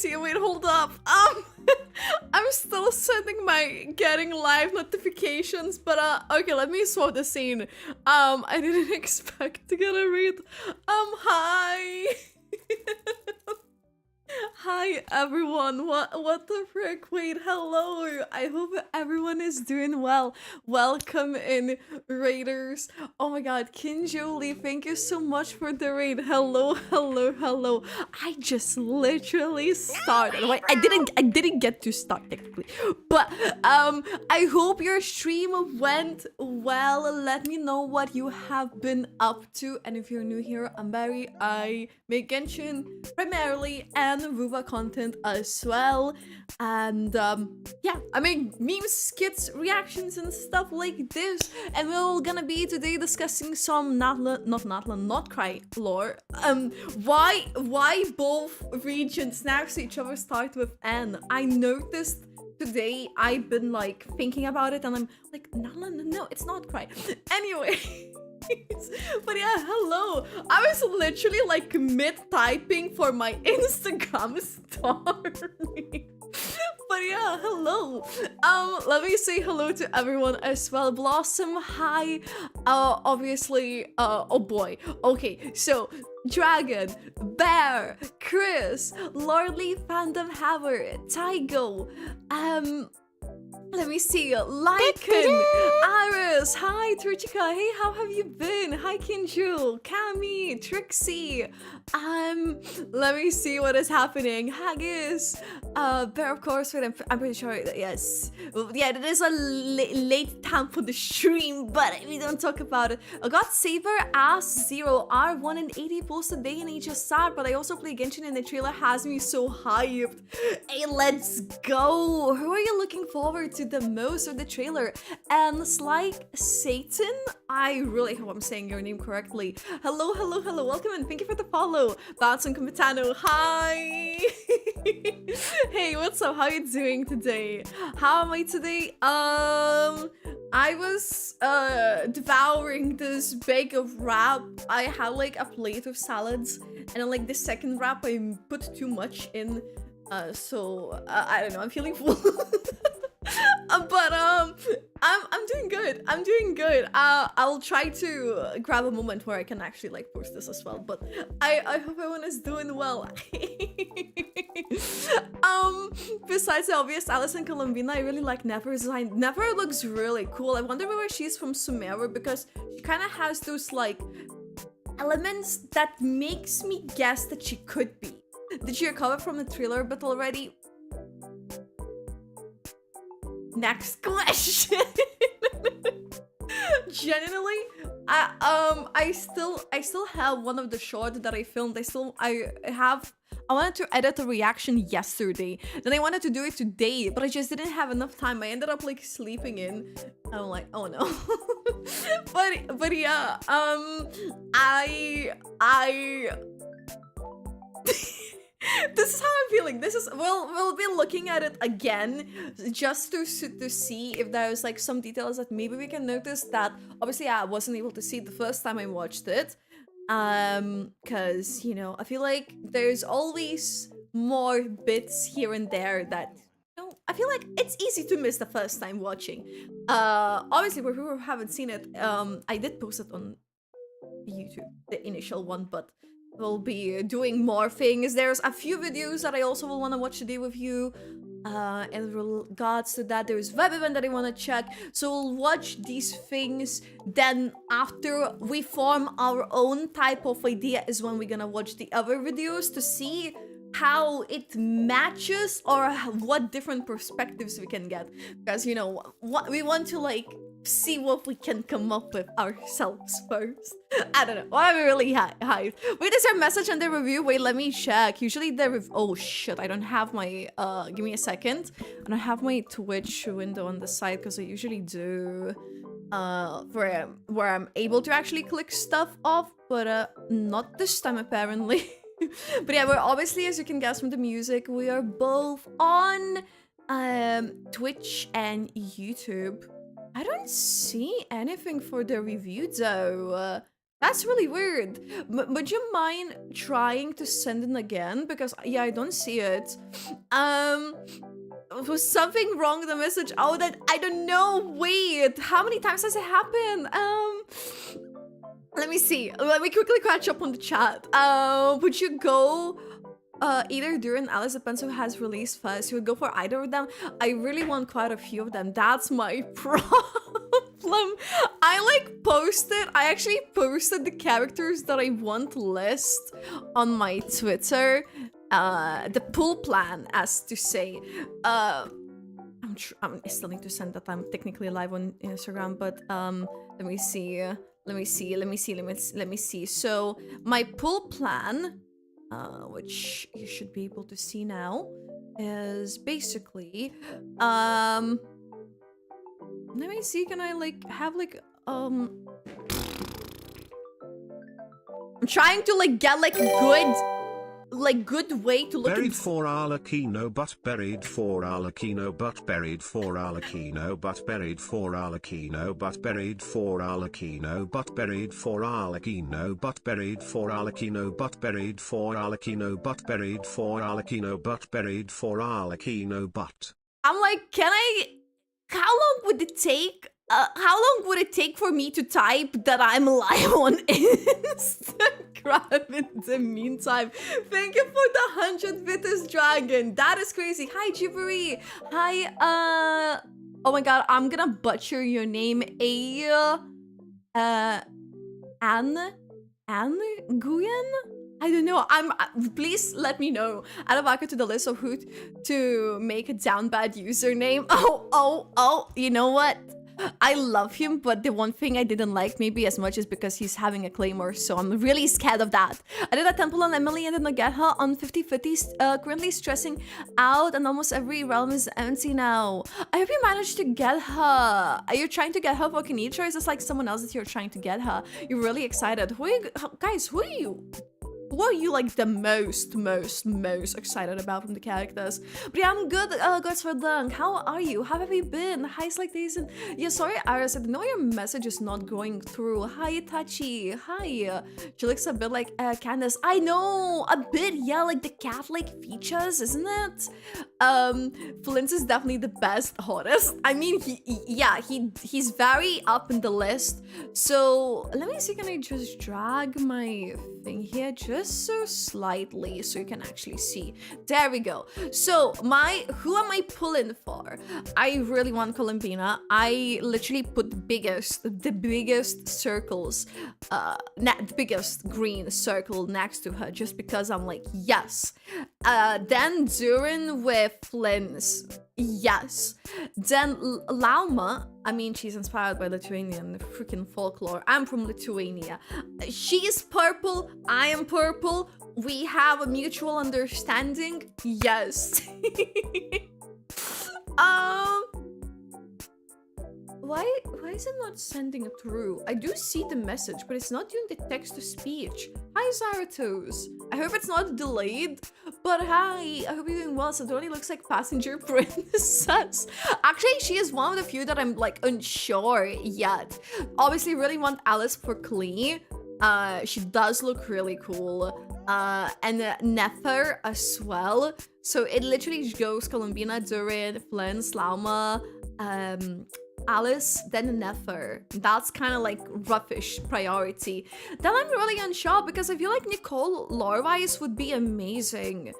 see. Wait, hold up. I'm still sending my getting live notifications, but okay, let me swap the scene. I didn't expect to get a read. Hi. Hi everyone, what the frick? Wait, hello. I hope everyone is doing well. Welcome in, raiders. Oh my god, Kinjoli, thank you so much for the raid. Hello, hello, hello. I just literally started. Wait, I didn't get to start technically. But I hope your stream went well. Let me know what you have been up to. And if you're new here, I'm Barry. I make Genshin primarily and Ruva content as well, and yeah, I make memes, skits, reactions and stuff like this, and we're gonna be today discussing some Nod Krai lore. Why both regions next to each other start with N? I noticed today, I've been like thinking about it and I'm like, no, it's not Krai. Anyway. But yeah, hello. I was literally like mid-typing for my Instagram story. But yeah, hello. Let me say hello to everyone as well. Blossom, hi. Obviously, oh boy. Okay, so Dragon, Bear, Chris, Lordly Phantom Haver, Tygo, let me see, Lycan, Iris, hi Truchika, hey, how have you been? Hi Kinju, Kami, Trixie, let me see what is happening. Haggis, Bear, of course, wait, I'm pretty sure that, yes. Yeah, it is a late time for the stream, but we don't talk about it. I got Saber, Ass, Zero, R1 and 80 posts a day in HSR, but I also play Genshin and the trailer has me so hyped. Hey, let's go. Who are you looking forward to the most of the trailer? And like Satan, I really hope I'm saying your name correctly. Hello, hello, hello, welcome and thank you for the follow. Bouncing Comitano, hi. Hey, what's up? How are you doing today? How am I today? I was devouring this bag of wrap. I had like a plate of salads, and then like the second wrap I put too much in. So I don't know. I'm feeling full. But I'm doing good. I'm doing good. I'll try to grab a moment where I can actually like post this as well. But I hope everyone is doing well. Besides the obvious Alice and Columbina, I really like Never's design. Never looks really cool. I wonder whether she's from Sumeru because she kind of has those like elements that makes me guess that she could be. Did you recover from the trailer a bit already? Next question. Genuinely, I still have one of the shorts that I filmed. I wanted to edit a reaction yesterday. Then I wanted to do it today, but I just didn't have enough time. I ended up like sleeping in. I'm like, oh no. but yeah, this is how I'm feeling. This is we'll be looking at it again just to see if there's like some details that maybe we can notice that obviously I wasn't able to see the first time I watched it. Because you know, I feel like there's always more bits here and there that I feel like it's easy to miss the first time watching. Obviously for people who haven't seen it, I did post it on YouTube, the initial one, but we'll be doing more things. There's a few videos that I also will want to watch today with you. In regards to that, there's web event that I want to check. So we'll watch these things. Then after we form our own type of idea is when we're gonna watch the other videos to see how it matches or what different perspectives we can get. Because, you know, what we want to like see what we can come up with ourselves first. I don't know. I'm really hyped. Wait, is there a message on the review? Wait, let me check. Usually the oh shit, I don't have my give me a second. I don't have my Twitch window on the side because I usually do where I'm able to actually click stuff off, but not this time apparently. But yeah, we're obviously, as you can guess from the music, we are both on Twitch and YouTube. I don't see anything for the review though. That's really weird. Would you mind trying to send it again? Because yeah, I don't see it. Was something wrong with the message? Oh, that I don't know. Wait, how many times has it happened? Let me see. Let me quickly catch up on the chat. Would you go? Either Durin, Alice depends who has released first. You would go for either of them. I really want quite a few of them. That's my problem. I actually posted the characters that I want list on my Twitter. The pull plan, as to say. I still need to send that I'm technically live on Instagram, but let me see. Let me see. So my pull plan, which you should be able to see now, is basically let me see, can I like have like I'm trying to like get like good way to look buried for Arlecchino but buried for Arlecchino but buried for Arlecchino but buried for Arlecchino but buried for Arlecchino but buried for Arlecchino but buried for Arlecchino but buried for Arlecchino but buried for Arlecchino but buried for Arlecchino but. I'm like, how long would it take? How long would it take for me to type that I'm live on Instagram in the meantime? Thank you for the 100 Vitus Dragon. That is crazy. Hi, Jibbery. Hi, oh my god, I'm gonna butcher your name. Anne Guyen? I don't know. Please let me know. Add a varka to the list of who to make a down bad username. Oh, you know what? I love him, but the one thing I didn't like maybe as much is because he's having a claymore, so I'm really scared of that. I did a temple on Emily and did not get her on 50-50, currently stressing out and almost every realm is empty now. I hope you managed to get her. Are you trying to get her for Kenitra, or is this like someone else that you're trying to get her? You're really excited. Who are you, guys, who are you? What are you like the most excited about from the characters? But yeah, I'm good, Gods for Dunk. How are you? How have you been? Hi's like this and yeah, sorry, Iris, I know your message is not going through. Hi, Itachi. Hi. She looks a bit like Candace. I know, a bit, yeah, like the cat-like features, isn't it? Flint is definitely the best hottest. I mean, he's very up in the list. So let me see, can I just drag my thing here just so slightly so you can actually see. There we go. So who am I pulling for? I really want Columbina. I literally put the biggest circles, the biggest green circle next to her just because I'm like, yes. Then Durin with Flynn's. Yes. Then Lauma, I mean, she's inspired by Lithuanian freaking folklore. I'm from Lithuania. She's purple, I am purple. We have a mutual understanding. Yes. Why is it not sending it through? I do see the message, but it's not doing the text to speech. Hi, Zaratos. I hope it's not delayed, but hi. I hope you're doing well. Sadoni looks like passenger princess. Actually, she is one of the few that I'm like unsure yet. Obviously, really want Alice for Klee. She does look really cool. And Nether as well. So it literally goes Columbina, Durin, Flynn, Slauma, Alice, then Nether. That's kind of like roughish priority. Then I'm really unsure because I feel like Nicole lore-wise would be amazing.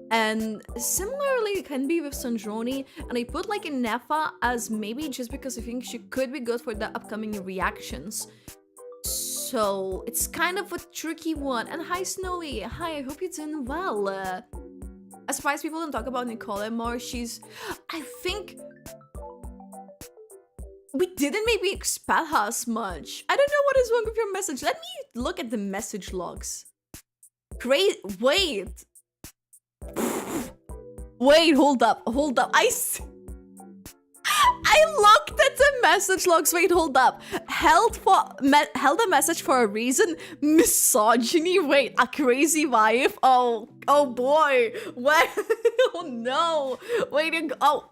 And similarly it can be with Sanjoni, and I put like Nefa as maybe just because I think she could be good for the upcoming reactions. So it's kind of a tricky one. And hi Snowy, hi, I hope you're doing well. I'm surprised people don't talk about Nicole more. I think we didn't maybe expect her as much. I don't know what is wrong with your message. Let me look at the message logs. Great, wait. Wait, hold up. I looked at the message logs. Wait, hold up. Held a message for a reason. Misogyny. Wait, a crazy wife. Oh boy. What? Oh no. Wait. Oh.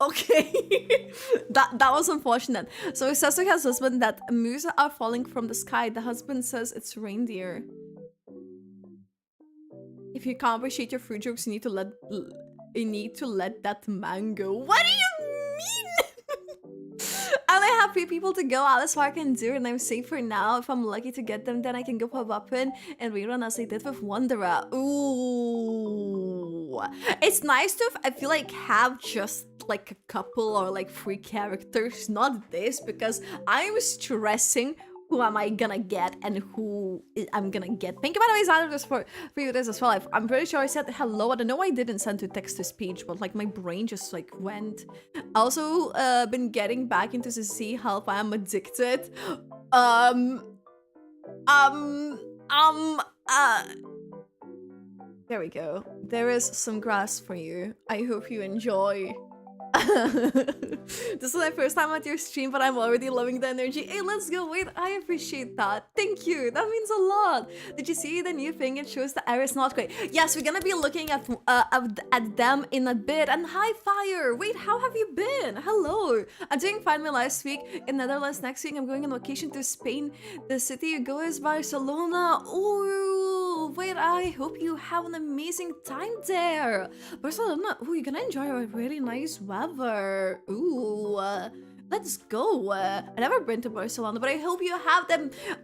Okay, that was unfortunate. So he says to his husband that moose are falling from the sky. The husband says it's reindeer. If you can't appreciate your fruit jokes, you need to let that man go. What do you mean? And I have 3 people to go. Alice, Varka, and Durin, and I'm safe for now. If I'm lucky to get them, then I can go for a weapon and rerun as I did with Wanderer. Ooh. It's nice to, I feel like, have just like a couple or like 3 characters, not this, because I'm stressing who am I gonna get and who I'm gonna get. Thank you, by the way, Xander, for you this as well. I'm pretty sure I said hello. I don't know I didn't send to text to speech, but like my brain just like went. Also, been getting back into the sea help. I am addicted. There we go. There is some grass for you. I hope you enjoy. This is my first time at your stream, but I'm already loving the energy. Hey, let's go. Wait, I appreciate that. Thank you. That means a lot. Did you see the new thing? It shows the air is not great. Yes, we're gonna be looking at them in a bit. And hi, Fire. Wait, how have you been? Hello. I'm doing fine my last week in Netherlands. Next week, I'm going on vacation to Spain. The city you go is Barcelona. Ooh, wait, I hope you have an amazing time there. Barcelona. Ooh, you're gonna enjoy a really nice weather. Ooh, let's go. I've never been to Barcelona, but I hope you have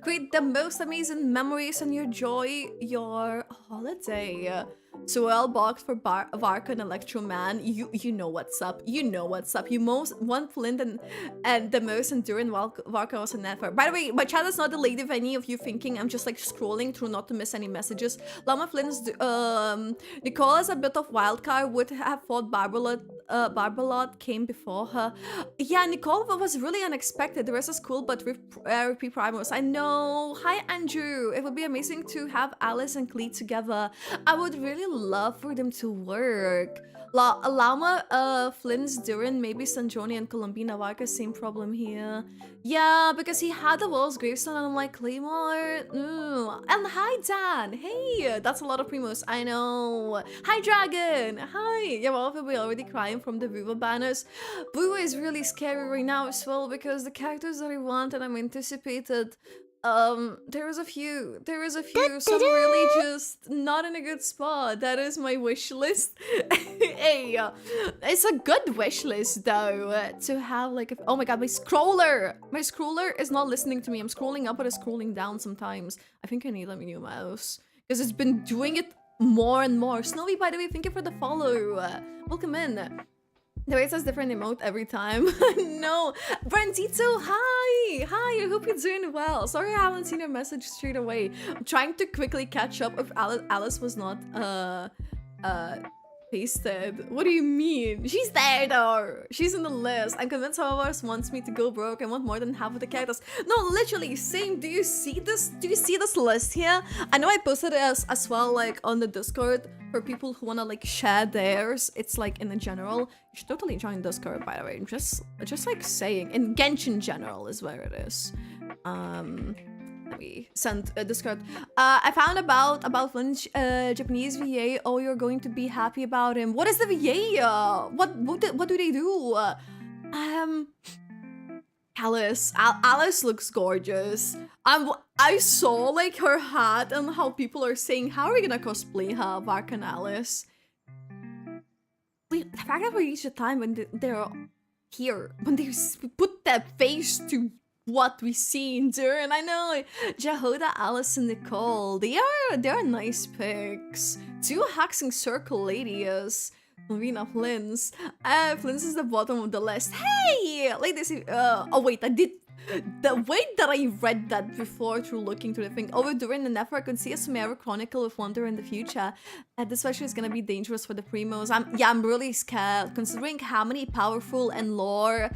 create the most amazing memories and you enjoy your holiday. So well boxed for Varka and Electro Man. You know what's up. You know what's up. You want Flint and the most enduring Varka was a network. By the way, my chat is not delayed if any of you thinking I'm just like scrolling through not to miss any messages. Llama Flint's Nicole is a bit of wildcard, would have thought Barbalot came before her. Yeah, Nicole was really unexpected. The rest is cool, but with repeat primers. I know. Hi, Andrew. It would be amazing to have Alice and Clee together. I would really love for them to work. Lama, Flynn's Durin, maybe Sanjoni and Columbina Varka, same problem here. Yeah, because he had the world's gravestone and I'm like, Claymore, and hi Dan, hey, that's a lot of primos, I know. Hi Dragon, hi. Yeah, well, we're already crying from the Vuva banners. Vuva is really scary right now as well because the characters that I want and I'm anticipated, there is a few, so I'm really just not in a good spot. That is my wish list. Hey, it's a good wish list though, to have like oh my god, my scroller is not listening to me. I'm scrolling up but it's scrolling down sometimes. I think I need a new mouse because it's been doing it more and more. Snowy, by the way, thank you for the follow. Welcome in. The way it says different emote every time. No. Brandito, hi! Hi, I hope you're doing well. Sorry I haven't seen your message straight away. I'm trying to quickly catch up if Alice was not, pasted. What do you mean? She's there though. She's in the list. I'm convinced some of us wants me to go broke. I want more than half of the characters. No, literally, same. Do you see this? Do you see this list here? I know I posted it as well, like on the Discord for people who wanna like share theirs. It's like in the general. You should totally join Discord, by the way. Just like saying. In Genshin general is where it is. Let me send Discord. I found about Flynn's Japanese VA. Oh, you're going to be happy about him. What is the VA? What do they do? Alice looks gorgeous. I saw like her hat and how people are saying, how are we gonna cosplay her, Vark and Alice? Wait, the fact that we reach a time when they're here, when they put their face to what we see in Durin. I know, Jahoda, Alice, and Nicole. They're nice picks. 2 Hacking Circle ladies. Marina Flynn's. Flynn's is the bottom of the list. Hey! Like this. Oh wait, I did. The way that I read that before through looking through the thing. Over Durin the Never, I could see a Sumeru Chronicle with Wonder in the future. This special is gonna be dangerous for the primos. I'm really scared considering how many powerful and lore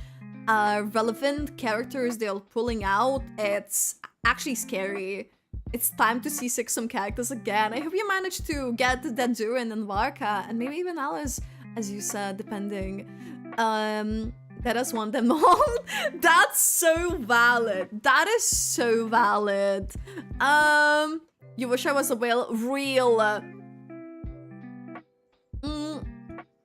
relevant characters they're pulling out. It's actually scary. It's time to see some characters again. I hope you managed to get that Durin and Varka and maybe even Alice, as you said, depending. Let us want them all. That's so valid. That is so valid. You wish I was a real.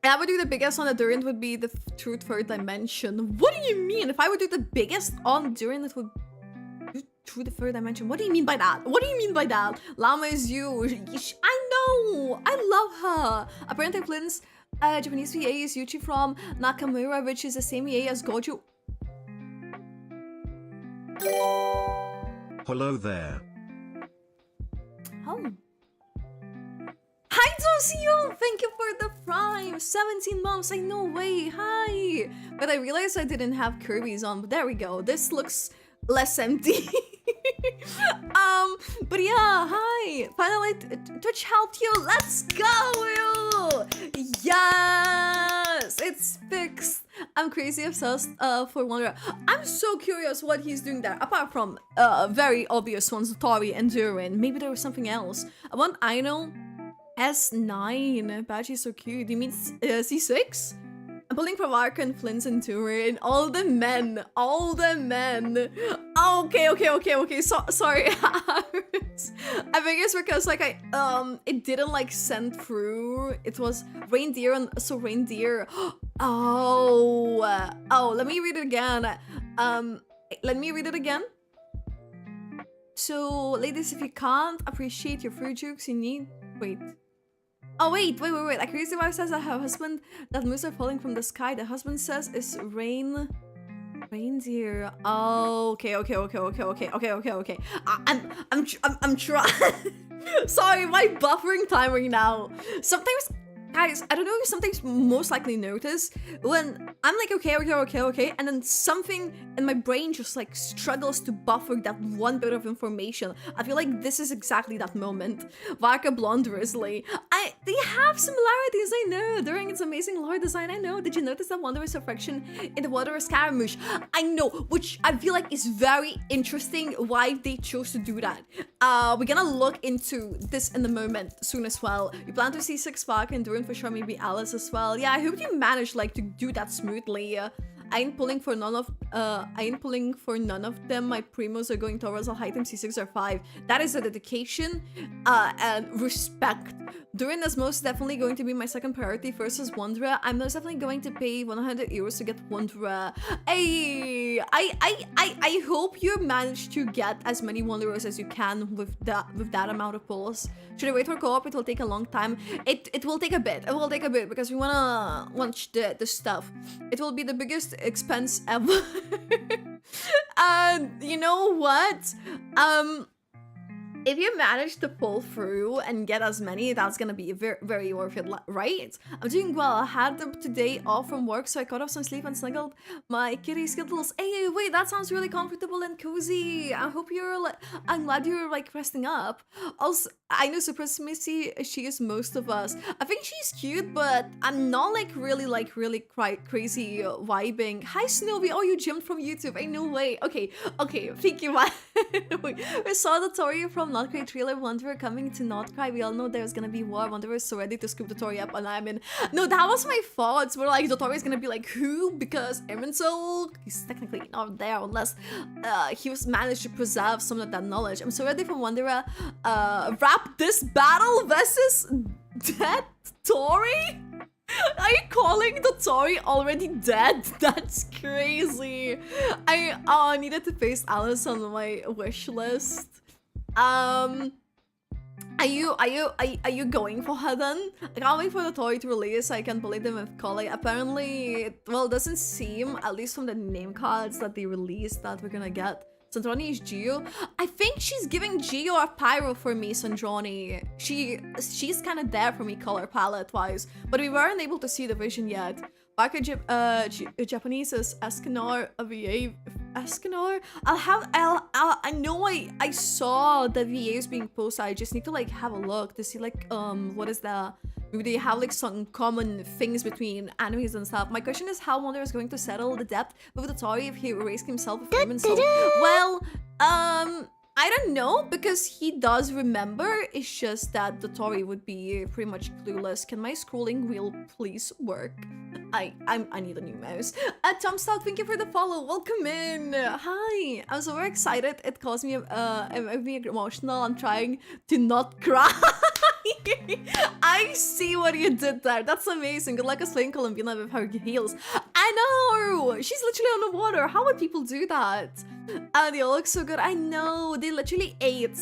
I would do the biggest on the durin would be the true third dimension. What do you mean? If I would do the biggest on durin, it would do through the third dimension. What do you mean by that? What do you mean by that? Llama is you. I know. I love her. Apparently, Flynn's Japanese VA is Yuchi from Nakamura, which is the same VA as Gojo. Hello there. Oh. Hi, Dosio! Thank you for the prime! 17 months, I know way, hi! But I realized I didn't have Kirby's on, but there we go. This looks less empty. But yeah, hi! Finally, Twitch helped you, let's go! Yes! It's fixed! I'm crazy obsessed for Wanderer. I'm so curious what he's doing there, apart from very obvious ones, Tori and Durin. Maybe there was something else. I want Aino S9. Badge is so cute. You mean C6? I'm pulling for Varka and Flint and Durin. All the men. All the men. Okay. Sorry. I think it's because like it didn't like send through. It was reindeer and so reindeer. Oh, let me read it again. So, ladies, if you can't appreciate your fruit jukes, you need... Wait. Oh, wait. A crazy wife says that her husband, that moose are falling from the sky. The husband says it's reindeer. Oh, okay. I'm trying. Sorry, my buffering time right now. Sometimes... Guys, I don't know if something's most likely notice when I'm like, okay, and then something in my brain just like struggles to buffer that one bit of information. I feel like this is exactly that moment. Varka Blonde Drizzly. They have similarities, I know. During its amazing lore design, I know. Did you notice that Wanderer's reflection in the water is Scaramouche? I know, which I feel like is very interesting why they chose to do that. We're gonna look into this in a moment soon as well. We plan to see Six Varka and Durin for sure, maybe Alice as well. Yeah, I hope you managed like to do that smoothly. I ain't pulling for none of them. My primos are going towards a high item C6 or 5. That is a dedication and respect. Durin is most definitely going to be my second priority versus Wanderer. I'm most definitely going to pay 100 euros to get Wanderer. Hey, I hope you manage to get as many Wanderers as you can with that amount of pulls. Should I wait for co-op? It will take a long time. It will take a bit. It will take a bit because we wanna launch the stuff. It will be the biggest expense ever. And you know what? If you manage to pull through and get as many, that's gonna be very, very worth it, right? I'm doing well. I had today off from work, so I got off some sleep and snuggled my kitty skittles. Hey, wait, that sounds really comfortable and cozy. I hope I'm glad you're like resting up. Also, I know Super Missy, she is most of us. I think she's cute, but I'm not like really crazy vibing. Hi, Snowy. Oh, you jumped from YouTube. Ain't no way. Okay, thank you. We saw the Tori from Nod Krai trailer. Wanderer coming to Nod Krai. We all know there's gonna be war. Wanderer is so ready to scoop the Tori up, and I'm in. No, that was my thoughts. We're like, the Tori is gonna be like, who? Because Emerson, he's technically not there unless he was managed to preserve some of that knowledge. I'm so ready for Wanderer. Wrap this battle versus dead Tori? Are you calling the Tori already dead? That's crazy. I needed to paste Alice on my wish list. Are you going for her then? I can't wait for the Tori to release so I can bully them with Collie. Apparently, well, it doesn't seem, at least from the name cards that they released, that we're gonna get. Sandrani is Geo. I think she's giving Geo or Pyro for me, Sandrani. She's kind of there for me color palette wise, but we weren't able to see the vision yet. Varka Japanese is Escanor, a VA. Escanor? I know I saw the VAs being posted. I just need to like have a look to see like what is the, maybe they have like some common things between animes and stuff. My question is how Wonder is going to settle the debt with the Tori if he erased himself with him and so. Well, I don't know, because he does remember. It's just that the Tori would be pretty much clueless. Can my scrolling wheel please work? I need a new mouse. Tom Stout, thank you for the follow. Welcome in. Hi. I'm so very excited. It caused me emotional. I'm trying to not cry. I see what you did there. That's amazing. Good luck playing Columbina with her heels. I know! She's literally on the water. How would people do that? They all look so good. I know. They literally ate.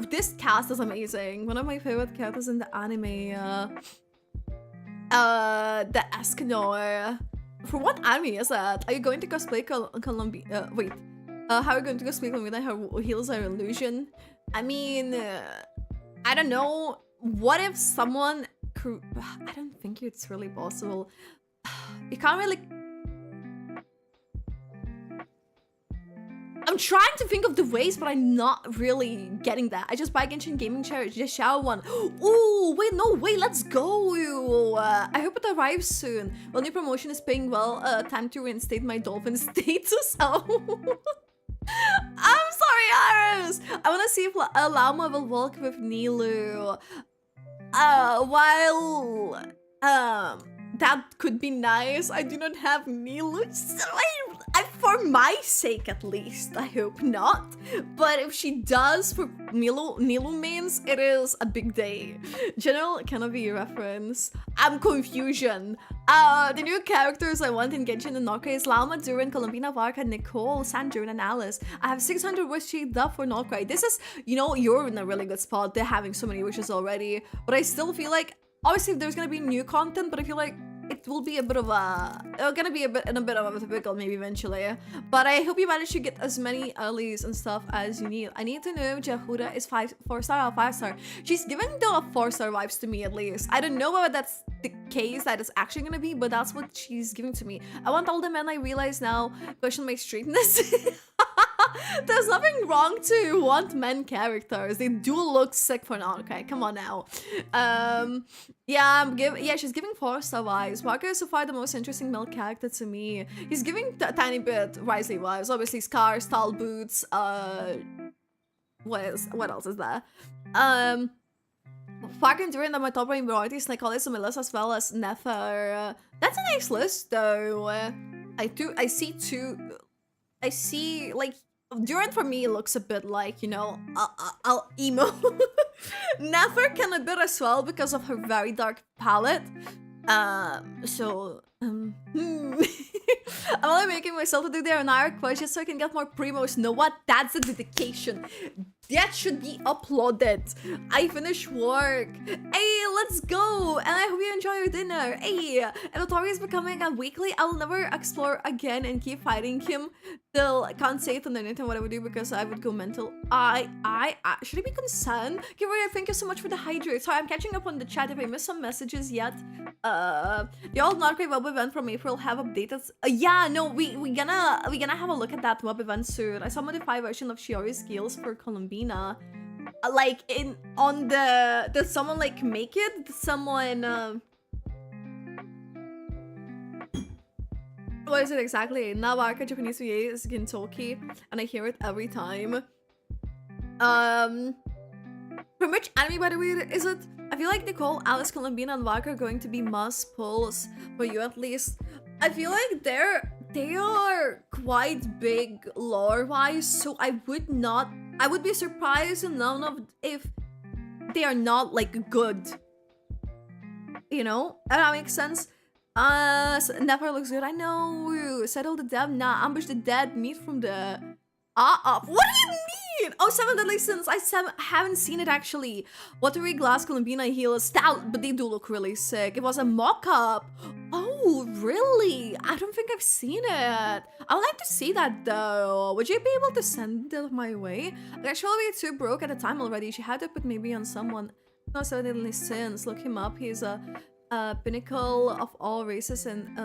This cast is amazing. One of my favorite characters in the anime. The Escanor. For what anime is that? Are you going to cosplay Columbina? Wait. How are you going to cosplay Columbina? Her heels are illusion. I mean, I don't know. What if someone... I don't think it's really possible. You can't really... I'm trying to think of the ways, but I'm not really getting that. I just buy Genshin gaming chair, just shower one. Ooh, wait, no, wait, let's go. I hope it arrives soon. Well, new promotion is paying well. Time to reinstate my dolphin status. Oh. I'm sorry, Iris. I want to see if Llama will walk with Nilu. While that could be nice. I do not have Nilu. So for my sake, at least, I hope not. But if she does, for Nilu mains, it is a big day. General cannot be a reference. I'm confusion. The new characters I want in Genshin and Nod Krai is Llama, Durin, Columbina, Varka, Nicole, Sandrine, and Alice. I have 600 wishes up for Nod Krai. This is, you know, you're in a really good spot. They're having so many wishes already. But I still feel like, obviously there's gonna be new content, but I feel like it will be a bit of a... It's gonna be a bit of a typical maybe eventually. But I hope you manage to get as many earlies and stuff as you need. I need to know Jahuda is 4-star or 5-star. She's giving the 4-star vibes to me at least. I don't know whether that's the case that it's actually gonna be, but that's what she's giving to me. I want all the men I realize now question my straightness. There's nothing wrong to want men characters. They do look sick for now. Okay, come on now. Yeah, she's giving 4-star vibes. Varka is so far the most interesting male character to me. He's giving a tiny bit Risley vibes. Obviously, Scar, style boots. What else is there? Varka and Durin are my top priorities. Nicholas and Melissa as well as Nefer. That's a nice list though. I see like Durin for me looks a bit like, you know, emo. Nefer can a bit as well because of her very dark palette. I'm only making myself to do their Naira questions so I can get more primos. Know what? That's a dedication. That should be uploaded. I finished work. Hey, let's go. And I hope you enjoy your dinner. Hey, and Otori is becoming a weekly. I will never explore again and keep fighting him till I can't say it on the internet what I would do because I would go mental. Should I be concerned? Kiria, thank you so much for the hydrate. Sorry, I'm catching up on the chat if I missed some messages yet. The old Nod Krai web event from April have updated. Yeah, no, we gonna have a look at that web event soon. I saw a modified version of Shiori's skills for Columbina. Like did someone like make it? Did someone what is it exactly? Navarka Japanese VA is Gintoki, and I hear it every time. From which anime, by the way, is it? I feel like Nicole, Alice, Columbina, and Varka are going to be must pulls for you at least. I feel like they are quite big lore-wise, so I would be surprised if they are not like good. You know? That makes sense. Never looks good. I know. Settle the dead. Nah, ambush the dead. Meat from the... What do you mean? Oh, 7 Deadly Sins. I haven't seen it actually. Watery Glass, Columbina, Heal, Stout, but they do look really sick. It was a mock-up. Oh, really? I don't think I've seen it. I would like to see that though. Would you be able to send it my way? I'm actually too broke at the time already. She had to put maybe on someone. No, 7 Deadly Sins. Look him up. He's a pinnacle of all races and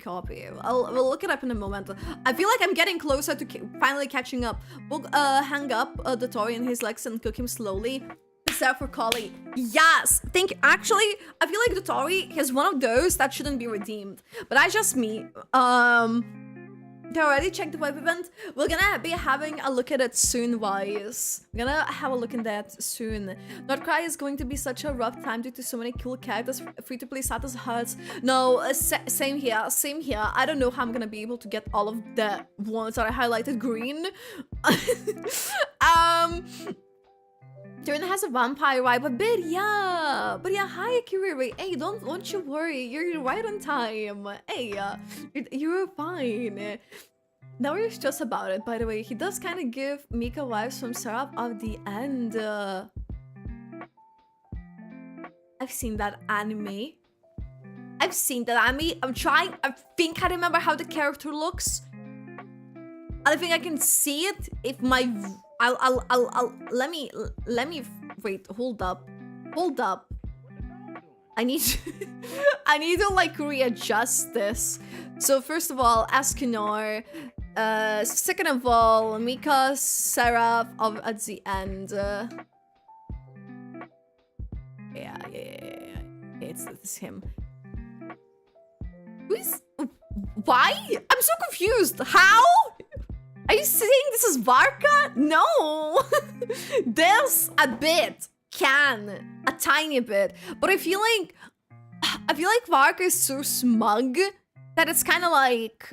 copy. We'll look it up in a moment. I feel like I'm getting closer to finally catching up. We'll hang up the Tori in his legs and cook him slowly. Except for Collie. Yes! Actually, I feel like the Tori is one of those that shouldn't be redeemed. But that's just me. They already checked the web event. We're gonna be having a look at it soon, guys. We're gonna have a look at that soon. Nod Krai is going to be such a rough time due to so many cool characters. Free-to-play status hurts. No, same here. Same here. I don't know how I'm gonna be able to get all of the ones that I highlighted green. Durin has a vampire vibe a bit, yeah. But yeah, hi Akiri. Hey, don't you worry. You're right on time. Hey, you're fine. Now we're just about it. By the way, he does kind of give Mika vibes from Seraph of the End. I've seen that anime. I think I remember how the character looks. I think I can see it if my... let me wait, hold up. I need to, I need to like readjust this. So first of all, Escanor. Second of all, Mika, Seraph of at the end. Yeah. It's him. Why? I'm so confused. How? Are you saying this is Varka? No. There's a bit. A tiny bit. But I feel like Varka is so smug that it's kind of like,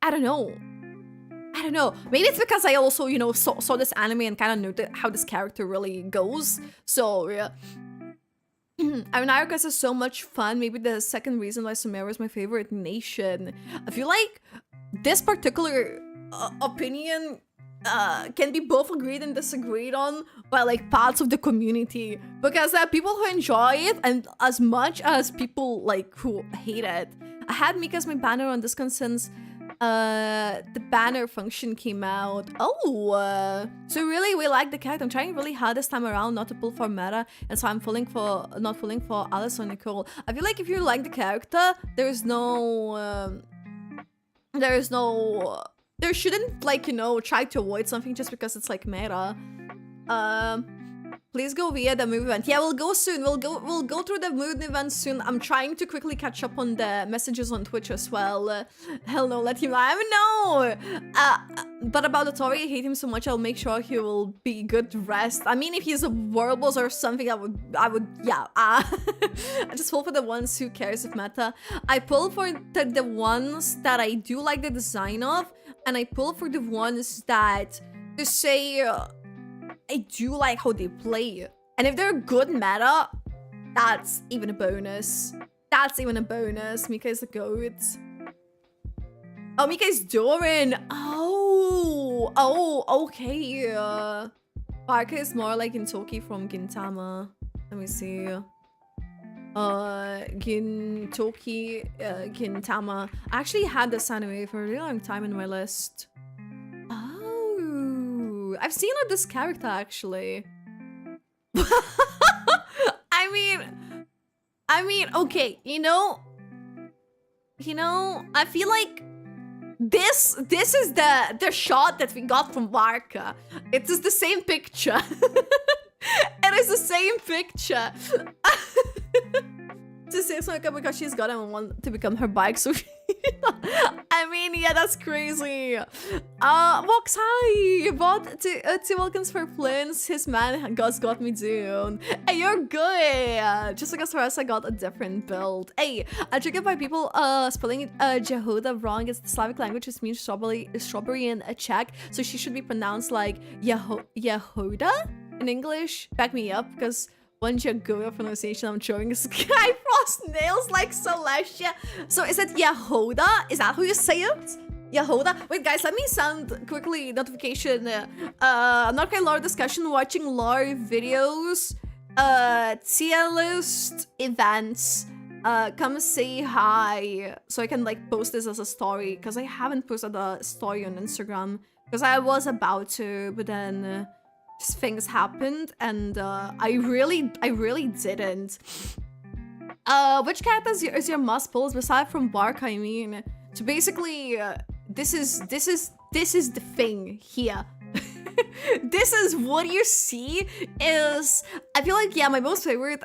I don't know. Maybe it's because I also, you know, saw this anime and kind of knew how this character really goes. So yeah. I mean, Iroquois is so much fun. Maybe the second reason why Sumeru is my favorite nation. I feel like this particular opinion can be both agreed and disagreed on by like parts of the community, because there are people who enjoy it and as much as people like who hate it. I had Mika as my banner on Discord since the banner function came out. So really we like the character. I'm trying really hard this time around not to pull for meta, and so I'm not pulling for Alice or Nicole. I feel like if you like the character, there shouldn't, like, you know, try to avoid something just because it's like meta. Please go via the mood event. Yeah, we'll go soon. We'll go through the mood event soon. I'm trying to quickly catch up on the messages on Twitch as well. Hell no, let him live. No. But about the Tori, I hate him so much. I'll make sure he will be good rest. I mean, if he's a Warbles or something, I would, yeah. I just pull for the ones who cares of meta. I pull for the ones that I do like the design of, and I pull for the ones that to say. I do like how they play. And if they're good meta, that's even a bonus. Mika is the goat. Oh, Mika is Durin. Oh, okay. Varka is more like Gintoki from Gintama. Let me see. Gintoki, Gintama. I actually had this anime for a really long time in my list. I've seen this character actually. I mean, okay, you know, I feel like this is the shot that we got from Varka. It is the same picture. It is the same picture. To say something because she's got him and want to become her bike, so I mean, yeah, that's crazy. Vox, hi! You bought two welcomes for Flins. His man got me down. Hey, you're good. Just because for us, I got a different build. Hey, I triggered by people spelling Jehoda wrong. It's the Slavic language, which means strawberry in a Czech. So she should be pronounced like Yehoda in English. Back me up, because one Jagoda pronunciation I'm showing is Skyfrost nails like Celestia. So is it Yehoda? Is that how you say it? Yehoda? Wait guys, let me sound quickly notification. Not quite lore discussion, watching lore videos, tier list events. Come say hi so I can like post this as a story, because I haven't posted a story on Instagram because I was about to, but then things happened and I really didn't. Which character is your must pulls beside from Bark? I mean, so basically this is the thing here. This is what you see is, I feel like, yeah, my most favorite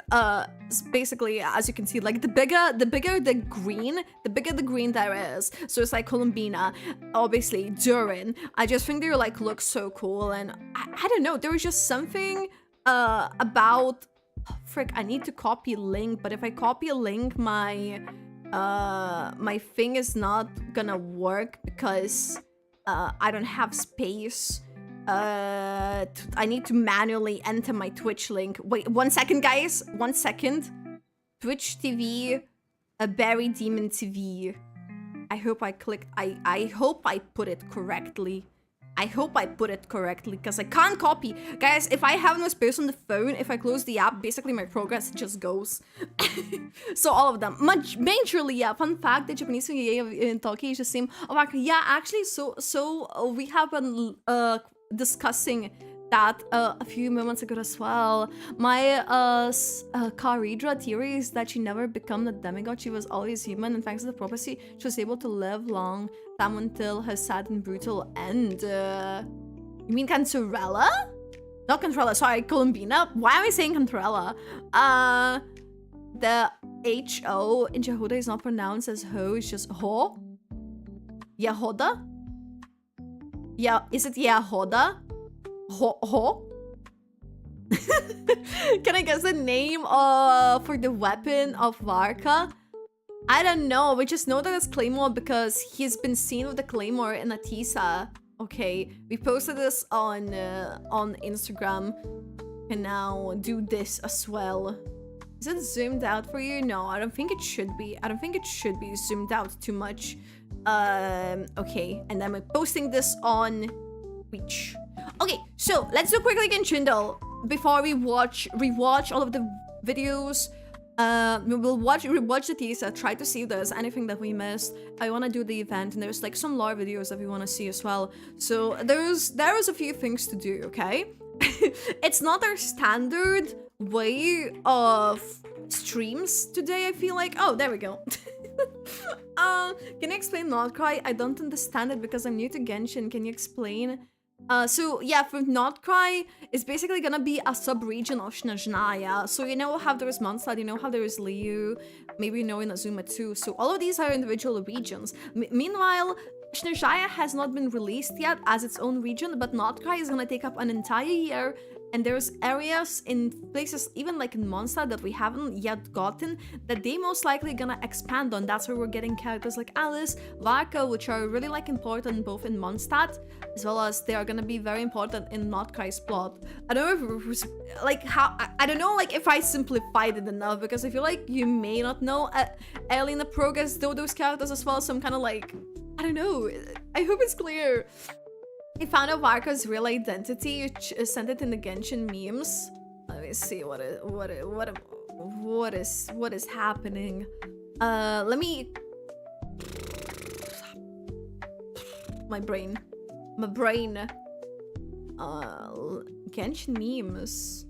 is basically, as you can see, like the bigger the green there is. So it's like Columbina, obviously Durin. I just think they like look so cool, and I don't know, there was just something about, frick, I need to copy link, but if I copy a link, my thing is not gonna work because I don't have space. I need to manually enter my Twitch link. Wait, 1 second, guys. 1 second. Twitch TV, Barry Demon TV. I hope I clicked. I hope I put it correctly. I hope I put it correctly because I can't copy. Guys, if I have no space on the phone, if I close the app, basically my progress just goes. So all of them. Majorly, yeah. Fun fact, the Japanese in Tokyo is the same. Oh, yeah, actually, so we have been discussing that a few moments ago as well. My Karidra theory is that she never became a demigod. She was always human, and thanks to the prophecy, she was able to live long time until her sad and brutal end. You mean Cantarella? Not Cantarella, sorry, Columbina. Why am I saying Cantarella? The H-O in Jehuda is not pronounced as ho, it's just ho. Yehoda? Yeah, is it Yehoda? Ho? Can I guess the name for the weapon of Varka? I don't know. We just know that it's Claymore because he's been seen with the Claymore in Atisa. Okay, we posted this on Instagram. And now do this as well. Is it zoomed out for you? No, I don't think it should be. I don't think it should be zoomed out too much. Okay, and then we're posting this on Twitch. Okay, so let's do quickly Genshin though before we rewatch all of the videos. We will rewatch the teaser, try to see if there's anything that we missed. I want to do the event, and there's like some lore videos that we want to see as well. So there is a few things to do. Okay, it's not our standard way of streams today. I feel like, oh, there we go. Can you explain Nod Krai? I don't understand it because I'm new to Genshin. Can you explain? So yeah, for Nod Krai, it's basically gonna be a sub-region of Snezhnaya. So you know how there is Mondstadt, you know how there is Liu, maybe you know Inazuma too. So all of these are individual regions. Meanwhile, Snezhnaya has not been released yet as its own region, but Nod Krai is gonna take up an entire year. And there's areas in places, even like in Mondstadt, that we haven't yet gotten, that they most likely gonna expand on. That's where we're getting characters like Alice, Varka, which are really like important both in Mondstadt, as well as they are gonna be very important in Nod Krai's plot. I don't know if it was, like how, I don't know like if I simplified it enough, because I feel like you may not know early in the progress though those characters as well, so I'm kind of like, I don't know. I hope it's clear. He found out Varka's real identity, sent it in the Genshin memes. Let me see what is happening. Let me. My brain. Genshin memes.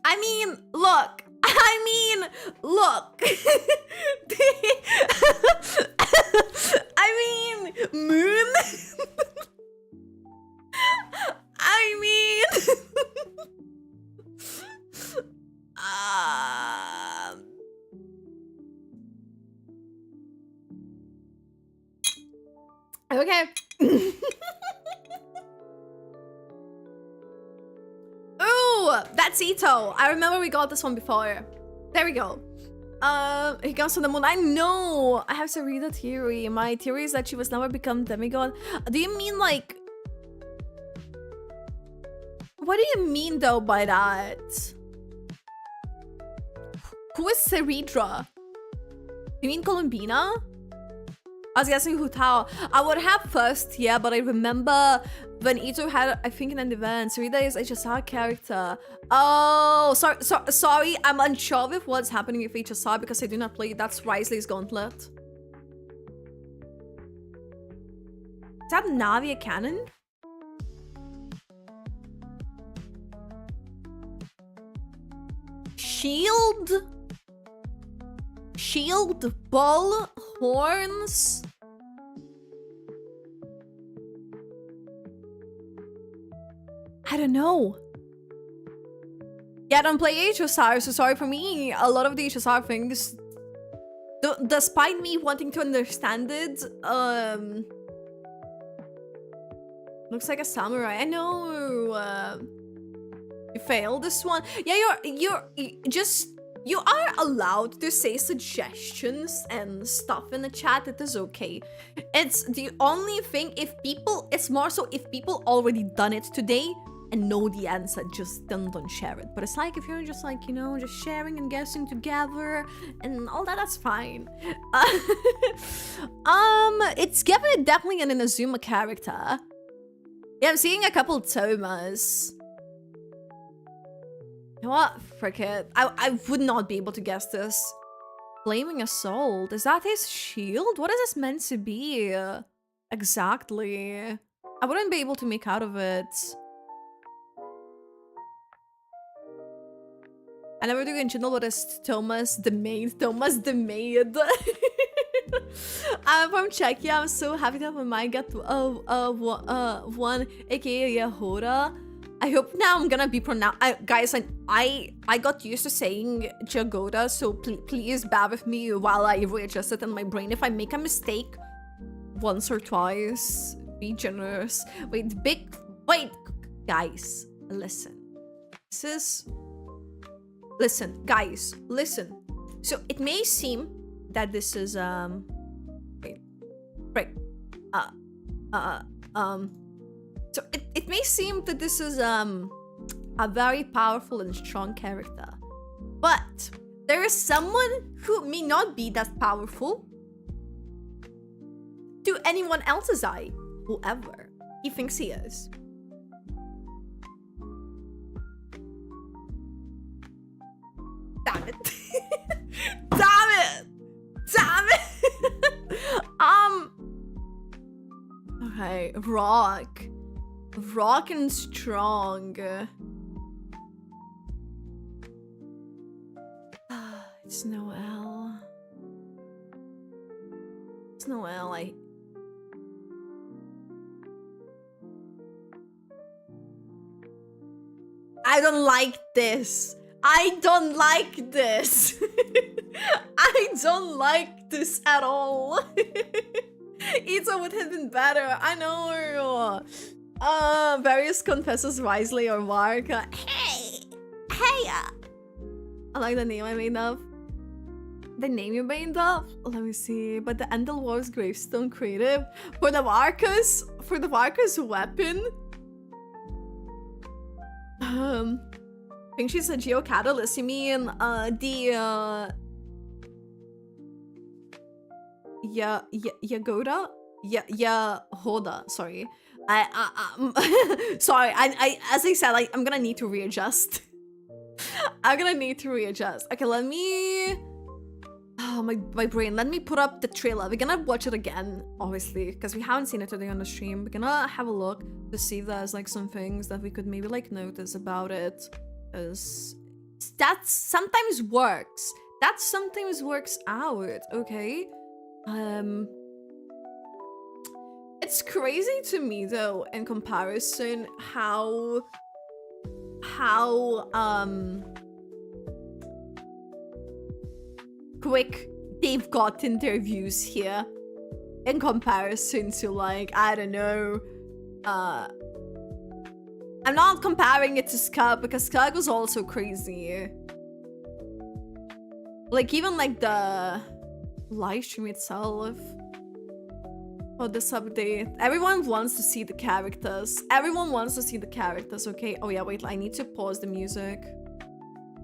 I mean, look. I mean, moon. I mean, okay. Ooh, that's Ito. I remember we got this one before. There we go. He comes from the moon. I know. I have to read a theory. My theory is that she was never become demigod. Do you mean like? What do you mean though by that? Who is Seridra? You mean Columbina? I was guessing Hutao. I would have first, yeah, but I remember when Ito had, I think, in an event. Sarita is HSR character. Oh, sorry. I'm unsure with what's happening with HSR because I do not play. That's Risley's Gauntlet. Is that Navi a canon? Shield, ball, horns. I don't know. Yeah, I don't play HSR, so sorry for me. A lot of the HSR things, despite me wanting to understand it, looks like a samurai. I know. You failed this one. Yeah, you're just You are allowed to say suggestions and stuff in the chat. It is okay. It's the only thing it's more so if people already done it today and know the answer, just don't share it. But it's like if you're just like, you know, just sharing and guessing together and all that, that's fine. It's definitely an Inazuma character. Yeah, I'm seeing a couple Tomas. You know what? Frick it. I would not be able to guess this. Flaming Assault. Is that his shield? What is this meant to be? Exactly. I wouldn't be able to make out of it. I never do Genshin, what is Thomas the maid? Thomas the maid. I'm from Czechia. I'm so happy to have a mic at one, aka Yahora. I hope now I'm gonna be pronounced. Guys, I got used to saying Jagoda, so please bear with me while I readjust it in my brain. If I make a mistake once or twice, be generous. Wait, guys, listen. Listen, guys, listen. So it may seem that this is so it may seem that this is a very powerful and strong character, but there is someone who may not be that powerful to anyone else's eye, whoever he thinks he is. Damn it. Damn it. Damn it. Okay, rock and strong. It's Noelle. It's Noelle. I don't like this. I don't like this. I don't like this at all. Ito would have been better. I know. Various confesses wisely or varka. Hey. I like the name I made up. The name you made up? Let me see. But the Endel Wars gravestone creative for the varkas weapon. I think she's a geocatalyst. You mean Yagoda? Hoda, sorry. Sorry, I as I said, I'm gonna need to readjust. Okay, let me my brain, let me put up the trailer. We're gonna watch it again, obviously, because we haven't seen it today on the stream. We're gonna have a look to see if there's like some things that we could maybe like notice about it. Because that sometimes works. That sometimes works out, okay? It's crazy to me though, in comparison, how quick they've gotten their views here in comparison to, like, I don't know, I'm not comparing it to Skug because Skug was also crazy. Like, even like the live stream itself for this update, everyone wants to see the characters. Everyone wants to see the characters, okay? Oh yeah, wait, I need to pause the music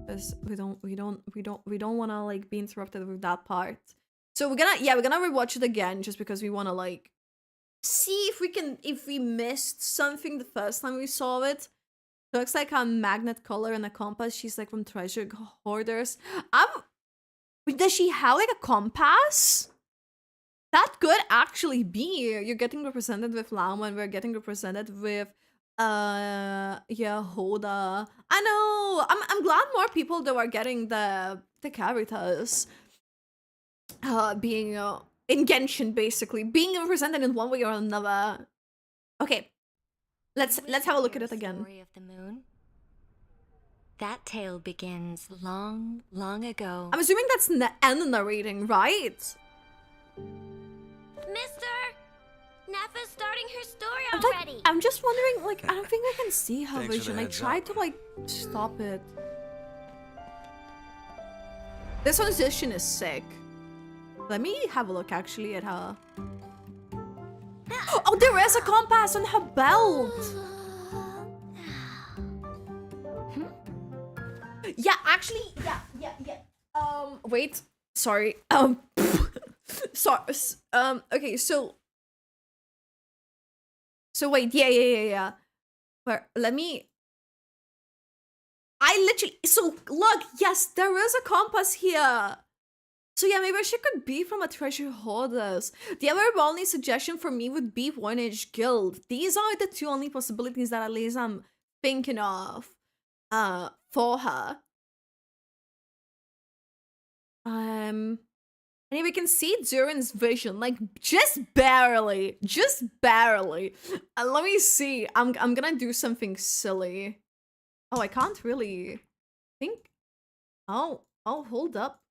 because we don't want to like be interrupted with that part. So we're gonna rewatch it again just because we want to like see if we missed something the first time we saw it. Looks like a magnet color and a compass. She's like from Treasure Hoarders. Does she have like a compass? That could actually be. You're getting represented with Lama and we're getting represented with Hoda. I know. I'm glad more people though are getting the characters being in Genshin, basically being represented in one way or another. Okay, let's have a look at it again. Story of the moon. That tale begins long, long ago. I'm assuming that's Anna narrating, right? Mister, Nefa's starting her story I'm already. I'm just wondering, like, I don't think I can see her Thanks for the vision. I heads tried up. to like stop it. This transition is sick. Let me have a look actually at her. Oh, there is a compass on her belt. Yeah, actually, yeah. Wait. Sorry. Sorry. Okay, so wait, yeah. But let me. So look, yes, there is a compass here. So yeah, maybe she could be from a treasure hoarders. The other only suggestion for me would be One-Age Guild. These are the two only possibilities that at least I'm thinking of for her. And we can see Durin's vision, like just barely. Let me see. I'm gonna do something silly. Oh, I can't really think. Oh, hold up.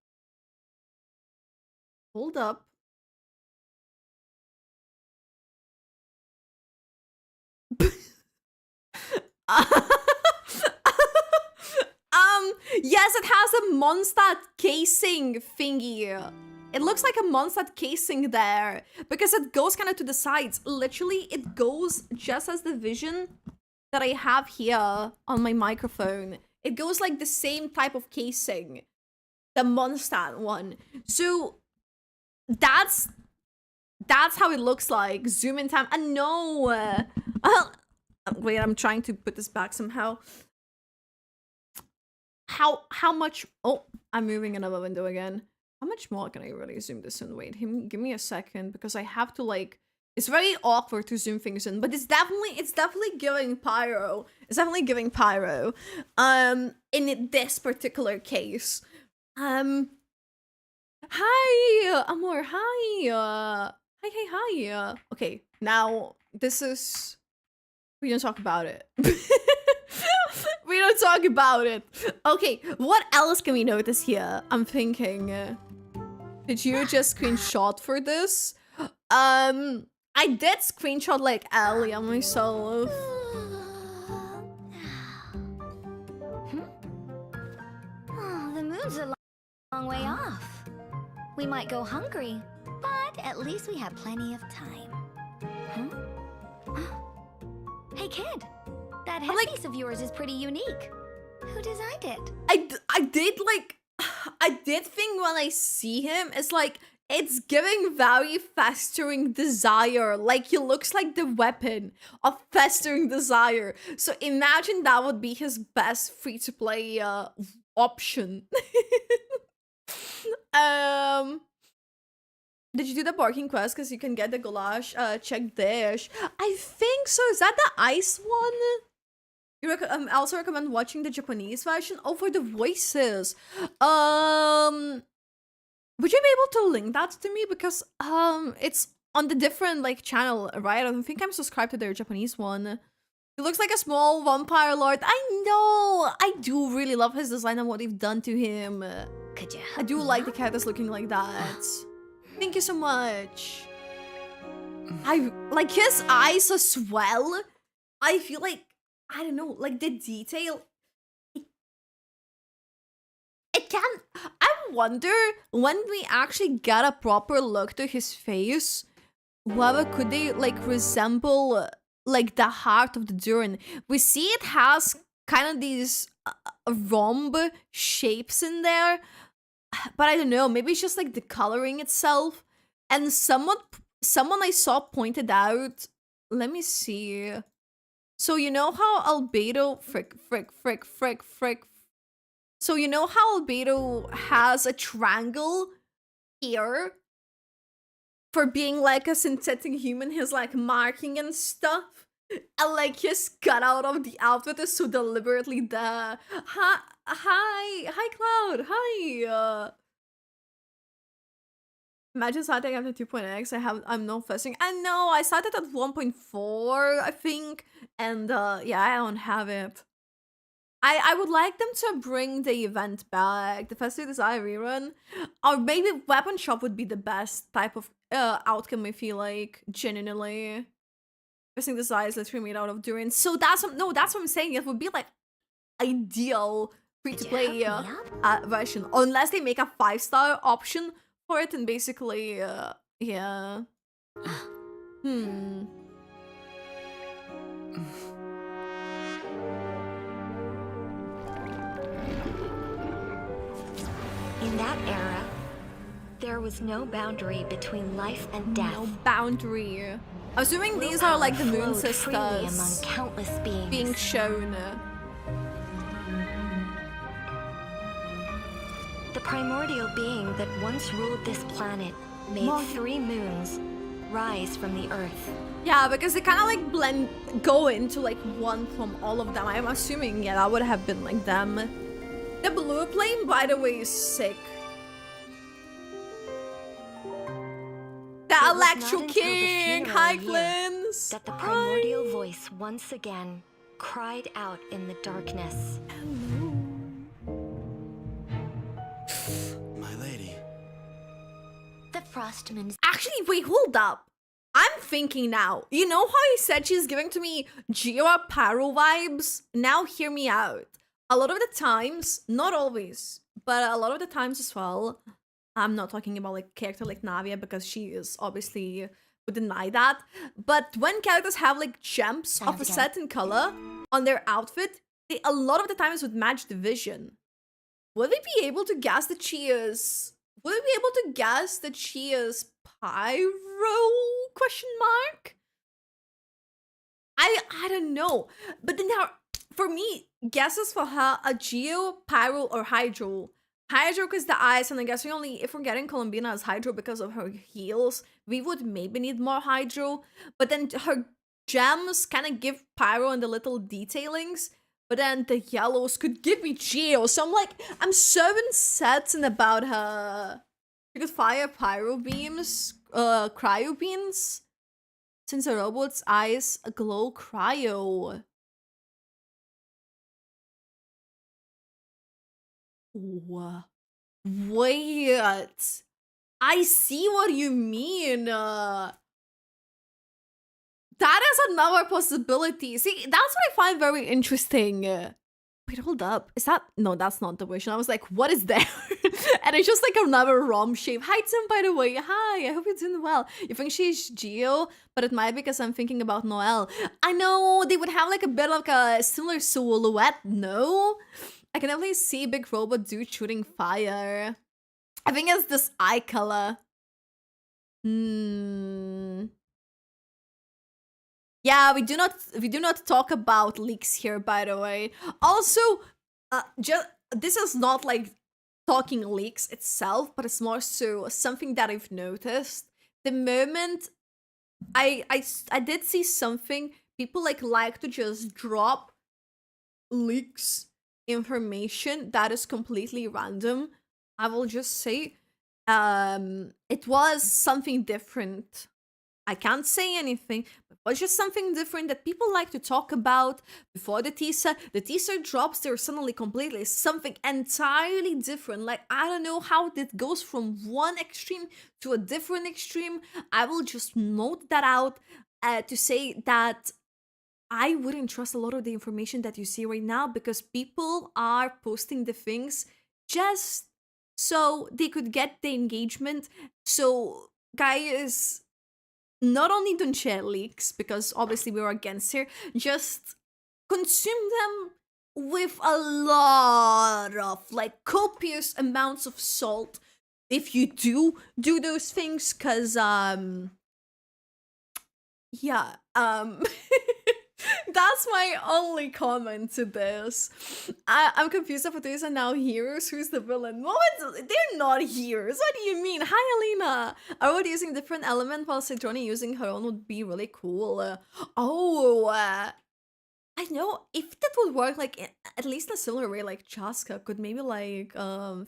Yes, it has a Mondstadt casing thingy. It looks like a Mondstadt casing there because it goes kind of to the sides. Literally, it goes just as the vision that I have here on my microphone. It goes like the same type of casing, the Mondstadt one. So that's how it looks like. Zoom in time. No. Wait, I'm trying to put this back somehow. How much? Oh, I'm moving another window again. How much more can I really zoom this in? Wait, give me a second because I have to like. It's very awkward to zoom things in, but it's definitely giving pyro. It's definitely giving pyro. In this particular case. Hi, Amor. Hi. Hi. Okay, now this is. We don't talk about it. We don't talk about it. Okay, what else can we notice here? I'm thinking. Did you just screenshot for this? I did screenshot like Allie myself. Oh, the moon's a long way off. We might go hungry, but at least we have plenty of time. Huh? Hey, kid. That headpiece of yours is pretty unique. Who designed it? I did think when I see him, it's like, it's giving very festering desire. Like, he looks like the weapon of festering desire. So imagine that would be his best free-to-play option. Did you do the barking quest? Because you can get the goulash check dish. I think so. Is that the ice one? You also recommend watching the Japanese version? Oh, for the voices. Would you be able to link that to me? Because it's on the different like channel, right? I don't think I'm subscribed to their Japanese one. He looks like a small vampire lord. I know. I do really love his design and what they've done to him. Could you? I do like the characters looking like that. Thank you so much. I like his eyes as well. I feel like, I don't know, like the detail. It can. I wonder when we actually get a proper look to his face, whether could they like resemble like the heart of the Durin. We see it has kind of these rhomb shapes in there, but I don't know. Maybe it's just like the coloring itself. And someone I saw pointed out. Let me see. So you know how Albedo frick. So you know how Albedo has a triangle here for being like a synthetic human, his like marking and stuff, and like his cutout of the outfit is so deliberately there. Hi Cloud, hi. Imagine starting after 2.x. I'm not fussing. I know I started at 1.4, I think, and yeah, I don't have it. I would like them to bring the event back, the Festive Desire rerun, or maybe Weapon Shop would be the best type of outcome. I feel like genuinely, Festive Desire is literally made out of durin. So that's what I'm saying. It would be like ideal free-to-play hook me up? version, unless they make a 5-star option for it, and basically, yeah. In that era, there was no boundary between life and death. No boundary. I'm assuming these are like the Moon Flowed freely among Sisters countless beings. being shown. The primordial being that once ruled this planet made Mom. 3 moons rise from the earth. Yeah, because they kind of like go into like one from all of them. I'm assuming, yeah, that would have been like them. The blue plane, by the way, is sick. The It was Electro not until the King, funeral hi year Flins! that the primordial voice once again cried out in the darkness. My lady. The Frostman's Actually, wait, hold up. I'm thinking now. You know how he said she's giving to me Jira Paro vibes? Now hear me out. A lot of the times, not always, but a lot of the times as well, I'm not talking about like a character like Navia because she is obviously would deny that. But when characters have like gems of a certain color on their outfit, they a lot of the times would match the vision. Would we be able to guess that she is? Would we be able to guess that she is Pyro? Question mark. I don't know. But then there are, for me, guesses for her are Geo, Pyro, or Hydro. Hydro because the eyes, and I guess if we're getting Columbina as Hydro because of her heels, we would maybe need more Hydro. But then her gems kind of give Pyro and the little detailings. But then the yellows could give me Geo. So I'm so uncertain about her. She could fire Pyro beams, cryo beams. Since the robot's eyes glow cryo. Wait. I see what you mean. That is another possibility. See, that's what I find very interesting. Wait, hold up. Is that... No, that's not the vision. I was like, what is there? And it's just like another ROM shape. Hi, Tim, by the way. Hi, I hope you're doing well. You think she's Geo? But it might be because I'm thinking about Noelle. I know, they would have like a bit like a similar silhouette, no? I can definitely see big robot dude shooting fire. I think it's this eye color. Yeah, we do not talk about leaks here, by the way. Also, this is not like talking leaks itself, but it's more so something that I've noticed. The moment I did see something, people like to just drop leaks information that is completely random. I will just say it was something different. I can't say anything, but it was just something different that people like to talk about before the teaser. The teaser drops, there's suddenly completely something entirely different. Like, I don't know how it goes from one extreme to a different extreme. I will just note that out to say that I wouldn't trust a lot of the information that you see right now because people are posting the things just so they could get the engagement. So, guys, not only don't share leaks, because obviously we're against here, just consume them with a lot of, like, copious amounts of salt if you do those things, because, yeah, that's my only comment to this. I'm confused if these are now heroes. Who's the villain? No, they're not heroes. What do you mean? Hi, Alina. I would using different element while Sidroni using her own would be really cool. I know if that would work, like at least in a similar way, like Chaska could maybe like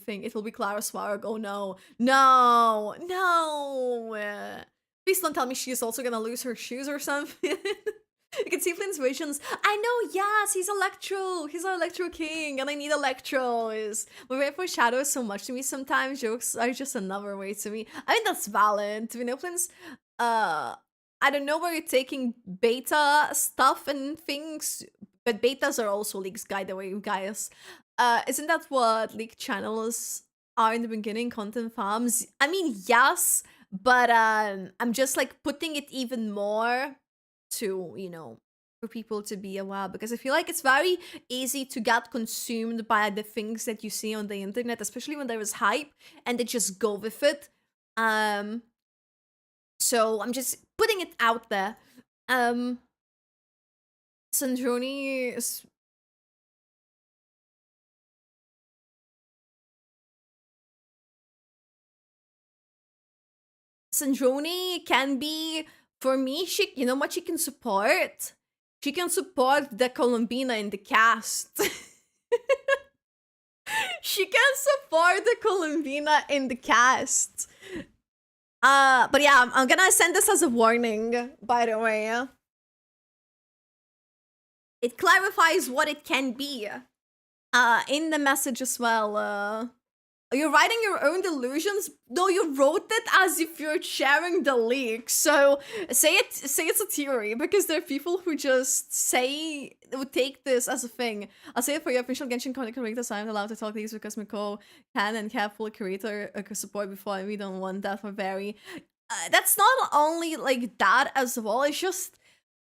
think it will be Clara Swarg. Oh no, no. Please don't tell me she's also gonna lose her shoes or something. You can see Flynn's visions. I know, yes, he's Electro. He's our Electro King, and I need Electros. But we foreshadow so much to me sometimes. Jokes are just another way to me. I mean, that's valid. We know Flynn's, I don't know where you're taking beta stuff and things But betas are also leaks, by the way, guys. Isn't that what leak channels are in the beginning? Content farms? I mean, yes, but I'm just like putting it even more to, you know, for people to be aware, because I feel like it's very easy to get consumed by the things that you see on the internet, especially when there is hype and they just go with it. So I'm just putting it out there. Sandroni is Sandroni can be, for me, she, you know what she can support? She can support the Columbina in the cast. She can support the Columbina in the cast. But yeah, I'm gonna send this as a warning, by the way. It clarifies what it can be. In the message as well. You're writing your own delusions? No, you wrote it as if you're sharing the leak. So say it's a theory, because there are people who just say, would take this as a thing. I'll say it for your official Genshin content creators. I'm allowed to talk these because Miko can and careful creator support before, and we don't want that for very. That's not only like that as well. It's just,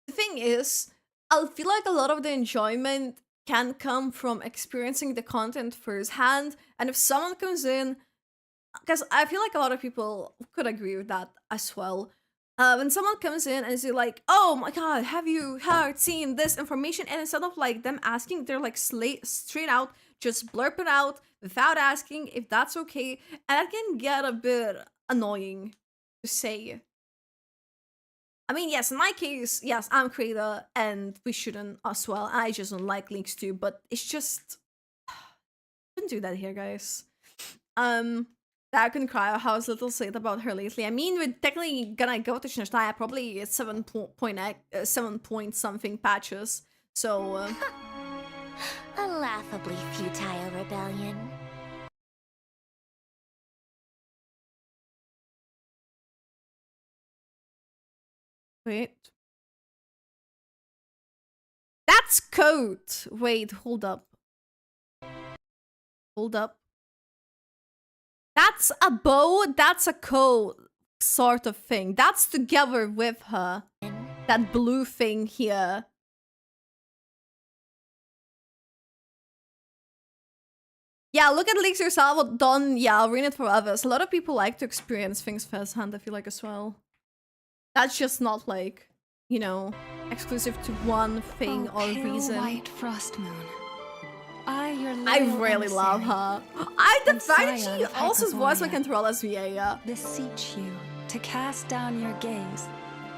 the thing is, I feel like a lot of the enjoyment can come from experiencing the content firsthand. And if someone comes in, because I feel like a lot of people could agree with that as well. When someone comes in and is like, "Oh my god, have you heard, seen this information?" And instead of like them asking, they're like straight out just blurp it out without asking if that's okay, and that can get a bit annoying to say. I mean, yes, in my case, yes, I'm a creator and we shouldn't as well. I just don't like links too, but it's just, shouldn't do that here, guys. Nod Krai, how's little said about her lately? I mean, we're technically gonna go to Shinashitaya probably at 7 point something patches. So A laughably futile rebellion. wait. That's code. Wait, hold up. Hold up. That's a bow, that's a code sort of thing. That's together with her. That blue thing here. Yeah, look at leaks yourself done. Yeah, I'll read it for others. A lot of people like to experience things firsthand, I feel like, as well. That's just not like, you know, exclusive to one thing or reason. White frost moon. I I really love her. The fact that she also voiced my control as VA, yeah. Beseech you to cast down your gaze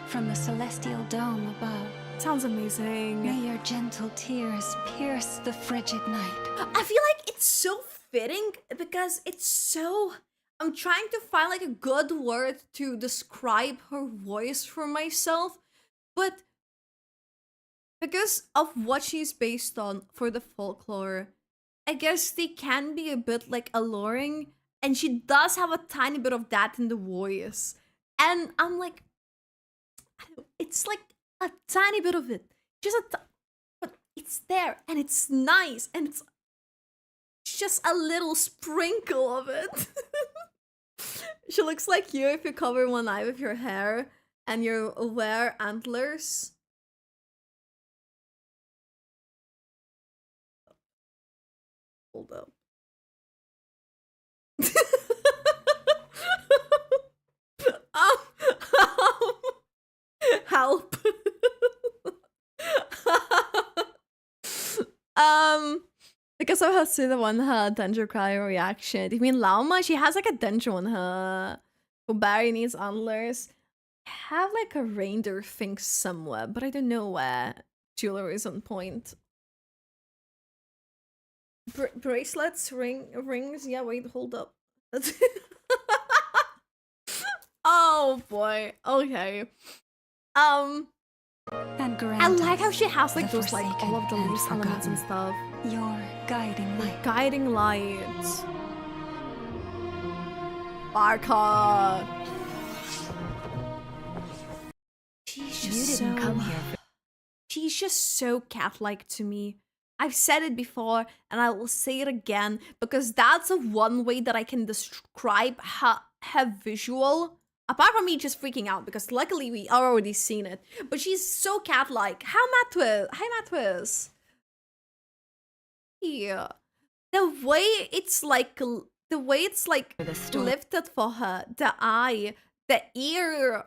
from the celestial dome above. Sounds amazing. May your gentle tears pierce the frigid night. I feel like it's so fitting because it's so... I'm trying to find like a good word to describe her voice for myself, but because of what she's based on for the folklore, I guess they can be a bit like alluring, and she does have a tiny bit of that in the voice. And I'm like, it's like a tiny bit of it, just but it's there, and it's nice, and it's just a little sprinkle of it. She looks like you if you cover one eye with your hair and you wear antlers. Hold up. Help. Because I have seen the one her Danger Cry reaction. Do you mean Lauma? She has like a danger on her. Barry needs antlers. I have like a reindeer thing somewhere, but I don't know where. Jewelry is on point. Bracelets, rings. Yeah, wait, hold up. Oh boy. Okay. And I like how she has like those like all of the and loose elements and forgotten. stuff. Your guiding light. Guiding lights. Varka. She's just You didn't come here. She's just so cat-like to me. I've said it before, and I will say it again, because that's a one way that I can describe her visual. Apart from me just freaking out, because luckily we already seen it. But she's so cat-like. Hi, Matwis. Yeah. The way it's like lifted for her, the eye, the ear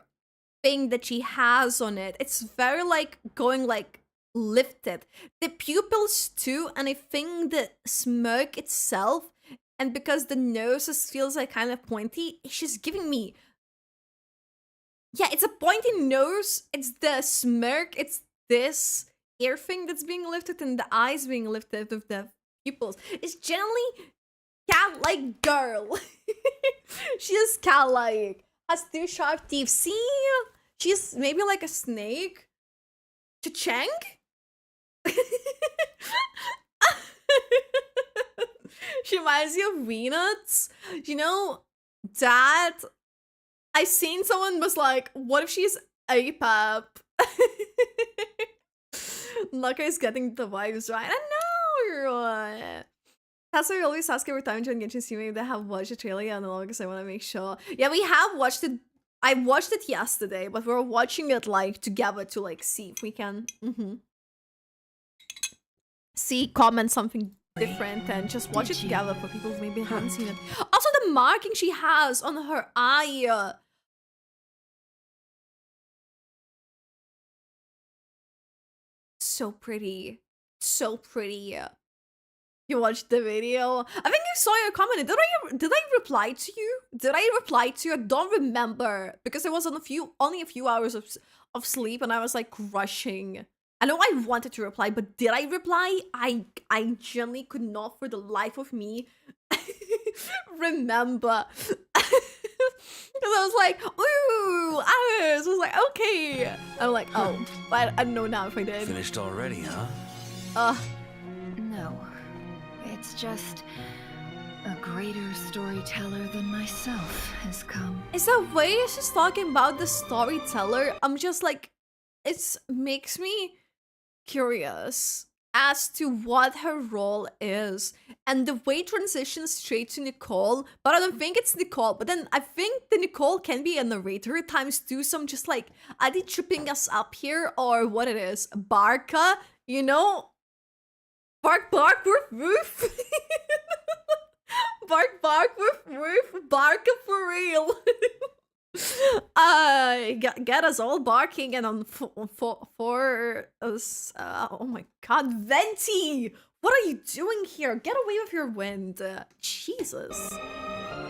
thing that she has on it, it's very like going like lifted. The pupils too, and I think the smirk itself, and because the nose feels like kind of pointy, it's just giving me, yeah, it's a pointy nose, it's the smirk, it's this ear thing that's being lifted, and the eyes being lifted with the pupils. It's generally cat-like girl. She is cat-like. Has 2 sharp teeth. See? She's maybe like a snake. Cha-chang? She reminds me of Peanuts. You know, that I seen someone was like, what if she's APAP? Lucky is getting the vibes right. I know. That's why I always ask every time during Genshin streaming if they have watched the trailer and all, because I want to make sure. Yeah, we have watched it. I watched it yesterday, but we're watching it like together to like see if we can see, comment something different, and just watch it together for people who maybe haven't seen it. Also, the marking she has on her eye. So pretty. So pretty. You watched the video? I think you saw your comment. Did I reply to you? Did I reply to you? I don't remember, because I was on only a few hours of sleep, and I was like rushing. I know I wanted to reply, but did I reply? I genuinely could not for the life of me remember. Because I was like, ooh, hours. I was like, okay. I'm like, oh, but I don't know now if I did. Finished already, huh? No. It's just a greater storyteller than myself has come. Is that way she's talking about the storyteller? I'm just like, it makes me curious as to what her role is, and the way it transitions straight to Nicole, but I don't think it's Nicole. But then I think the Nicole can be a narrator at times too, so I'm just like, are they tripping us up here, or what it is? Varka, you know? Bark with roof. bark with roof. Barka for real. Get us all barking and on for us. Oh my god, Venti! What are you doing here? Get away with your wind. Jesus.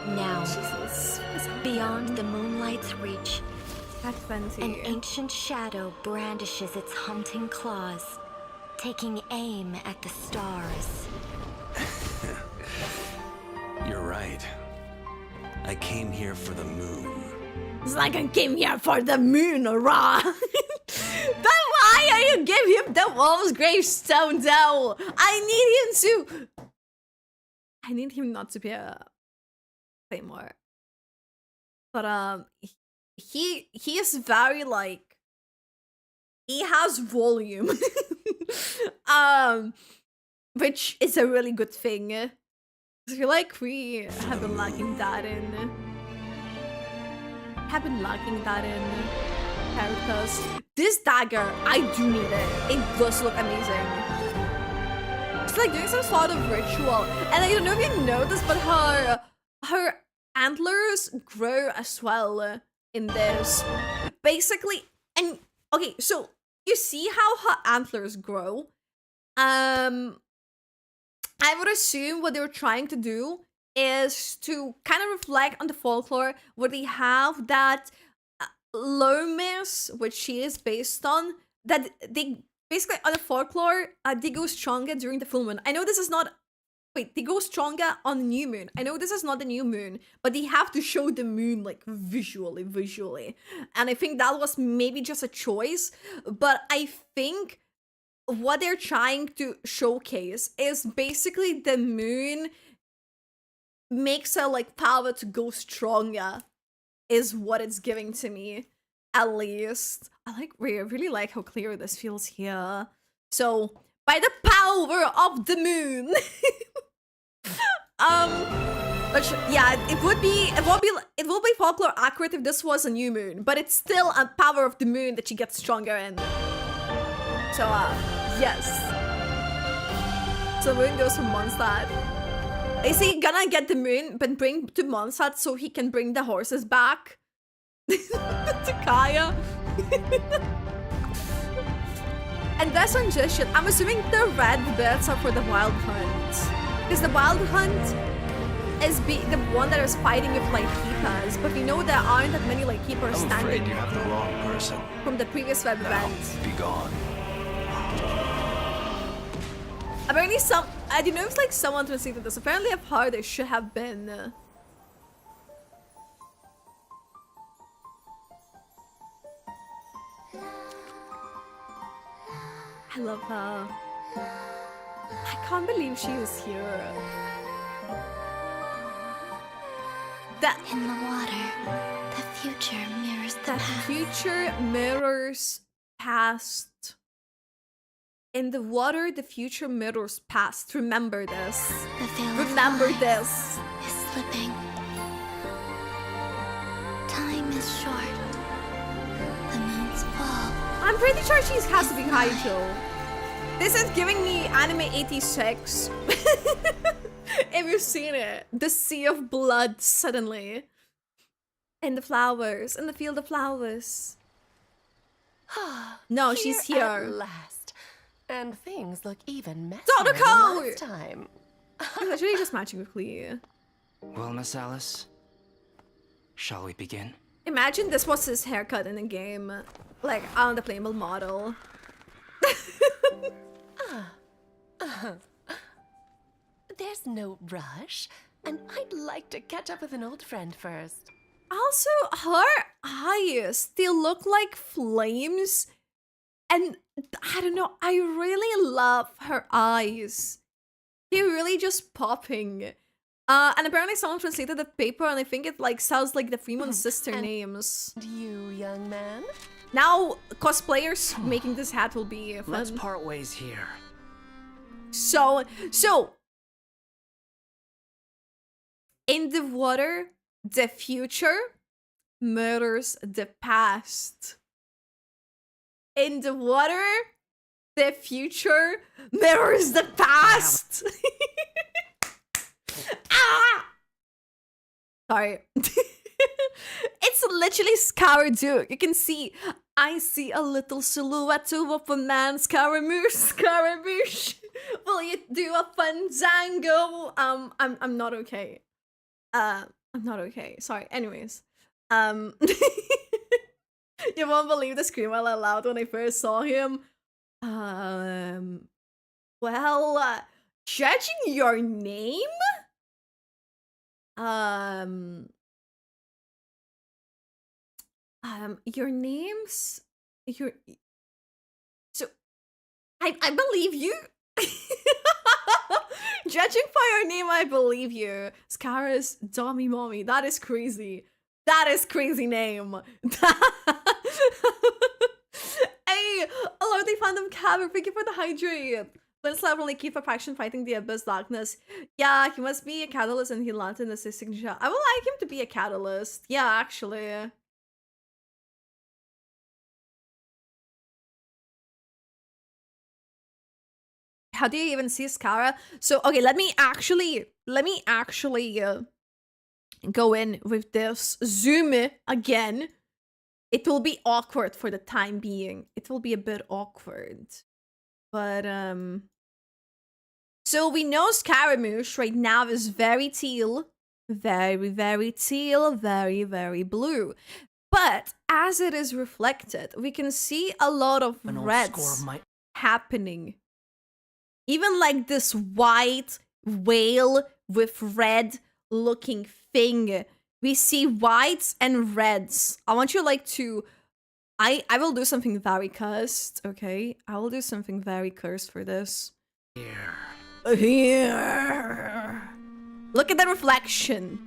Now, Jesus. beyond the moonlight's reach, That's Venti. an ancient shadow brandishes its hunting claws, taking aim at the stars. You're right. I came here for the moon. It's like I came here for the moon, rah! Then why are you giving him the wolf's gravestone, though? I need him not to be a claymore. But he is very like, he has volume. Which is a really good thing. I feel like we have been lacking that in characters. This dagger, I do need it. It does look amazing. It's like doing some sort of ritual. And I don't know if you noticed, but her antlers grow as well in this. Basically, and okay, so you see how her antlers grow. I would assume what they were trying to do is to kind of reflect on the folklore where they have that Lomis, which she is based on, that they basically on the folklore, they go stronger during the full moon. I know this is not, wait, they go stronger on the new moon. I know this is not the new moon, but they have to show the moon like visually. And I think that was maybe just a choice, but I think what they're trying to showcase is basically the moon makes her like power to go stronger, is what it's giving to me, at least. I really like how clear this feels here. So, by the power of the moon. Yeah, it will be folklore accurate if this was a new moon, but it's still a power of the moon that she gets stronger in. So, yes. So the moon goes from Mondstadt. Is he gonna get the moon but bring to Mondstadt so he can bring the horses back? To Kaya? And that's on just shit. I'm assuming the red bits are for the wild hunt. Because the wild hunt is the one that is fighting with Lightkeepers, but we know there aren't that many Lightkeepers I'm standing afraid you have the wrong person. from the previous web Now, event. be gone. Apparently I don't know if like someone translated this. Apparently I've heard it should have been. I love her. I can't believe she is here. That In the water, the future mirrors the the past. future mirrors past. In the water, the future mirrors past. Remember this. The veil of Remember lies this. is slipping. Time is short. The moon's full. I'm pretty sure she has to be Kaijo. This is giving me anime 86. If you've seen it. The sea of blood suddenly. In the flowers. In the field of flowers. No, she's At here. last. And things look even messier Dr. than Cole! last time. It's actually just matching with Clea. Well, Miss Alice, shall we begin? Imagine this was his haircut in a game. Like, on the playable model. There's no rush, and I'd like to catch up with an old friend first. Also, her eyes, they look like flames. And I don't know, I really love her eyes. They're really just popping. And apparently someone translated the paper and I think it like sounds like the Fremont sister And- names. And you, young man? Now, cosplayers making this hat will be fun. Let's part ways here. So, in the water, the future murders the past. In the water, the future mirrors the past. Ah! Sorry. It's literally Scaradouche. You can see, I see a little silhouette of a man, Scaramouche, Scaramouche. Will you do a fandango? I'm not okay. I'm not okay. Sorry. Anyways, you won't believe the scream I let out when I first saw him. Well, judging your name, your name's your. So, I believe you. Judging by your name, I believe you. Scarra's Dummy Mommy. That is crazy. That is crazy name. Hey, hello, the fandom Cabber. Thank you for the hydrate. Let's only keep a faction fighting the abyss darkness. Yeah, he must be a catalyst and he landed in the signature. I would like him to be a catalyst. Yeah, actually. How do you even see Scara? So, okay, let me actually go in with this. Zoom again. It will be awkward for the time being. It will be a bit awkward. But, so we know Scaramouche right now is very teal. Very, very teal. Very, very blue. But as it is reflected, we can see a lot of An old reds score of my happening. Even like this white whale with red looking thing. We see whites and reds. I want you like to... I will do something very cursed, okay? I will do something very cursed for this. Here. Look at the reflection.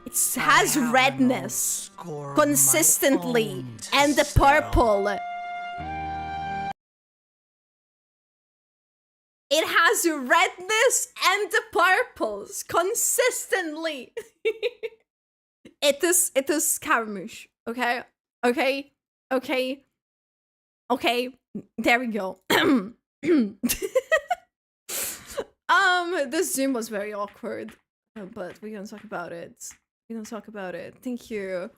It has redness consistently. And the purple. has redness and the purples consistently. It is Scaramouche. Okay. There we go. This Zoom was very awkward, but we don't talk about it. Thank you.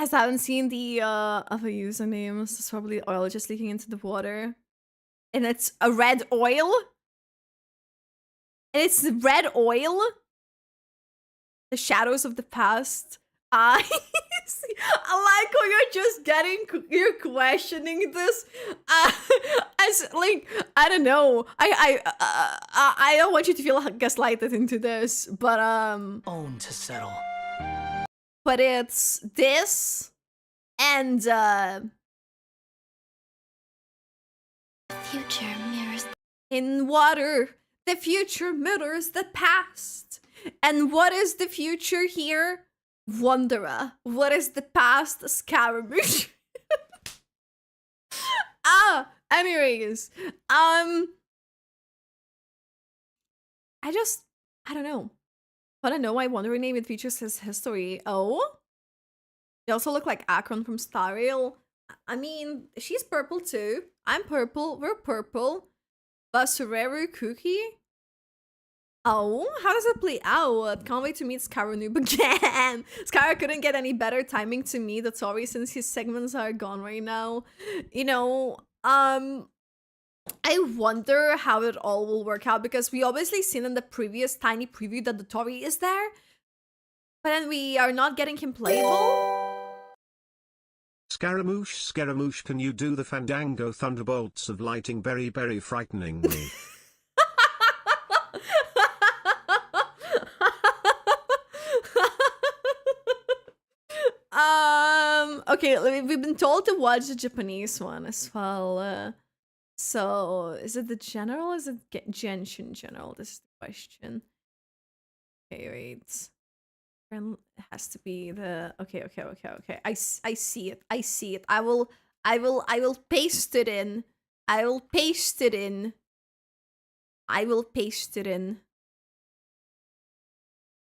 As I haven't seen the other usernames, it's probably oil just leaking into the water. And it's a red oil? And it's red oil? The shadows of the past. I like how you're questioning this as like, I don't know. I don't want you to feel gaslighted into this, but Own to settle. but it's this and Future mirrors. in water. The future mirrors the past. And what is the future here? Wanderer. What is the past? Scaramouche. Anyways. I don't know. But I know why Wandering name it features his history. Oh? They also look like Akron from Star Rail. I mean, she's purple too. I'm purple. We're purple. Basureru Cookie? Oh, how does it play out? Can't wait to meet Scaranoob again. Scara couldn't get any better timing to meet the Tori since his segments are gone right now. You know, I wonder how it all will work out because we obviously seen in the previous tiny preview that the Tori is there. But then we are not getting him playable. Scaramouche, can you do the Fandango thunderbolts of lighting? Very, very frightening me. Okay, we've been told to watch the Japanese one as well. So, is it the general or is it Genshin general? This is the question. Okay, wait. It has to be the... Okay. I see it. I will paste it in.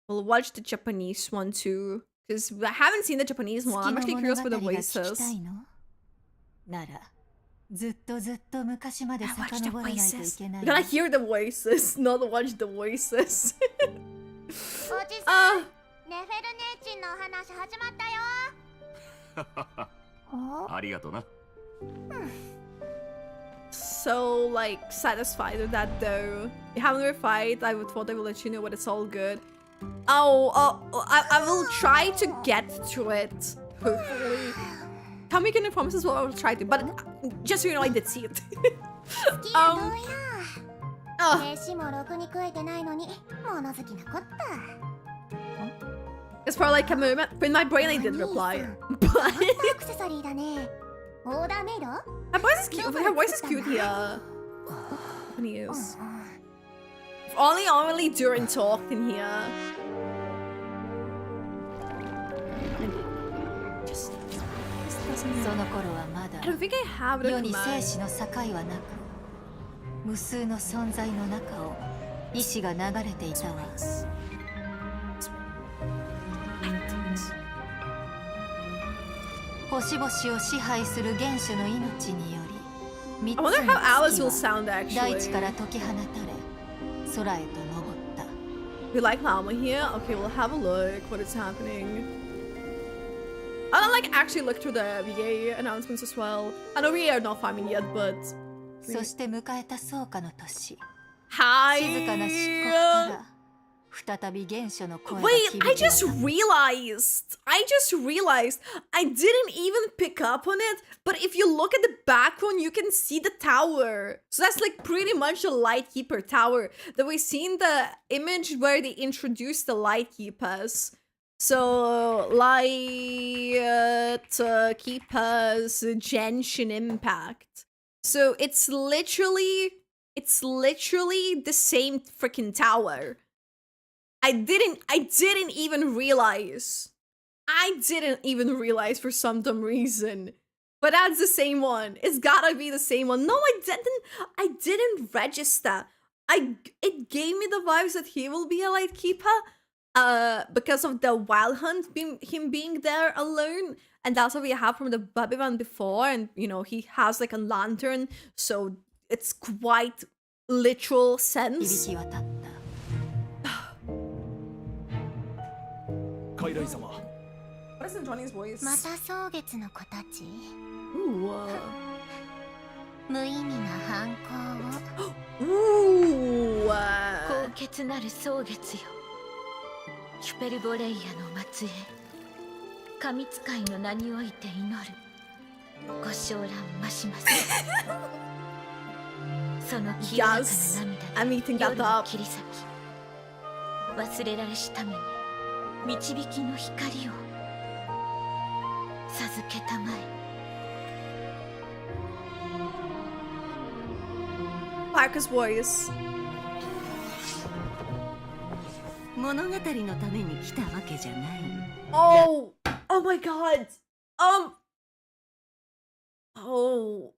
We'll watch the Japanese one too. Because I haven't seen the Japanese one. I'm actually curious for the voices. I watch the voices. You're gonna hear the voices, not watch the voices. おじさん、ネフェル姉ちんのお話始まったよ。ありがとうな。So, like, satisfied with that though. You haven't replied. I thought I would let you know, but it's all good. I will try to get to it. Hopefully. Tell me any promises what I will try to, but just so you know, I did see it. It's probably like a moment. In my brain, I did reply. But her voice is cute here. Japanese. If only Durin talked in here. Just doesn't. I don't think I have the command. 無数の存在の中を意志が流れていたわ。星々を支配する原種の命により、3つの月は大地から解き放たれ、空へと昇った。We like Lama here? Okay, we'll have a look what is happening. I don't like actually look through the VA announcements as well. I know we are not farming yet, but そして迎えた草加の年。Hi. 静かな漆黒から再び原初の声が響き Wait, I just realized I didn't even pick up on it, but if you look at the background, you can see the tower. So that's like pretty much a Lightkeeper tower that we've seen the image where they introduced the Lightkeepers. So, Lightkeepers Genshin Impact. So it's literally the same freaking tower. I didn't even realize for some dumb reason. But that's the same one. It's gotta be the same one. No, I didn't register. It gave me the vibes that he will be a Lightkeeper. Because of the Wild Hunt, him being there alone. And that's what we have from the Bubby one before. And, you know, he has like a lantern. So it's quite literal sense. What is in Johnny's voice? また蒼月の子たち Ooh. 無意味な反抗を Ooh. 高潔なる蒼月よ。シュペルボレイヤの末裔。神使いの名において祈る。ご昇覧増します。その清らかな涙で夜の切り裂き。忘れられし民に導きの光を授けたまえ。Varka's voice. 物語のために来たわけじゃない。Oh my god. Oh.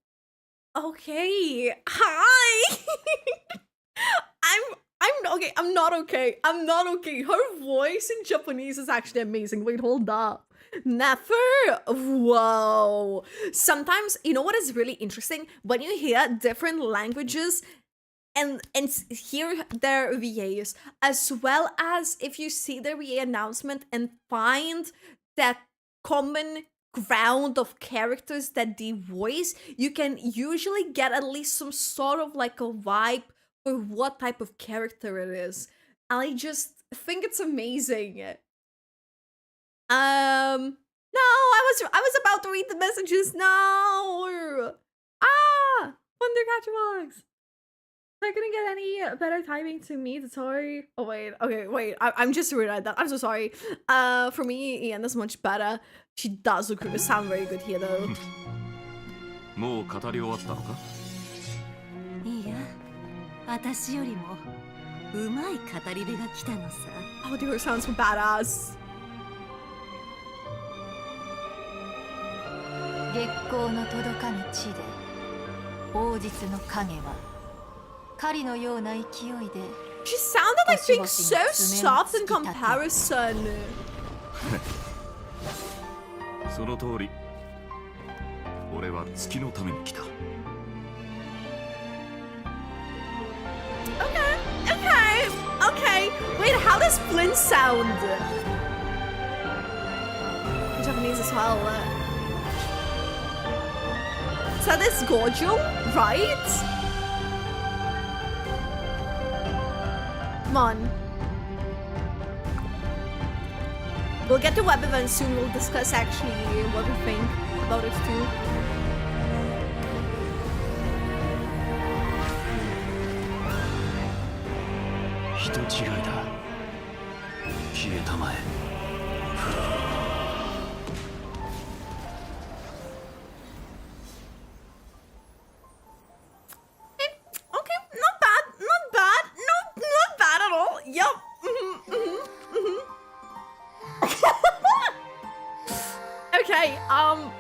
Okay. Hi. I'm okay. I'm not okay. I'm not okay. Her voice in Japanese is actually amazing. Wait, hold up. Never. Whoa. Sometimes, you know what is really interesting? When you hear different languages and hear their VAs, as well as if you see their VA announcement and find that common ground of characters that they voice, you can usually get at least some sort of like a vibe for what type of character it is. And I just think it's amazing. No, I was about to read the messages. No. Wondercatcher Box. Am I gonna get any better timing to meet? Sorry. Oh wait. Okay, wait. I'm just reread that. I'm so sorry. For me, Ian is much better. She does sound very good here though. もう語り終わったのか？いや、私よりもうまい語り部が来たのさ。Oh, dude, sounds so badass. 月光の届かぬ地で王実の影は狩りのような勢いで She sounded, I think, so soft in comparison. その通り。俺は月のために来た。Okay. Wait, how does Flynn sound? Japanese as well. So this Gojo, right? Come on. We'll get to web events soon. We'll discuss actually what we think about it too. Okay, not bad at all. Yup. Okay, I'm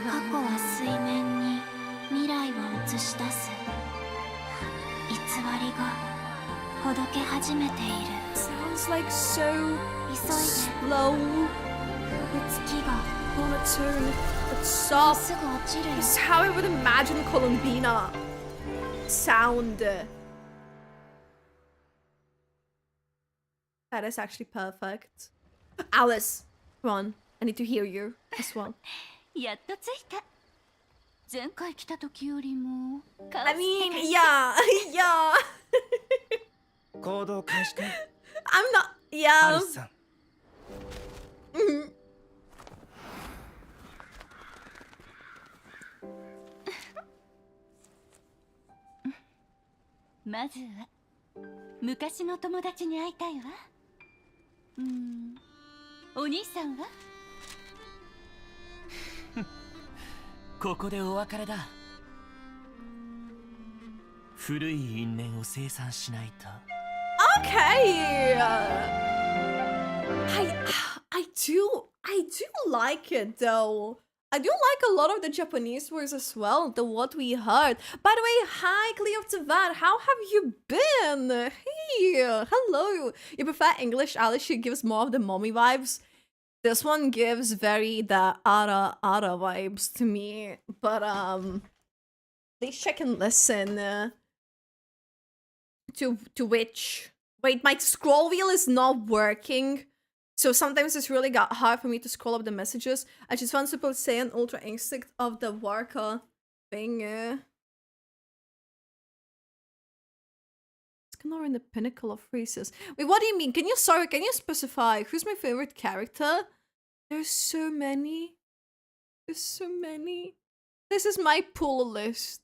過去は水面に未来を映し出す偽りがほどけ始めている Sounds like so 急いで slow. 月が Wanna turn, but もう stop. すぐ落ちるよ It's how I would imagine columbina sound. That is actually perfect. Alice, come on. I need to hear you as well. やっと着いた。前回来た時よりも I mean, yeah. 行動開始か。I'm not, yeah. アリスさん。まずは昔の友達に会いたいわ。お兄さんは？ここでお別れだ。古い因縁を清算しないと。Okay. I like it though. I do like a lot of the Japanese words as well, the what we heard. By the way, hi Cleo to that. How have you been? Hey, hello. You prefer English? Alice, she gives more of the mommy vibes. This one gives very the ara vibes to me. But please check and listen to which. Wait, my scroll wheel is not working. So sometimes it's really got hard for me to scroll up the messages. I just want to say an ultra instinct of the varka thing. It's ignoring the pinnacle of phrases. Wait, what do you mean? Can you specify? Who's my favorite character? There's so many. There's so many. This is my pull list.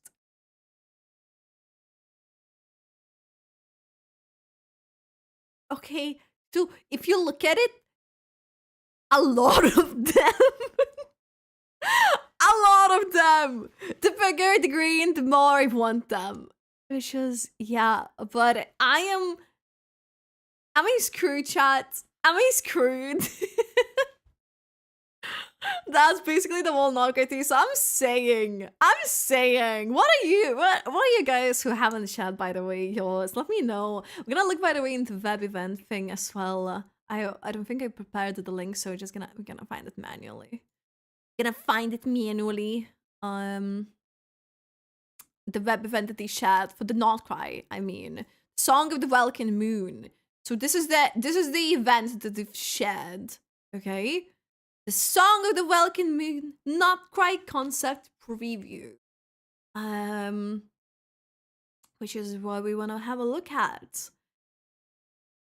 Okay, so if you look at it, a lot of them. A lot of them. The bigger the green, the more I want them. Which is, yeah, but am I screwed, chat? Am I screwed? That's basically the whole Nod Krai thing. So I'm saying, what are you guys who haven't chat, by the way, yours? Let me know. We're gonna look, by the way, into web event thing as well. I don't think I prepared the link, so we're gonna find it manually. The web event that they shared for the Nod Krai, I mean. Song of the Welkin Moon. So this is the event that they've shared. Okay? The Song of the Welkin Moon Nod Krai concept preview. Which is what we wanna have a look at.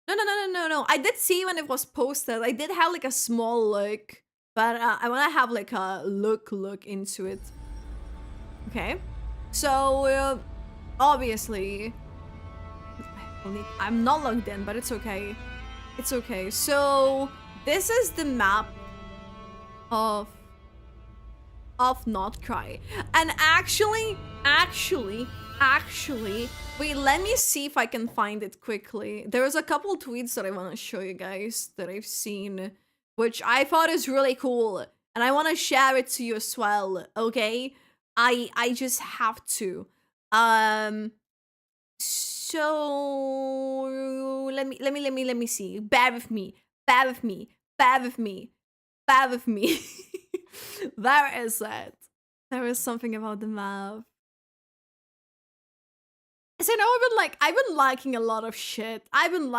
No. I did see when it was posted. I did have like a small look, but I want to have like a look into it. Okay, so obviously I'm not logged in, but it's okay. It's okay. So this is the map of Nod Krai, and actually, wait, let me see if I can find it quickly. There's a couple tweets that I want to show you guys that I've seen, which I thought is really cool, and I want to share it to you as well. Okay, I just have to. So let me see. Bear with me. Where is it? There is something about the map. So I've been liking a lot of shit. I've been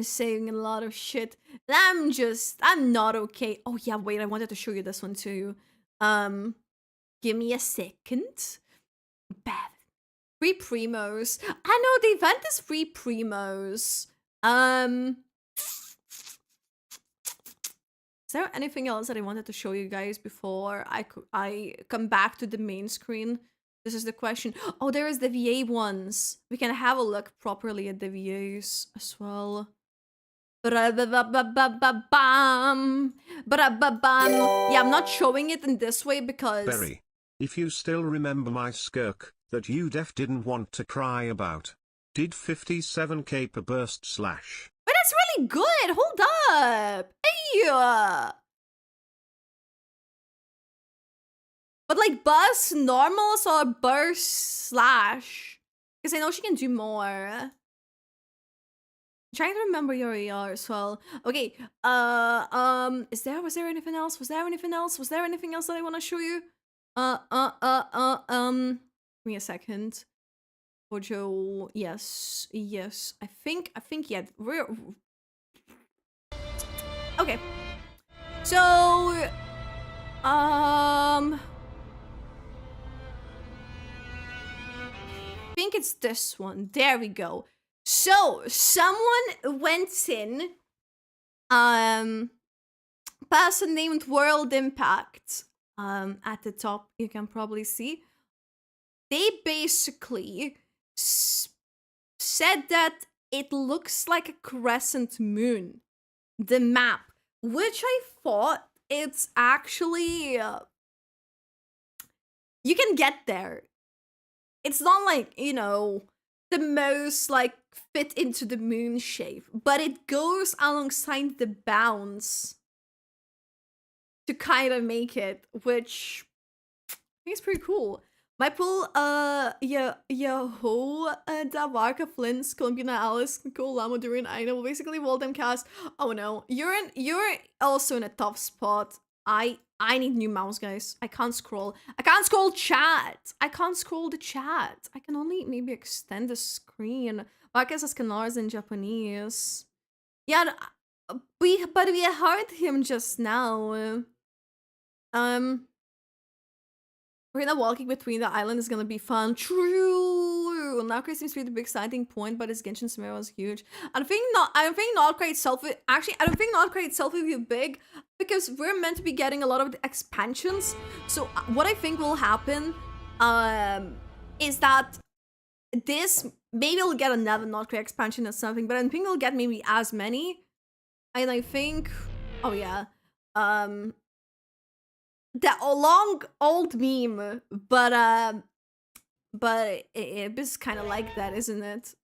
saying a lot of shit. I'm not okay. Oh yeah, wait, I wanted to show you this one too. Give me a second. Bad. Free primos. I know the event is free primos. Is there anything else that I wanted to show you guys before I come back to the main screen? This is the question. Oh, there is the VA ones. We can have a look properly at the VAs as well. Yeah, I'm not showing it in this way because... Berry, if you still remember my skirk that you didn't want to cry about, did 57k per burst slash. But that's really good. Hold up. Hey. But like burst normals or burst slash? Because I know she can do more. I'm trying to remember your AR as well. Okay. Was there anything else? Was there anything else that I want to show you? Give me a second. Bojo, yes. I think, yeah. Okay. So, I think it's this one. There we go. So, someone went in, person named World Impact, at the top, you can probably see. They basically said that it looks like a crescent moon, the map, which I thought it's actually, you can get there. It's not like, you know, the most like fit into the moon shape, but it goes alongside the bounds to kind of make it, which I think is pretty cool. My pool, da Varka, Flint's, Columbina, Alice, Nicole, Lamo, Durin, I know, basically all them cast. Oh no, you're also in a tough spot. I need new mouse, guys. I can't scroll. I can't scroll chat. I can't scroll the chat. I can only maybe extend the screen. Varka says canals in Japanese. Yeah, we heard him just now. Right now, walking between the island is gonna be fun. True. Nod Krai seems to be the big exciting point, but his Genshin scenario is huge. I don't think Nod Krai itself. Actually, I don't think Nod Krai itself will be big because we're meant to be getting a lot of the expansions. So what I think will happen, is that this maybe we'll get another Nod Krai expansion or something, but I don't think we'll get maybe as many. And I think, oh yeah, the long old meme, but it is kind of like that, isn't it?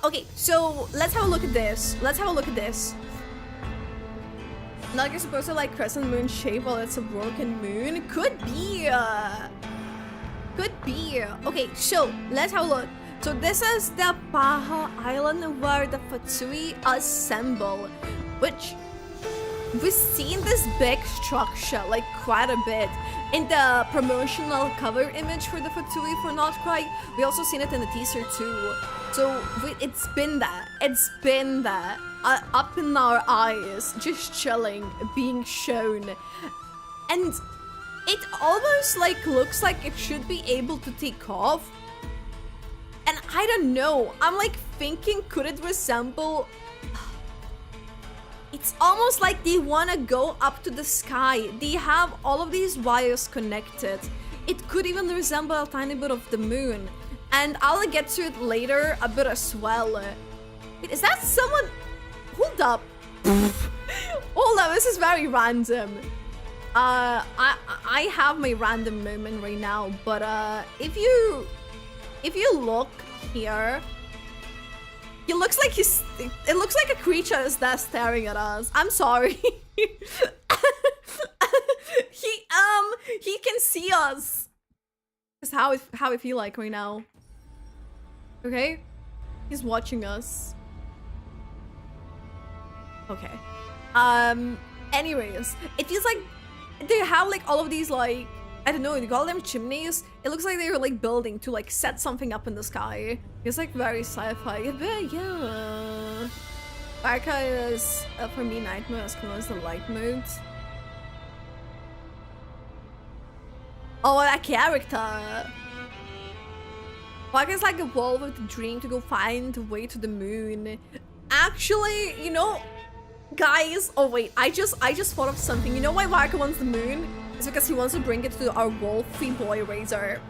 Okay, so let's have a look at this. Like you're supposed to like crescent moon shape while it's a broken moon. Could be. Okay, so let's have a look. So this is the Baja Island where the Fatui assemble, which we've seen this big structure like quite a bit in the promotional cover image for the Fatui for Nod Krai. We also seen it in the teaser too. So it's been there, up in our eyes, just chilling, being shown, and it almost like looks like it should be able to take off. And I don't know. I'm like thinking, could it resemble? It's almost like they want to go up to the sky. They have all of these wires connected. It could even resemble a tiny bit of the moon. And I'll get to it later a bit as well. Wait, is that someone? Hold up. Hold up, this is very random. I have my random moment right now, but if you look here, it looks like a creature is there staring at us. I'm sorry. He can see us. That's how I feel like right now. Okay? He's watching us. Okay. Anyways, it feels like they have like all of these like, I don't know, you call them chimneys? It looks like they were like building to like set something up in the sky. It's like very sci-fi. Yeah. Varka is, for me, night mode as well as the light mode. Oh, that character! Varka is like evolved with the dream to go find the way to the moon. Actually, you know, guys, oh wait, I just thought of something. You know why Varka wants the moon? It's because he wants to bring it to our wolfy boy Razor.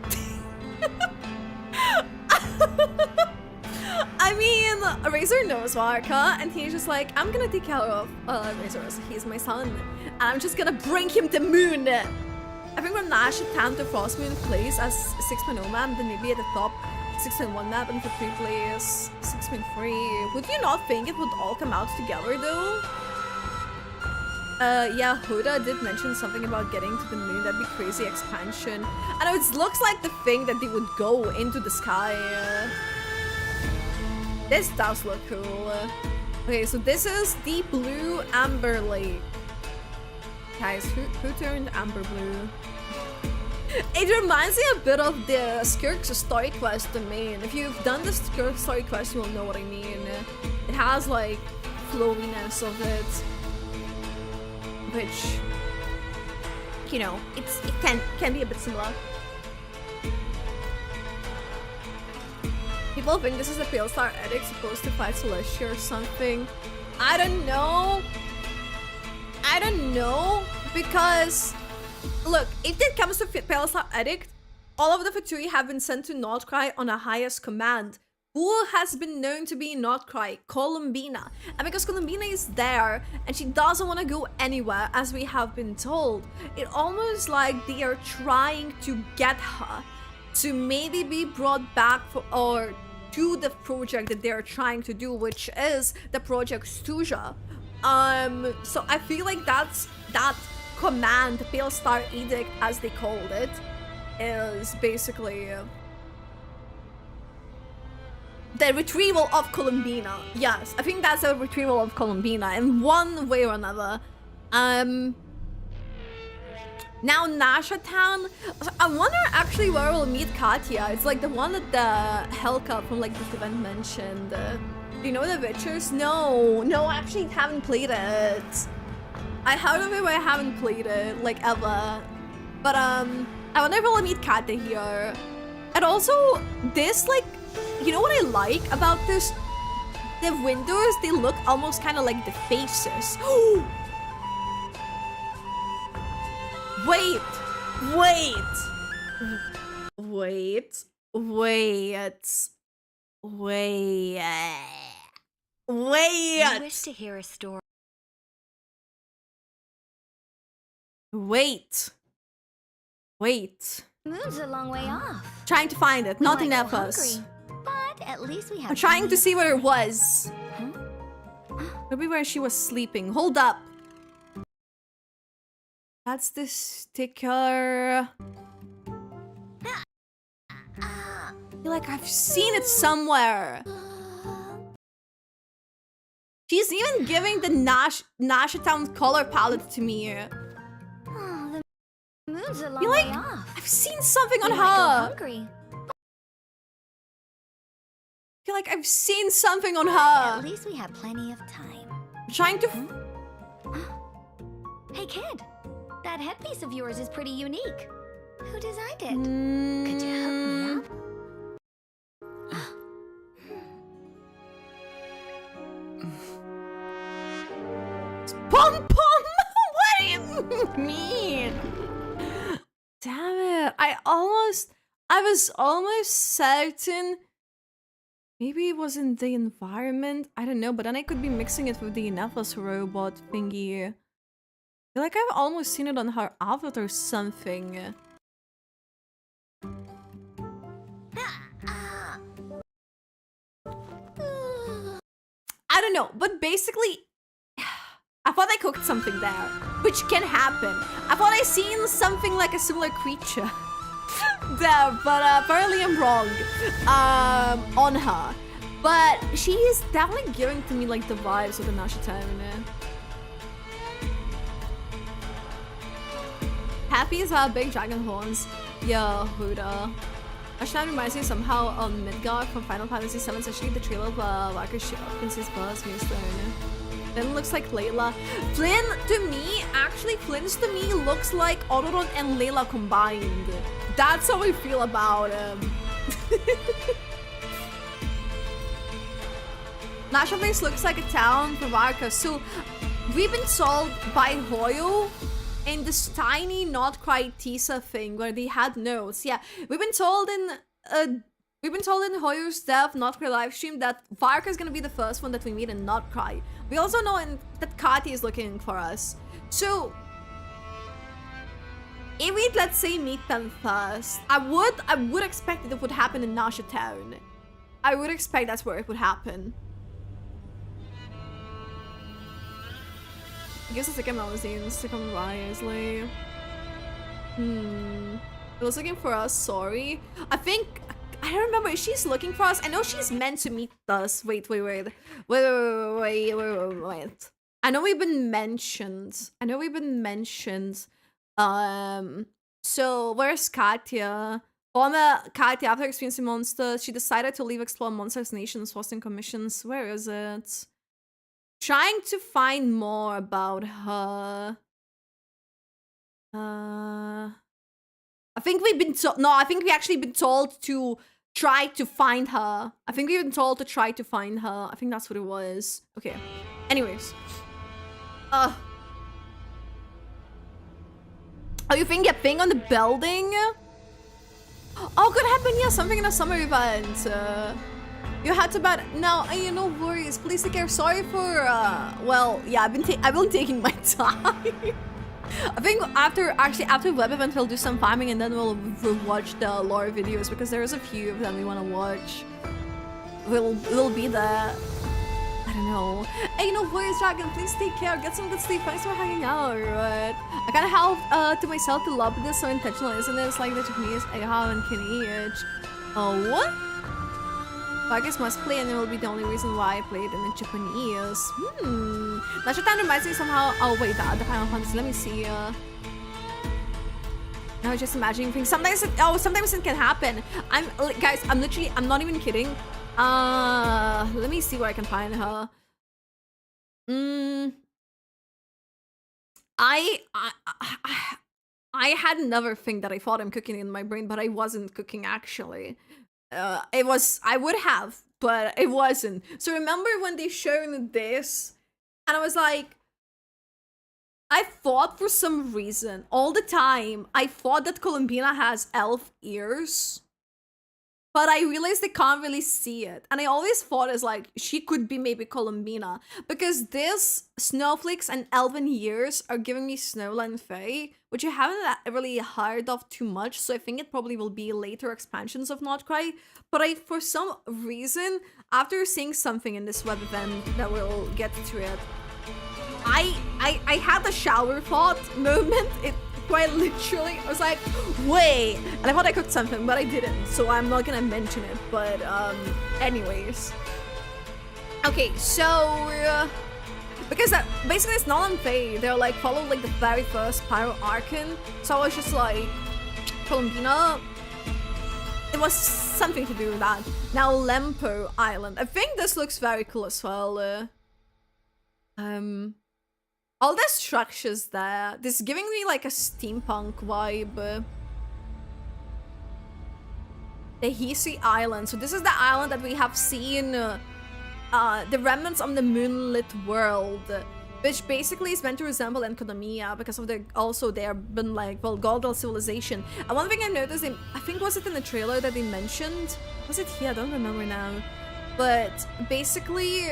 I mean, Razor knows Varka, and he's just like, I'm gonna take care of Razor, he's my son, and I'm just gonna bring him the moon. I think when Nash at Tanto Frost Moon plays as 6.0 map, then maybe at the top 6.1 map, and for 3 plays 6.3. Would you not think it would all come out together though? Yeah, Hoda did mention something about getting to the moon. That'd be crazy expansion. I know, it looks like the thing that they would go into the sky. This does look cool. Okay, so this is the Blue Amber Lake. Guys, who turned amber blue? It reminds me a bit of the Skirk's story quest domain. If you've done the Skirk story quest, you'll know what I mean. It has like flowiness of it, which, you know, it can be a bit similar. People think this is a Pale Star Edict supposed to fight Celestia or something. I don't know. I don't know, because look, if it comes to Pale Star Edict, all of the Fatui have been sent to Nod Krai on a highest command. Who has been known to be Nod Krai? Columbina. And because Columbina is there and she doesn't want to go anywhere, as we have been told, it almost like they are trying to get her to maybe be brought back for, or to the project that they're trying to do, which is the Project Stuja. So I feel like that's that command, the Pale Star Edict, as they called it, is basically the retrieval of Columbina. Yes, I think that's a retrieval of Columbina in one way or another. Now Nasha Town. I wonder actually where we'll meet Katya. It's like the one that the Helka from like this event mentioned. Do you know the Witchers? No, I actually haven't played it. I heard of it, but I haven't played it like ever. But I wonder if we'll meet Katya here. And also this, like, you know what I like about this? The windows, they look almost kind of like the faces. Wait. You wish to hear a story. Wait. Moon's a long way off. Trying to find it, not in Epos. But at least we have. I'm trying to see where it was. Maybe where she was sleeping. Hold up. That's the sticker. I feel like I've seen it somewhere. She's even giving the Nasha Town color palette to me. Oh, the moon's a long I feel like way off. I've seen something on We her. might go hungry. I feel like I've seen something on At her. least we have plenty of time. I'm trying to. Hey kid, that headpiece of yours is pretty unique. Who designed it? Could you hook me up? Pom pom! What do you mean? Damn it! I was almost certain. Maybe it was in the environment. I don't know, but then I could be mixing it with the Nepos robot thingy. I feel like I've almost seen it on her outfit or something. I don't know, but basically, I thought I cooked something there, which can happen. I thought I seen something like a similar creature there, but apparently I'm wrong on her. But she is definitely giving to me like the vibes of the Nasha Town. Happy as her big dragon horns. Yeah, Huda. Nasha Town reminds me somehow of Midgard from Final Fantasy VII, especially the trail of Varka ship, Princess Buzz, Moonstone. Flynn looks like Layla. Flynn, to me, actually, Flynn's to me looks like Odoron and Layla combined. That's how I feel about him. Nasha Place looks like a town for Varka. So, we've been told by Hoyo in this tiny Nod Krai teaser thing where they had notes. Yeah, we've been told in Hoyo's Dev Nod Krai livestream that Varka is gonna be the first one that we meet in Nod Krai. We also know that Kati is looking for us. So if we'd, let's say, meet them first, I would expect that it would happen in Nasha Town. I would expect that's where it would happen. I guess it's like a Melusines to come by easily. It was looking for us, sorry. I don't remember if she's looking for us. I know she's meant to meet us. Wait. I know we've been mentioned. So where's Katya? Katya, after experiencing monsters, she decided to leave explore monsters, nations, hosting commissions. Where is it? Trying to find more about her. I think we've been told. No, I think we actually been told to try to find her. I think we've been told to try to find her. I think that's what it was. Okay. Anyways. Oh, you think a thing on the building? Oh, could happen. Yeah, something in a summer event. You had to bet. No, no worries. Please take care. Sorry for. Well, yeah, I've been taking my time. I think after web event we'll do some farming and then we'll watch the lore videos because there's a few of them we want to watch. We'll be there. I I don't know. Hey, no voice dragon, please take care. Get some good sleep. Thanks for hanging out. But I kind of helped to myself to love this so intentional, isn't it? It's like the Japanese I haven't can eat. Oh, what? I guess must play, and it will be the only reason why I played in the Japanese. That should reminds me somehow. Oh wait, the other Final Fantasy. Let me see. Now just imagining things. Sometimes it can happen. Guys, I'm not even kidding. Let me see where I can find her. I had another thing that I thought I'm cooking in my brain, but I wasn't cooking actually. I would have, but it wasn't. So remember when they showed this, and I was like, I thought for some reason, all the time, I thought that Columbina has elf ears. But I realized they can't really see it. And I always thought it's like, she could be maybe Columbina. Because this snowflakes and elven ears are giving me Snowland Fae, which I haven't really heard of too much. So I think it probably will be later expansions of Nod Krai. But for some reason, after seeing something in this web event that we'll get to it, I had a shower thought moment. It quite literally, I was like, wait, and I thought I cooked something, but I didn't, so I'm not gonna mention it. But anyways, okay, so because basically it's not unfair. They're like follow like the very first Pyro Archon, so I was just like, Columbina. It was something to do with that. Now Lempo Island. I think this looks very cool as well. All the structures there. This is giving me like a steampunk vibe. The Hisi Island. So this is the island that we have seen the remnants of the moonlit world, which basically is meant to resemble Enconomia because of the they have been like, well, Goldal civilization. And one thing I noticed, I think was it in the trailer that they mentioned? Was it here? I don't remember now. But basically,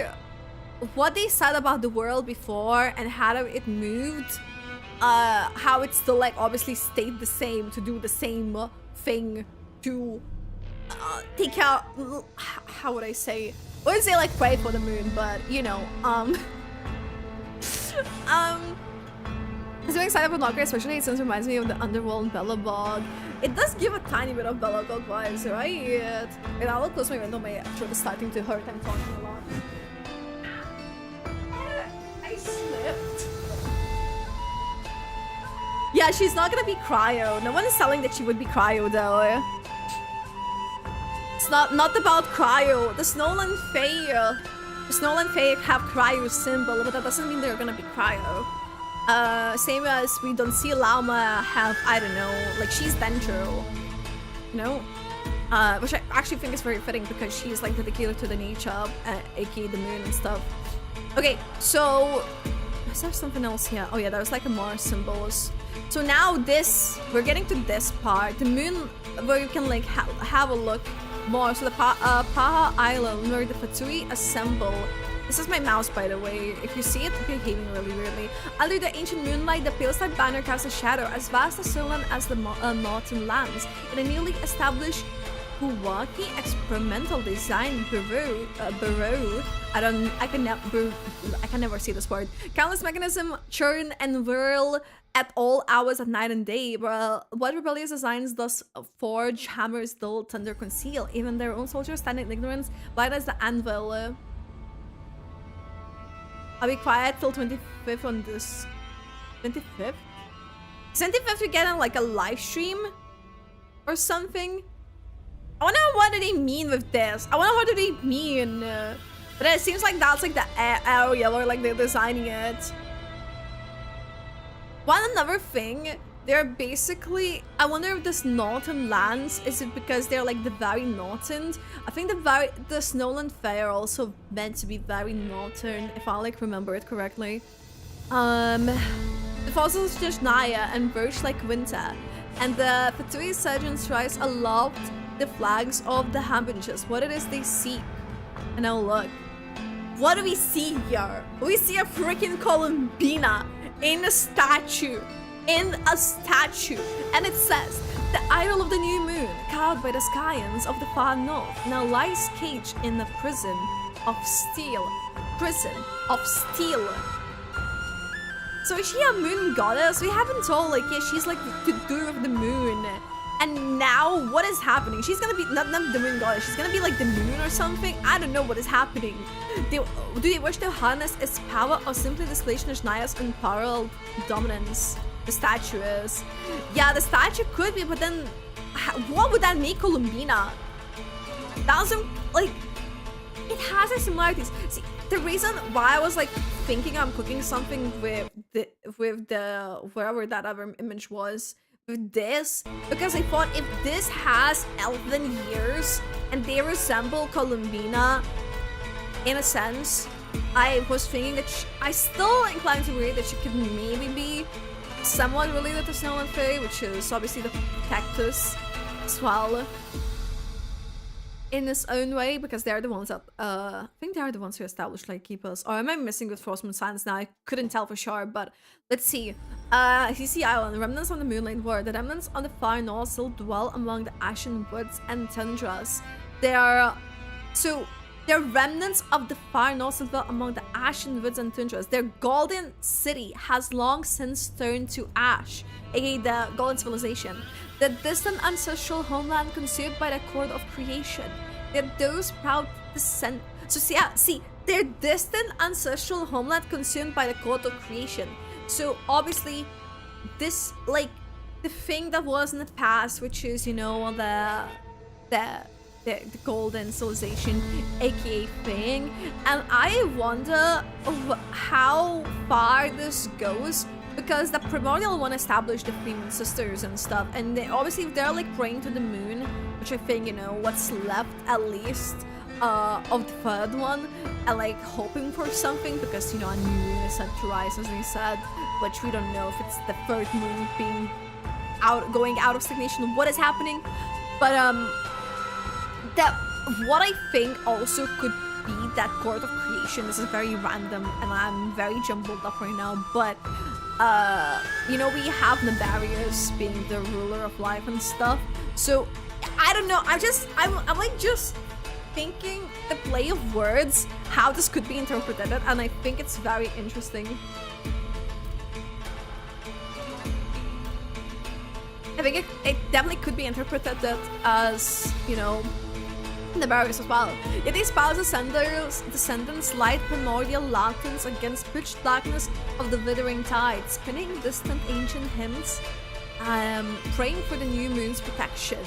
what they said about the world before and how it moved, how it still like obviously stayed the same to do the same thing to take out, how would I say? I wouldn't say like pray for the moon, but you know, I'm so excited for Nod Krai, especially since it reminds me of the Underworld Bellabog. It does give a tiny bit of Bellabog vibes, right? And I'll close my window, my throat is starting to hurt. I'm talking a lot. I slipped. Yeah, she's not gonna be cryo. No one is telling that she would be cryo though. It's not about cryo. The Snowland Fae have cryo symbol, but that doesn't mean they're gonna be cryo. Same as we don't see Lauma have, I don't know, like she's Dendro, you know? Which I actually think is very fitting because she's like dedicated to the nature, aka the moon and stuff. Okay, so is there something else here? Oh yeah, there's like a Mars symbols. So now we're getting to this part, the moon, where you can like have a look more. So the Paha Island, where the Fatui assemble. This is my mouse, by the way. If you see it behaving really weirdly. Under the ancient moonlight, the pale-side banner casts a shadow as vast as Solon as the northern lands. In a newly established Huwaki experimental design bureau, I can never say this word. Countless mechanisms churn and whirl at all hours of night and day. But what rebellious designs thus forge, hammers, dull, thunder, conceal. Even their own soldiers stand in ignorance, blind as the anvil. I'll be quiet till 25th on this. 25th? 25th we get like a live stream or something. I wonder what do they mean with this. I wonder what do they mean. But it seems like that's like the area where like they're designing it. Another thing, they're basically, I wonder if this northern lands, is it because they're like the very northern? I think the Snowland Fae are also meant to be very northern, if I like remember it correctly. The fossils just Naya and birch like winter, and the Fatui surgeons rise aloft the flags of the Hambinches. What it is they seek. And now look, what do we see here? We see a freaking Columbina in a statue. And it says, the idol of the new moon, carved by the Skyans of the far north, now lies caged in a prison of steel. prison of steel. So is she a moon goddess? We haven't told, like, yeah, she's like the doer of the moon. And now, what is happening? She's gonna be, not the moon goddess, she's gonna be like the moon or something? I don't know what is happening. Do they wish to harness its power or simply display Naya's unparalleled dominance? The statue is. Yeah, the statue could be, but then what would that make Columbina? Doesn't, like, it has its similarities. See, the reason why I was like thinking I'm cooking something with the wherever that other image was with this, because I thought if this has elven years and they resemble Columbina in a sense, I was thinking that I still inclined to agree that she could maybe be somewhat related to Snow and Fae, which is obviously the cactus as well. In its own way, because they're the ones that I think they are the ones who established like keepers. Or am I missing with Frostmoon Science now? I couldn't tell for sure, but let's see. CC Island, remnants on the Moonlight World. The remnants on the far north still dwell among the ashen woods and tundras. They're remnants of the far north still dwell among the ashen woods and tundras. Their golden city has long since turned to ash, aka the golden civilization. The distant ancestral homeland consumed by the court of creation. They're those proud descent. So see, their distant ancestral homeland consumed by the court of creation. So obviously, this, like, the thing that was in the past, which is, you know, the golden civilization, aka thing. And I wonder how far this goes. Because the primordial one established the three moon sisters and stuff, and they, obviously if they're like praying to the moon, which I think, you know, what's left at least of the third one, and like hoping for something, because, you know, a new moon is set to rise, as they said, which we don't know if it's the third moon being going out of stagnation, what is happening. But that what I think also could be that court of creation. This is very random and I'm very jumbled up right now, but you know, we have Nabarius being the ruler of life and stuff, so I don't know, I'm like just thinking the play of words, how this could be interpreted, and I think it's very interesting. I think it definitely could be interpreted as, you know, the barriers as well. Yet they espouse descendants light primordial lanterns against pitch darkness of the withering tide, spinning distant ancient hymns, praying for the new moon's protection.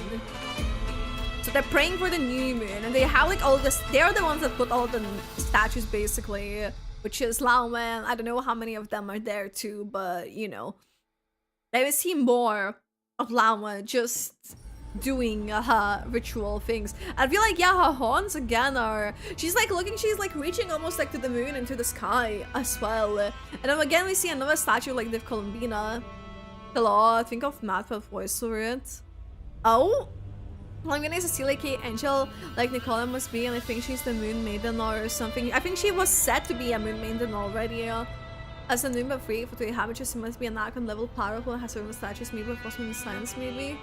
So they're praying for the new moon, and they have like all this. They're the ones that put all the statues basically, which is Lauman. I don't know how many of them are there too, but you know, let me see more of Lauman just doing ritual things. I feel like, yeah, her horns again are, she's like reaching almost like to the moon and to the sky as well. And then again we see another statue like the Columbina. Hello, think of Matt with voice for it. Oh, Columbina is a Cecilia K angel like Nicola must be, and I think she's the moon maiden or something. I think she was said to be a moon maiden already. As a number 3 for 3 habits, she must be an icon level powerful, has certain statues, maybe with Frostmoon Science maybe.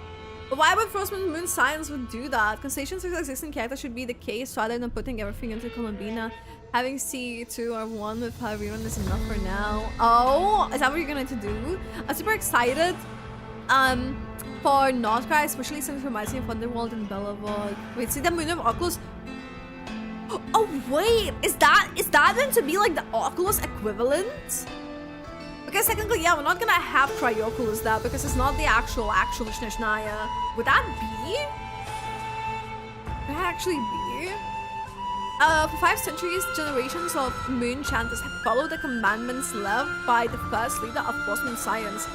But why would Frostmoon Moon Science would do that? Constellations with existing characters should be the case rather than putting everything into Columbina. Having C2 or 1 with Hyrion is enough for now. Oh, is that what you're going to do? I'm super excited for Nod Krai, especially since it reminds me of Underworld and Bellavog. Wait, see the Moon of Oculus? Oh wait, is that meant to be like the Oculus equivalent? Because technically, yeah, we're not gonna have Cryoculus there because it's not the actual Vishnashnaya. Would that be? Would that actually be? For 5 centuries, generations of moon chanters have followed the commandments left by the first leader of Frostmoon Science,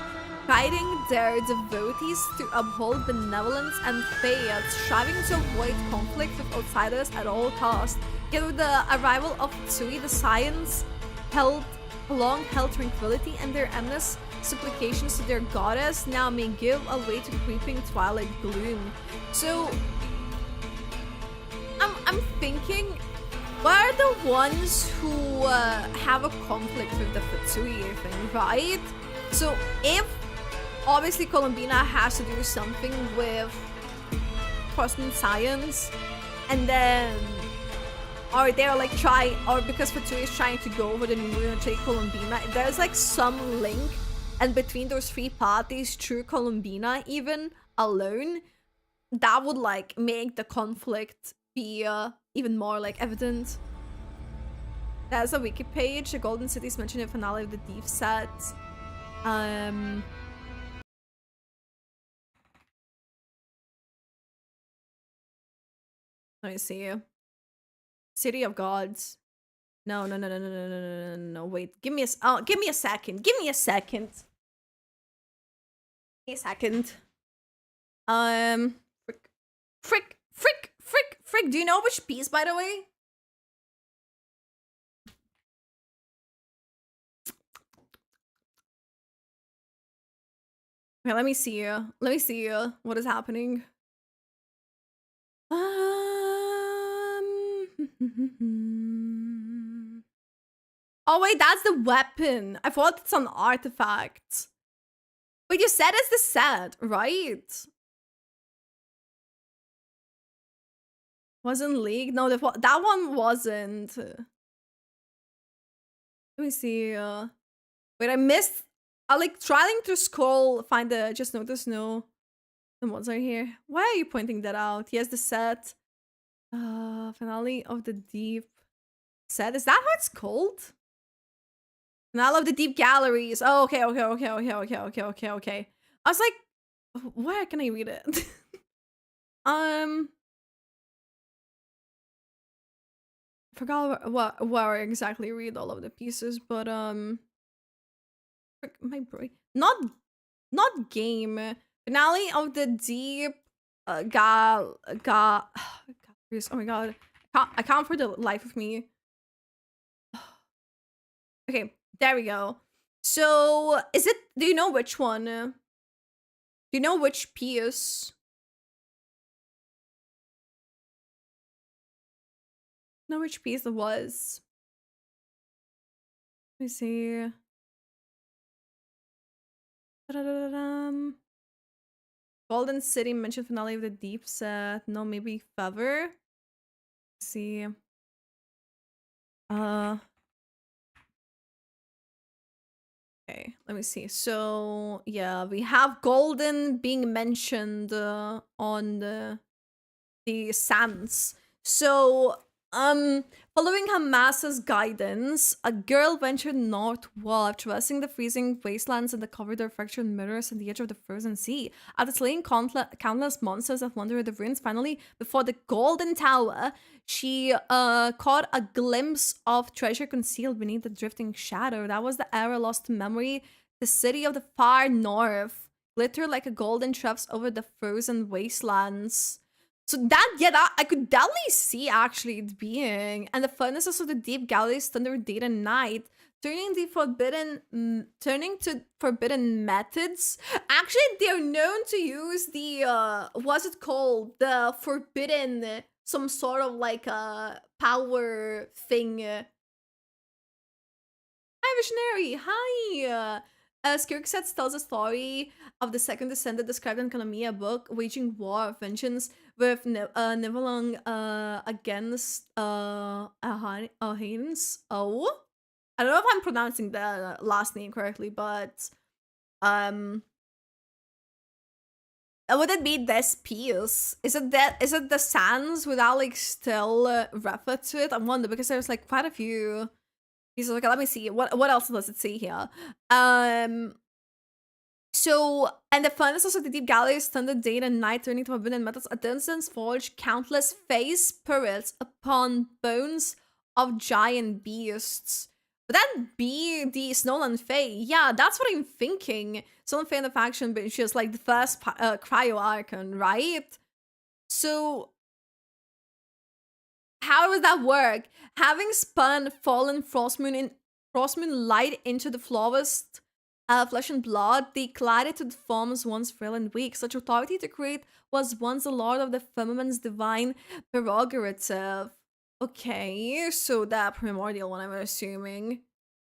guiding their devotees to uphold benevolence and faith, striving to avoid conflict with outsiders at all costs. Yet with the arrival of Tsui, the Science long-held tranquility, and their endless supplications to their goddess now may give a way to creeping twilight gloom. So I'm thinking, what are the ones who have a conflict with the Fatsui thing, right? So if obviously Columbina has to do something with Frostmoon Science, and then or they're like trying, or because Fatui is trying to go over the new moon and take Columbina, if there's like some link and between those three parties through Columbina even alone, that would like make the conflict be even more like evident. There's a wiki page. The Golden City is mentioned in the finale of the Thief set. Let me see. City of Gods. No. Wait, give me a second. Give me a second. Give me a second. Frick. Do you know which piece, by the way? Okay, let me see. What is happening. Oh wait, that's the weapon. I thought it's an artifact. Wait, you said it's the set, right? Wasn't leaked? No, that one wasn't. Let me see. Wait, I missed. I like trying to scroll, find the just notice no. The mods are here. Why are you pointing that out? Yes, the set. Finale of the Deep set. Is that what it's called? Finale of the Deep Galleries. Oh, okay. I was like, where can I read it? Forgot where I exactly read all of the pieces, but my brain. Not game. Finale of the Deep galleries. Oh my god. I can't for the life of me. Okay, there we go. So is it, do you know which one? Do you know which piece? Know which piece it was? Let me see. Golden City mentioned finale of the Deep set. No, maybe Feather. Let's see. Okay, let me see. So yeah, we have Golden being mentioned on the sands. So following Hamasa's guidance, a girl ventured northward, traversing the freezing wastelands and the corridor fractured mirrors on the edge of the frozen sea. After slaying countless monsters that wandered the ruins, finally, before the Golden Tower, she caught a glimpse of treasure concealed beneath the drifting shadow. That was the era lost to memory. The city of the far north glittered like a golden traps over the frozen wastelands. So that I could definitely see actually it being. And the furnaces of the Deep Galleries thunder day and night, turning to forbidden methods. Actually, they're known to use the what's it called? The forbidden, some sort of like a power thing. Hi Visionary, hi! Skirksets tells a story of the second descendant described in Kanamiya book, waging war of vengeance with Nibelung against Ahans. Oh? I don't know if I'm pronouncing the last name correctly, but would it be this piece? Is it the Sans without like still refer to it? I wonder because there's like quite a few pieces. Okay, let me see. What else does it say here? So, and the furnaces of the Deep Galleries thundered day and night, turning to forbidden metals. Attendants forged countless face spirits upon bones of giant beasts. Would that be the Snowland Fae? Yeah, that's what I'm thinking. Snowland Fae in the faction, but she's like the first cryo archon, right? So, how does that work? Having spun fallen Frostmoon light into the flawless flesh and blood, they collided to the forms once frail and weak. Such authority to create was once the lord of the firmament's divine prerogative. Okay, so that primordial one, I'm assuming.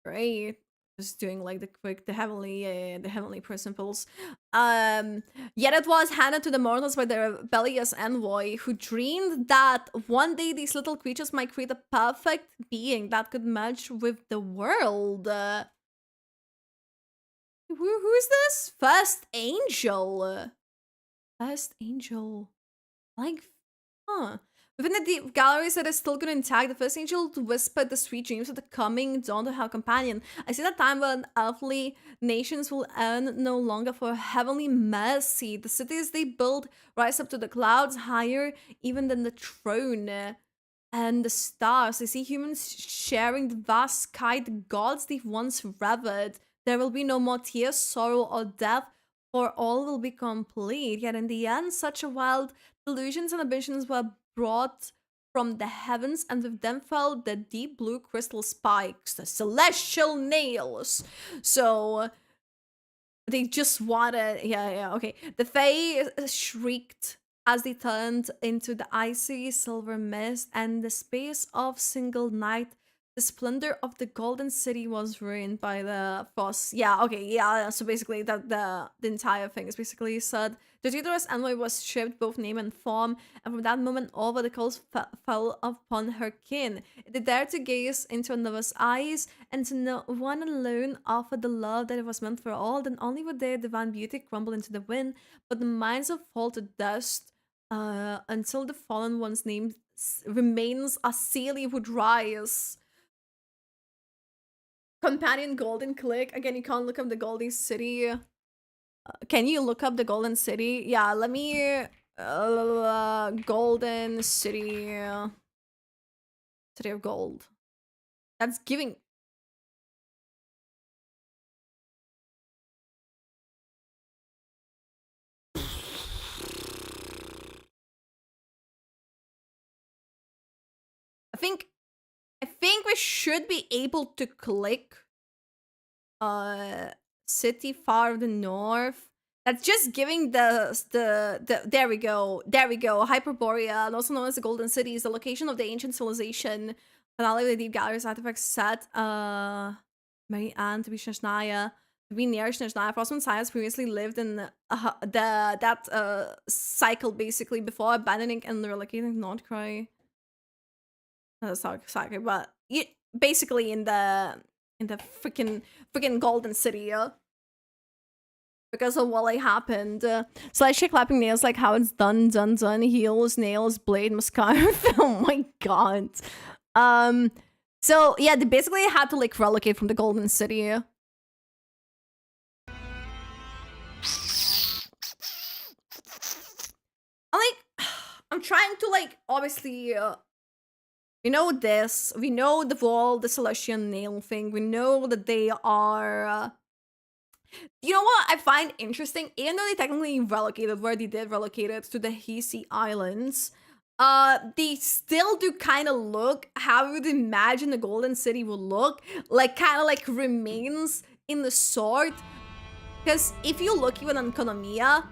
Great. just doing like the heavenly principles. Yet it was handed to the mortals by the rebellious envoy, who dreamed that one day these little creatures might create a perfect being that could merge with the world. Who is this? First angel. First angel. Like, huh. Within the deep galleries that are still good intact, the first angel whispered the sweet dreams of the coming dawn to her companion. I see that time when earthly nations will earn no longer for heavenly mercy. The cities they build rise up to the clouds, higher even than the throne. And the stars, I see humans sharing the vast sky, the gods they once revered. There will be no more tears, sorrow, or death, for all will be complete. Yet in the end, such a wild delusions and ambitions were brought from the heavens, and with them fell the deep blue crystal spikes, the celestial nails. So they just wanted, okay. The Fae shrieked as they turned into the icy silver mist, and the space of single night, the splendor of the golden city was ruined by the frost. Yeah, okay, yeah. So basically, the entire thing is basically said. The traitorous envoy was stripped both name and form, and from that moment all the curse fell upon her kin. It dared to gaze into another's eyes, and to no one alone offered the love that it was meant for all. Then only would their divine beauty crumble into the wind, but the minds of fall to dust, until the fallen one's name remains, a Celia would rise. Companion Golden Click. Again, you can't look up the Golden City. Can you look up the Golden City? Yeah, let me... Golden City... City of Gold. That's giving... I think we should be able to click city far of the north. That's just giving the there we go. Hyperborea, also known as the Golden City, is the location of the ancient civilization. Finale of the Deep Galleries artifact set Mary Ann to be Snezhnaya. To be near Snezhnaya, Frostman Science previously lived in that cycle basically before abandoning and relocating Nod Krai. Sorry, but basically in the freaking Golden City, because of what like happened. Slash clapping nails, like how it's done. Heels, nails, blade, mascara. Oh my god. So yeah, they basically had to like relocate from the Golden City. I'm trying to like obviously. We know this. We know the wall, the celestial nail thing. We know that they are... You know what I find interesting? Even though they technically relocated where they did relocate it to the Hisi Islands, they still do kind of look how you would imagine the Golden City would look. Like, kind of like remains in the sort. Because if you look even on Konomiya,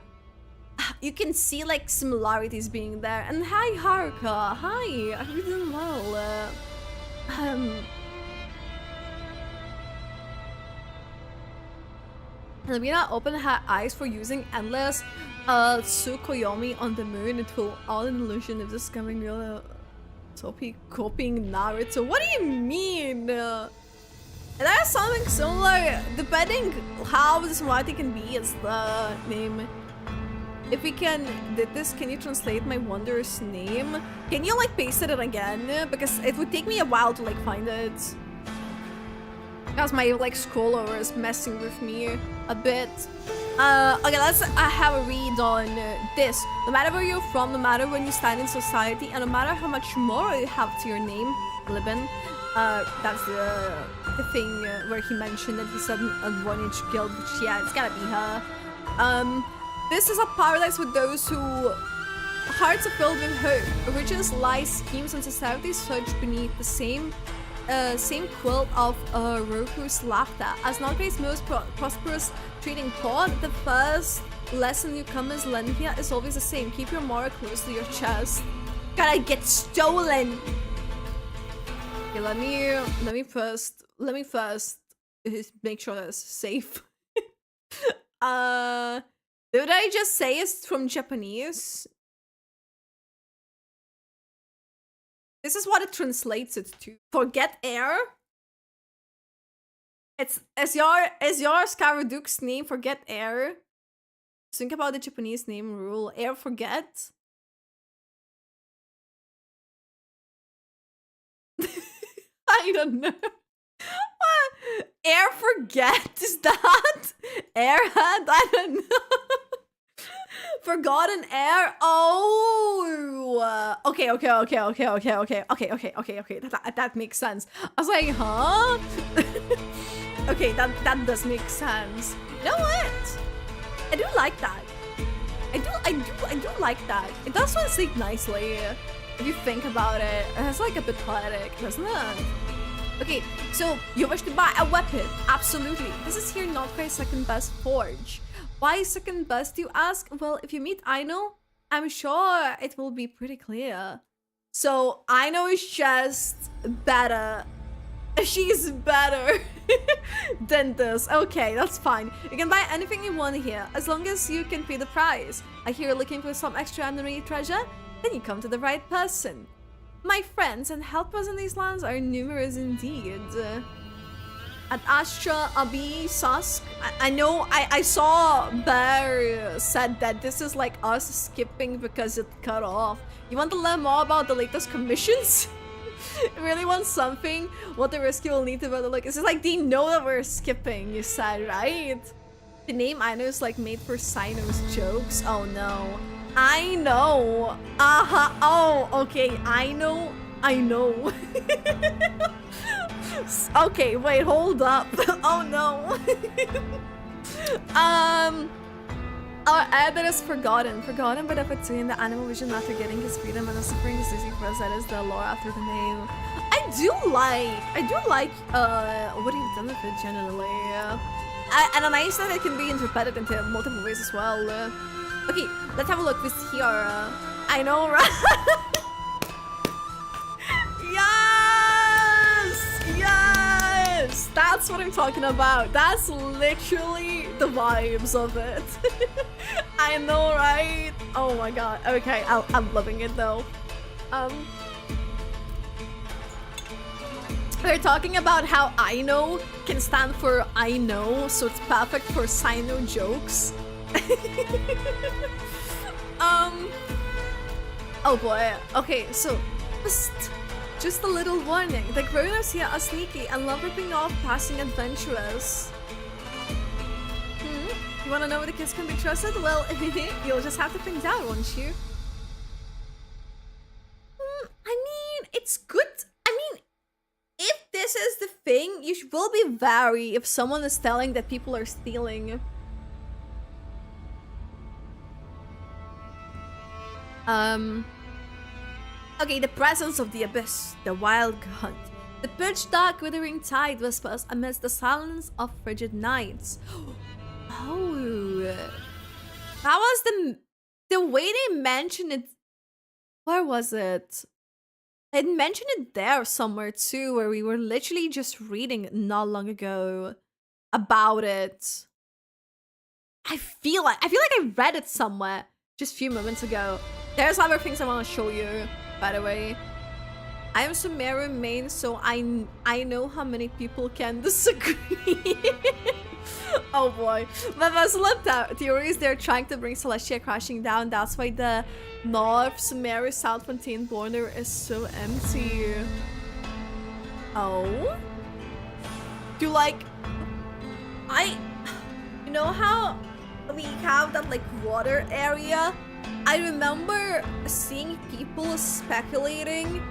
you can see like similarities being there. And hi Haruka, hi, are you doing well? Lamina opened her eyes for using endless Tsukuyomi on the moon. It will all an illusion of discovering real Topi copying Naruto. What do you mean? There's something similar, depending how this writing can be as the name. If we can did this, can you translate my wondrous name? Can you like paste it again? Because it would take me a while to like find it. Because my like scroll over is messing with me a bit. Okay, let's have a read on this. No matter where you're from, no matter when you stand in society, and no matter how much more you have to your name, Libin. That's the thing where he mentioned that he said a 1-inch guild, which yeah, it's gotta be her. This is a paradise for those who hearts are filled with hope. Riches, lies, schemes, and society search beneath the same quilt of Roku's laughter. As Nod Krai's most prosperous trading port, the first lesson newcomers learn here is always the same. Keep your moral close to your chest. Gotta get stolen. Okay, let me first make sure that it's safe. Did I just say it's from Japanese? This is what it translates it to. Forget air. It's is your Scaraduk's name forget air? Think about the Japanese name rule. Air forget. I don't know. Air forget is that? Airhead? I don't know. Forgotten air? Oh, okay. That makes sense. I was like, huh? Okay, that does make sense. You know what? I do like that. I do like that. It does translate nicely if you think about it. It's like a bit poetic, doesn't it? Okay, so you wish to buy a weapon? Absolutely. This is here Nod Krai's second best forge. Why second best, you ask? Well, if you meet Aino, I'm sure it will be pretty clear. So Aino is just better. She's better than this. Okay, that's fine. You can buy anything you want here, as long as you can pay the price. I hear you're looking for some extraordinary treasure? Then you come to the right person. My friends and helpers in these lands are numerous indeed. At Astra, Abi, Sask, I know I saw Bear said that this is like us skipping because it cut off. You want to learn more about the latest commissions? Really want something? What the rescue will need to better look. It's just like they know that we're skipping, you said, right? The name I know is like made for Sino's jokes. Oh no. I know. Oh, okay. I know. Okay, wait, hold up. Oh no. Our abbot is forgotten by the fatui and the animal vision after getting his freedom, and the suffering is easy for us. That is the lore after the name. I do like what you've done with it generally. And I nice that it can be interpreted into multiple ways as well. Okay, let's have a look with here. I know, right? Yes! That's what I'm talking about. That's literally the vibes of it. I know, right? Oh my god. Okay, I'm loving it though. We're talking about how I know can stand for I know, so it's perfect for Sino jokes. Oh boy. Okay, so just a little warning. The grown-ups here are sneaky and love ripping off passing adventurers. You wanna know where the kids can be trusted? Well, you'll just have to find out, won't you? I mean, it's good. I mean, if this is the thing, you will be wary if someone is telling that people are stealing. Okay, the presence of the abyss, the wild hunt. The pitch dark withering tide whispers amidst the silence of frigid nights. Oh, that was the way they mentioned it. Where was it? They mentioned it there somewhere too, where we were literally just reading not long ago about it. I feel like I read it somewhere just a few moments ago. There's other things I want to show you, by the way. I am Sumeru main, so I know how many people can disagree. Oh boy. But Muslim theories, they're trying to bring Celestia crashing down. That's why the North Sumeru South Fontaine border is so empty. Oh? Do like... You know how we have that like water area? I remember seeing people speculating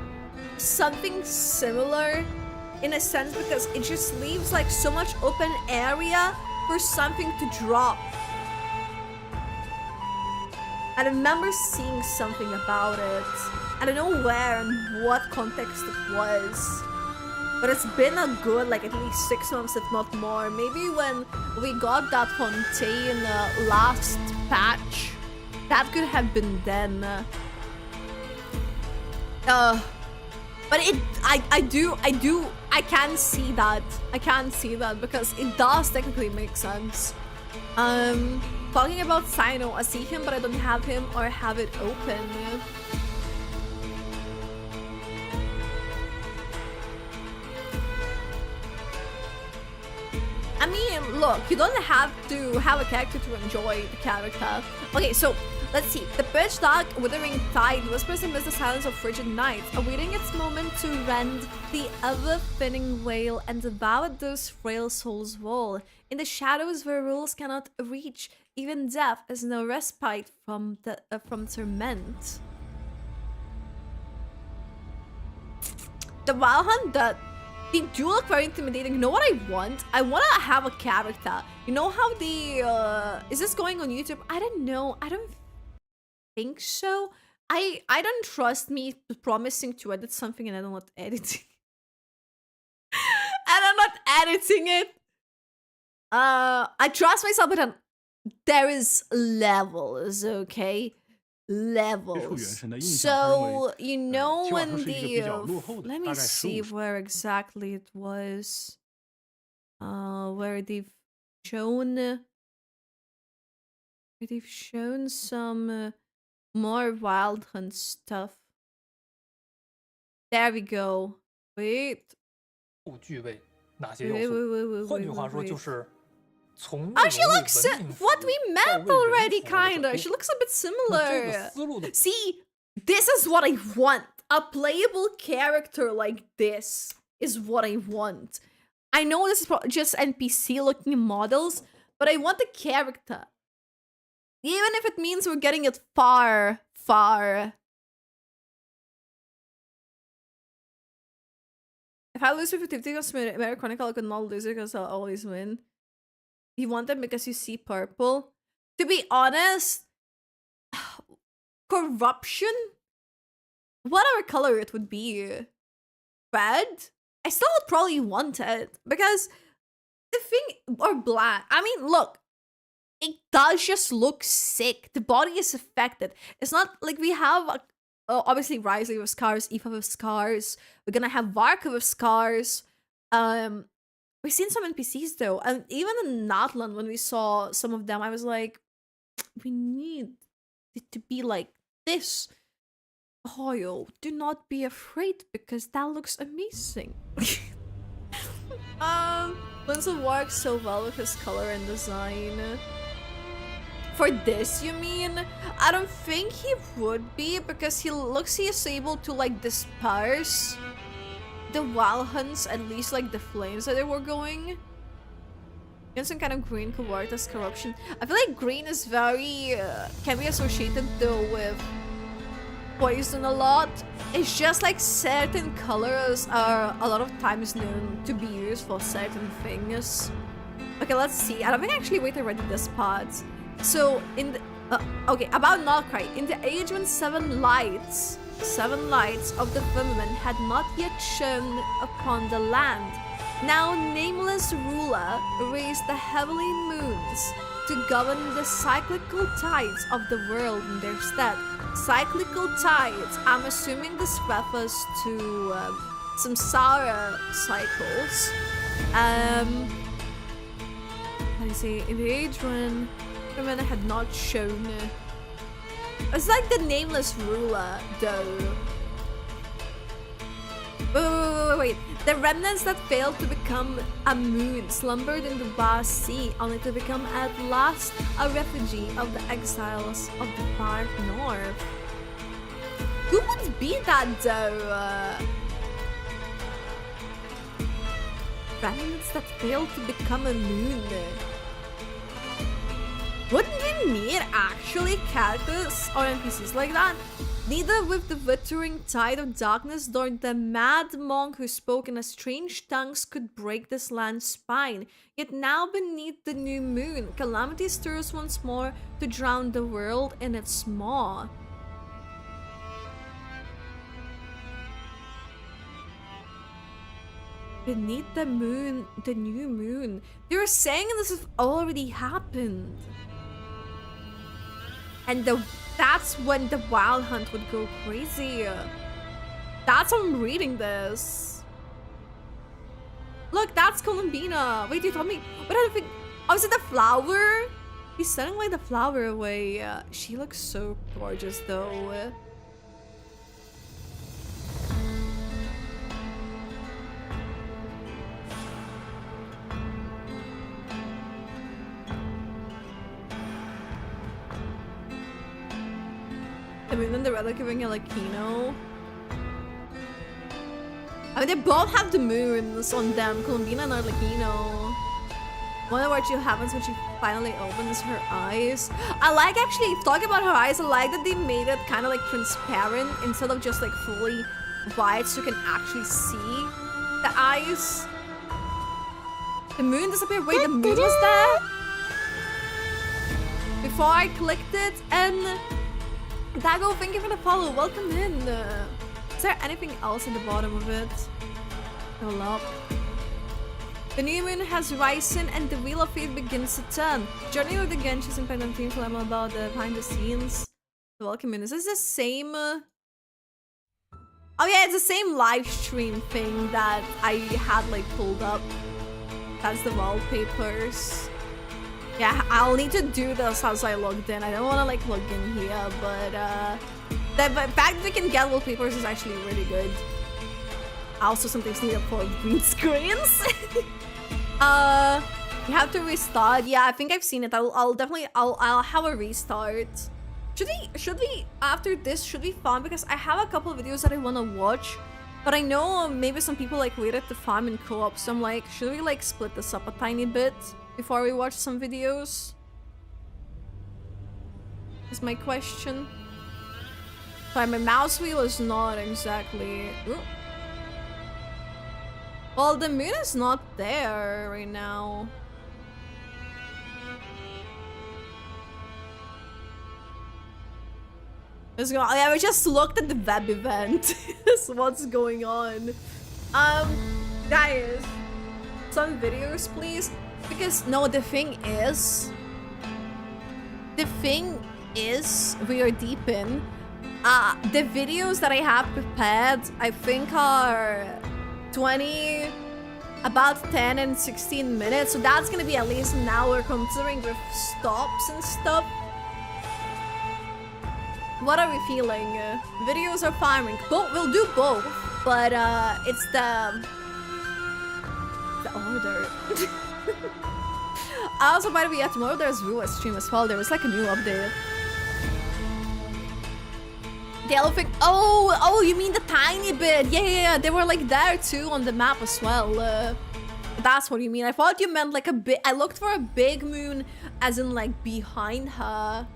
something similar in a sense, because it just leaves like so much open area for something to drop. I remember seeing something about it. I don't know where and what context it was, but it's been a good like at least 6 months, if not more. Maybe when we got that Fontaine last patch. That could have been then. But I can see that. I can see that because it does technically make sense. Talking about Sino, I see him, but I don't have him or have it open. I mean, look, you don't have to have a character to enjoy the character. Okay, so let's see. The pitch dark, withering tide whispers amidst the silence of frigid night, awaiting its moment to rend the ever-thinning veil and devour those frail souls whole. In the shadows where rules cannot reach, even death is no respite from torment. The Wild Hunt, they do look very intimidating. You know what I want? I want to have a character. You know how the is this going on YouTube? I don't know. I don't think so. I don't trust me promising to edit something and I don't want editing. And I'm not editing it. I trust myself, but there is levels, okay? Levels. So, you know when the... let me see where exactly it was. Where they've shown... some more Wild Hunt stuff. There we go. Wait. Wait. Oh, she looks what we met already, kinda. She looks a bit similar. See, this is what I want. A playable character like this is what I want. I know this is just NPC-looking models, but I want a character. Even if it means we're getting it far. If I lose 50-50 against Mary Chronicle, I could not lose it because I'll always win. You want them because you see purple? To be honest, corruption? Whatever color it would be. Red? I still would probably want it. Because the thing... or black. I mean, look. It does just look sick. The body is affected. It's not like we have... obviously, Risley with scars, Aoife with scars. We're gonna have Varka with scars. We've seen some NPCs though, and even in Natlan, when we saw some of them, I was like, we need it to be like this. Hoyo, do not be afraid because that looks amazing. Winslow works so well with his color and design. For this, you mean? I don't think he would be because he looks he is able to like disperse the Wild Hunts, at least like the flames that they were going. And some kind of green could work as corruption. I feel like green is very can be associated though with poison a lot. It's just like certain colors are a lot of times known to be used for certain things. Okay, let's see. I don't think I actually wait already this part. So in the okay, about Nod Krai. In the age when seven lights of the firmament had not yet shone upon the land, now nameless ruler raised the heavenly moons to govern the cyclical tides of the world in their stead. Cyclical tides, I'm assuming this refers to samsara cycles. Let me see, in the age when women had not shown. It's like the nameless ruler, though. Wait. The remnants that failed to become a moon slumbered in the vast sea, only to become at last a refugee of the exiles of the far north. Who would be that, though? Remnants that failed to become a moon. Wouldn't we need actually characters or NPCs like that? Neither with the withering tide of darkness nor the mad monk who spoke in a strange tongues could break this land's spine. Yet now beneath the new moon, calamity stirs once more to drown the world in its maw. Beneath the moon, the new moon. They were saying this has already happened. And that's when the Wild Hunt would go crazy. That's how I'm reading this. Look, that's Columbina. Wait, you told me. What I think? Oh, is it the flower? He's setting like the flower away. She looks so gorgeous though. I mean, then the red are giving a like Kino. I mean, they both have the moons on them, Columbina and Arlecchino. Wonder what she happens when she finally opens her eyes. I like actually, talking about her eyes, I like that they made it kind of like transparent instead of just like fully white so you can actually see the eyes. The moon disappeared. Wait, the moon was there? Before I clicked it, and Dago, thank you for the follow. Welcome in. Is there anything else at the bottom of it? Hold up. The new moon has risen and the wheel of fate begins to turn. Journey with the Genshin and Pendant Team Film about the behind the scenes. Welcome in. Is this the same? Oh yeah, it's the same live stream thing that I had like pulled up. That's the wallpapers. Yeah, I'll need to do this as I logged in. I don't want to like log in here, but the fact that we can get wallpapers is actually really good. Also, something's needed for green screens. You have to restart. Yeah, I think I've seen it. I'll definitely have a restart. Should we after this should we farm, because I have a couple of videos that I want to watch, but I know maybe some people like waited to farm in co-op, so I'm like, should we like split this up a tiny bit before we watch some videos? Is my question. Sorry, my mouse wheel is not exactly. Ooh. Well, the moon is not there right now. Let's go. Yeah, we just looked at the web event. That's what's going on. Guys, some videos, please. Because no, the thing is, we are deep in. The videos that I have prepared, I think are 20, about 10 and 16 minutes. So that's gonna be at least an hour considering with stops and stuff. What are we feeling? Videos are farming. We'll do both, but it's the order. Also, by the way, yeah, tomorrow there's Rua stream as well. There was like a new update. The elephant. Oh, you mean the tiny bit? Yeah. They were like there too on the map as well. That's what you mean. I thought you meant like a bit. I looked for a big moon, as in like behind her.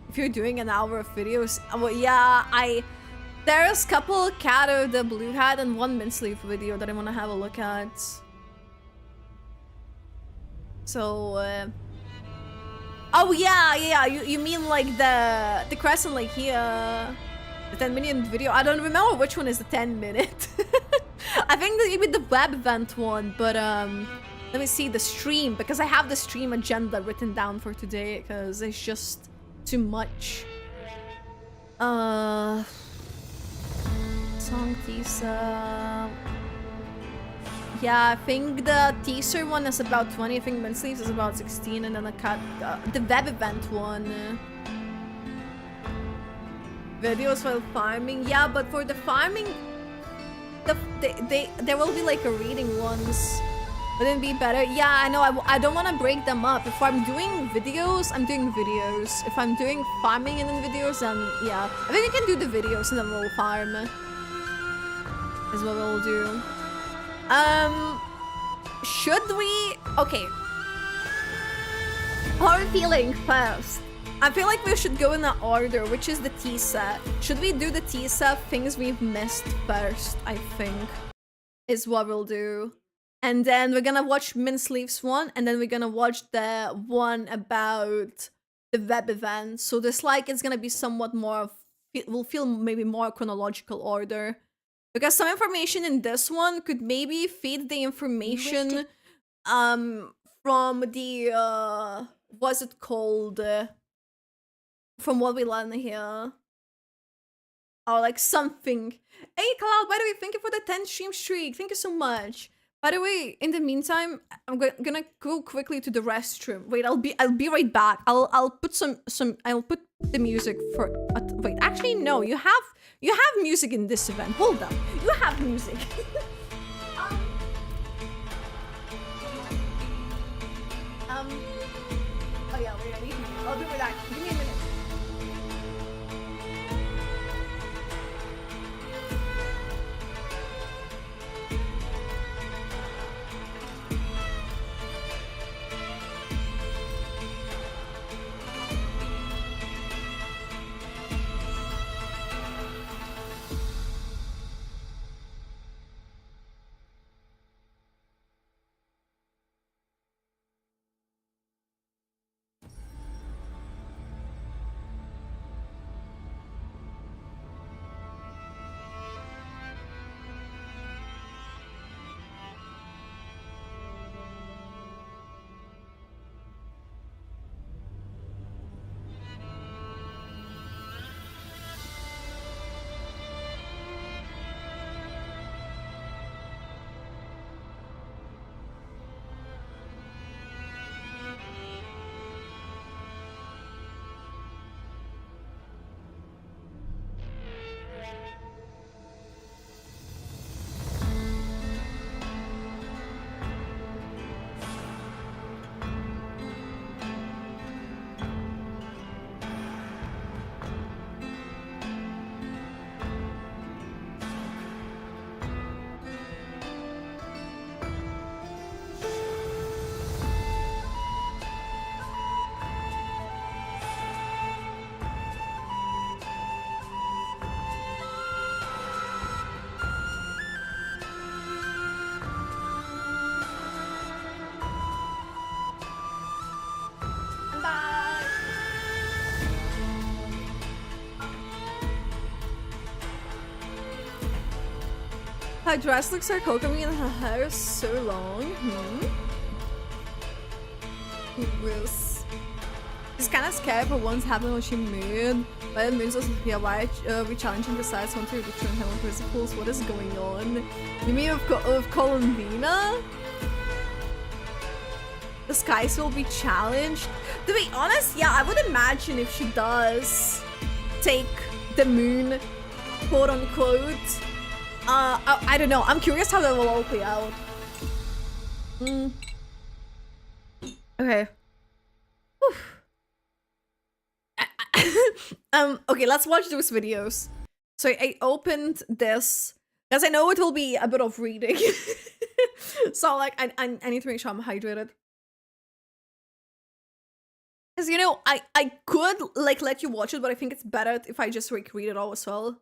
If you're doing an hour of videos, well, yeah, there's a couple Kato the blue hat and one Minsleaf video that I want to have a look at. So, oh yeah, you mean like the crescent like here, the 10-minute video. I don't remember which one is the 10-minute. I think that maybe the web event one, but let me see the stream, because I have the stream agenda written down for today because it's just too much. Song teaser. Yeah, I think the teaser one is about 20. I think Minsleeves is about 16, and then the web event one. Videos while farming. Yeah, but for the farming, there will be like a reading ones. Wouldn't it be better? Yeah, I know. I don't want to break them up. If I'm doing videos, I'm doing videos. If I'm doing farming and then videos, then yeah. I think we can do the videos and then we'll farm. Is what we'll do. Should we? Okay. How are we feeling first? I feel like we should go in the order, which is the teaser. Should we do the teaser things we've missed first? I think is what we'll do. And then we're gonna watch Minsleeves one, and then we're gonna watch the one about the web event. So this like it's gonna be somewhat more, will feel maybe more chronological order. Because some information in this one could maybe feed the information from the what's it called? From what we learned here. or like something. Hey Cloud, by the way, thank you for the 10 stream streak. Thank you so much. By the way, in the meantime, I'm gonna go quickly to the restroom. Wait, I'll be right back. I'll put I'll put the music for wait, actually no, you have music in this event. Hold up. You have music. Oh yeah, wait, I need I'll do it that. Give me a minute. Her dress looks like Kokomi and her hair is so long. Gross. She's kind of scared for once having what she mood. But it moves us here. Why we challenging the size want to return hell principles? What is going on? You mean of columbina? The skies will be challenged. To be honest, yeah, I would imagine if she does take the moon, quote unquote. I don't know. I'm curious how that will all play out. Okay. Okay, let's watch those videos. So I opened this because I know it will be a bit of reading. So like I need to make sure I'm hydrated. Because you know, I could like let you watch it, but I think it's better if I just like read it all as well.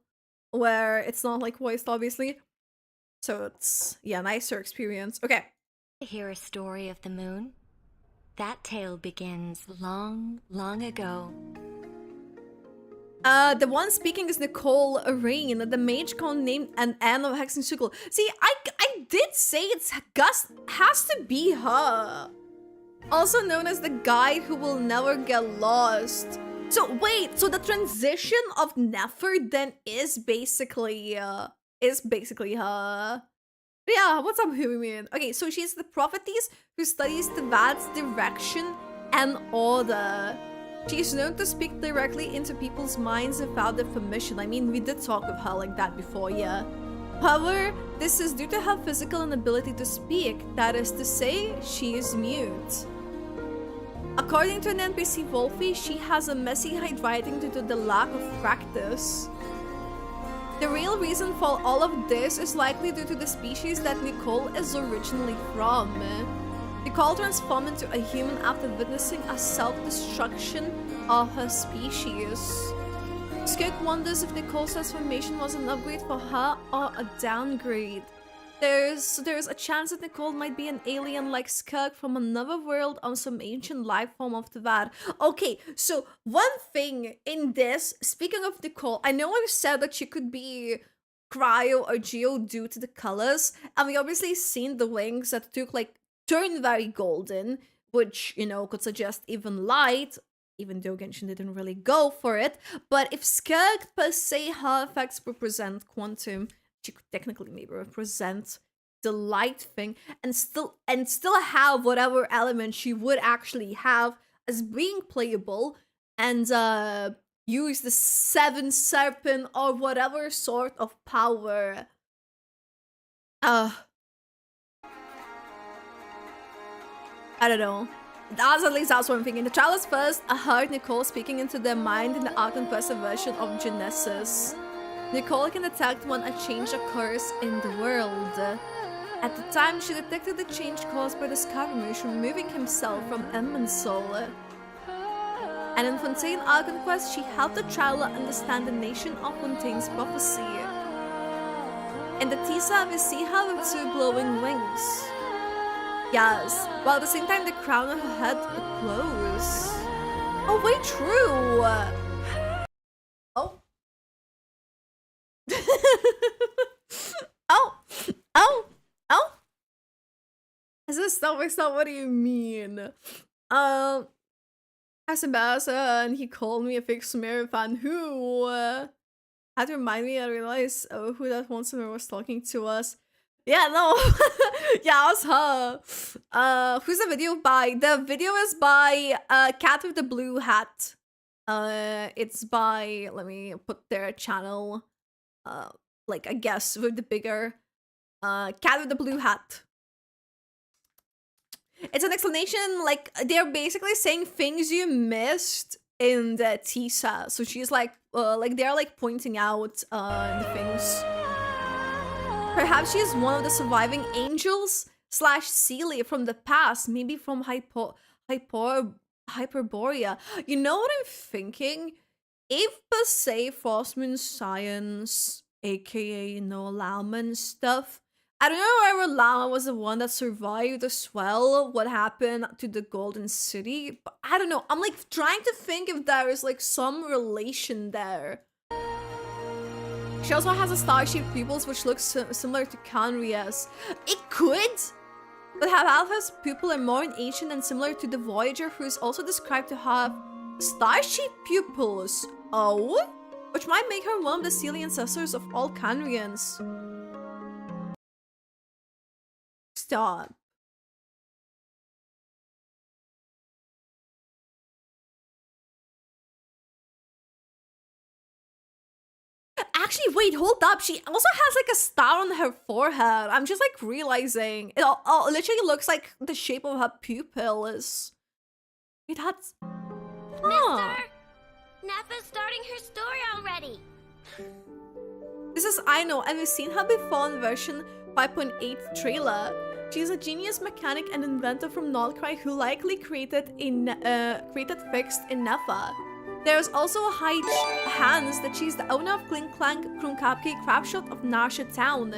Where it's not like voiced, obviously. So it's, yeah, nicer experience. Okay. To hear a story of the moon? That tale begins long, long ago. The one speaking is Nicole Rain, the mage con named an Anne of Hexen Circle. See, I did say it's has to be her. Also known as the guide who will never get lost. So wait, so the transition of Nefer then is basically her. Yeah, what's up, Human? Okay, so she's the prophetess who studies the Vad's direction and order. She is known to speak directly into people's minds without their permission. I mean, we did talk of her like that before, yeah. However, this is due to her physical inability to speak. That is to say, she is mute. According to an NPC Wolfie, she has a messy handwriting due to the lack of practice. The real reason for all of this is likely due to the species that Nicole is originally from. Nicole transformed into a human after witnessing a self-destruction of her species. Skirk wonders if Nicole's transformation was an upgrade for her or a downgrade. There's a chance that Nicole might be an alien like Skirk from another world or some ancient life form of the Vad. Okay, so one thing in this, speaking of Nicole, I know I've said that she could be cryo or geo due to the colors, and we obviously seen the wings that turn very golden, which, you know, could suggest even light, even though Genshin didn't really go for it. But if Skirk per se, her effects represent quantum, she could technically maybe represent the light thing and still have whatever element she would actually have as being playable, and use the seven serpent or whatever sort of power. I don't know. At least that's what I'm thinking. The travelers first heard Nicole speaking into their mind in the Archon Quest version of Genesis. Nicole can detect when a change occurs in the world. At the time, she detected the change caused by the Scaramouche removing himself from Edmund's soul. And in Fontaine Archon Quest, she helped the traveler understand the nation of Fontaine's prophecy. In the teaser, we see her with two glowing wings. Yes, while at the same time the crown on her head glows. Oh wait, true! Oh. Oh! Is this stuff? What do you mean? As ambassador, and he called me a fake Sumeru fan who had to remind me. I realized who that one Sumeru was talking to us. Yeah, no. Yeah, it was her. Who's the video by? The video is by Cat with the Blue Hat. It's by, let me put their channel, like I guess with the bigger Cat with the Blue Hat. It's an explanation, like they're basically saying things you missed in the teaser. So she's like they're like pointing out the things. Perhaps she's one of the surviving angels / Celia from the past, maybe from Hyperborea. You know what I'm thinking? If per se Frostmoon Science, aka No Lauman stuff, I don't know whether Lama was the one that survived as well, what happened to the Golden City, but I don't know. I'm like trying to think if there is like some relation there. She also has a star-shaped pupils which looks similar to Canria's. It could! But Alpha's pupil are more ancient and similar to the Voyager, who is also described to have star-shaped pupils. Oh? Which might make her one of the Celia ancestors of all Canrians. Stop. Actually, wait, hold up. She also has like a star on her forehead. I'm just like realizing. It all literally looks like the shape of her pupil is. Wait, that's. Huh. Mister! Nappa's starting her story already. This is Aino, and we've seen her before in version 5.8 trailer. She's a genius mechanic and inventor from Nod Krai who likely created fixed in Nefa. There's also a high hands that she's the owner of Kling Clank Krunkapke Crabshot of Narsha Town.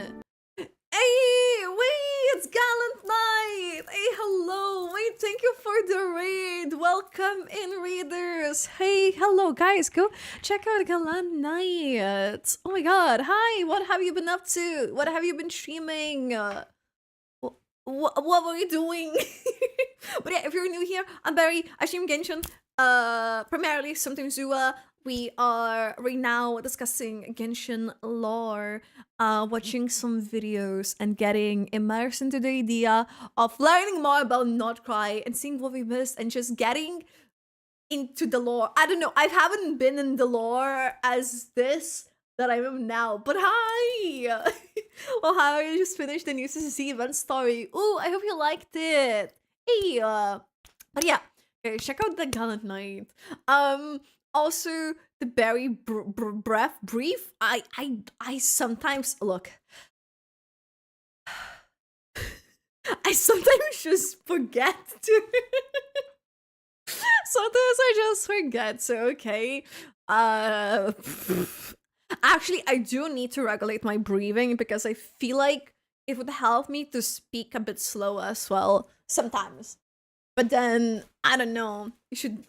Hey, wait, it's Gallant Knight! Hey, hello! Wait, thank you for the raid! Welcome in, raiders! Hey, hello, guys, go check out Gallant Knight! Oh my god, hi! What have you been up to? What have you been streaming? What were you doing? But yeah, if you're new here, I'm Barry. I stream Genshin, primarily, sometimes Zua. We are right now discussing Genshin lore, watching some videos and getting immersed into the idea of learning more about Nod Krai and seeing what we missed and just getting into the lore. I don't know, I haven't been in the lore as this that I am now, but hi! Well, hi, I just finished the new CCC event story. Ooh, I hope you liked it. Hey, but yeah, okay, check out the Gallant Knight. Also, the Berry Breath Brief. I sometimes look. I sometimes just forget to. Sometimes I just forget. So okay. Actually, I do need to regulate my breathing because I feel like it would help me to speak a bit slower as well sometimes. But then, I don't know, you should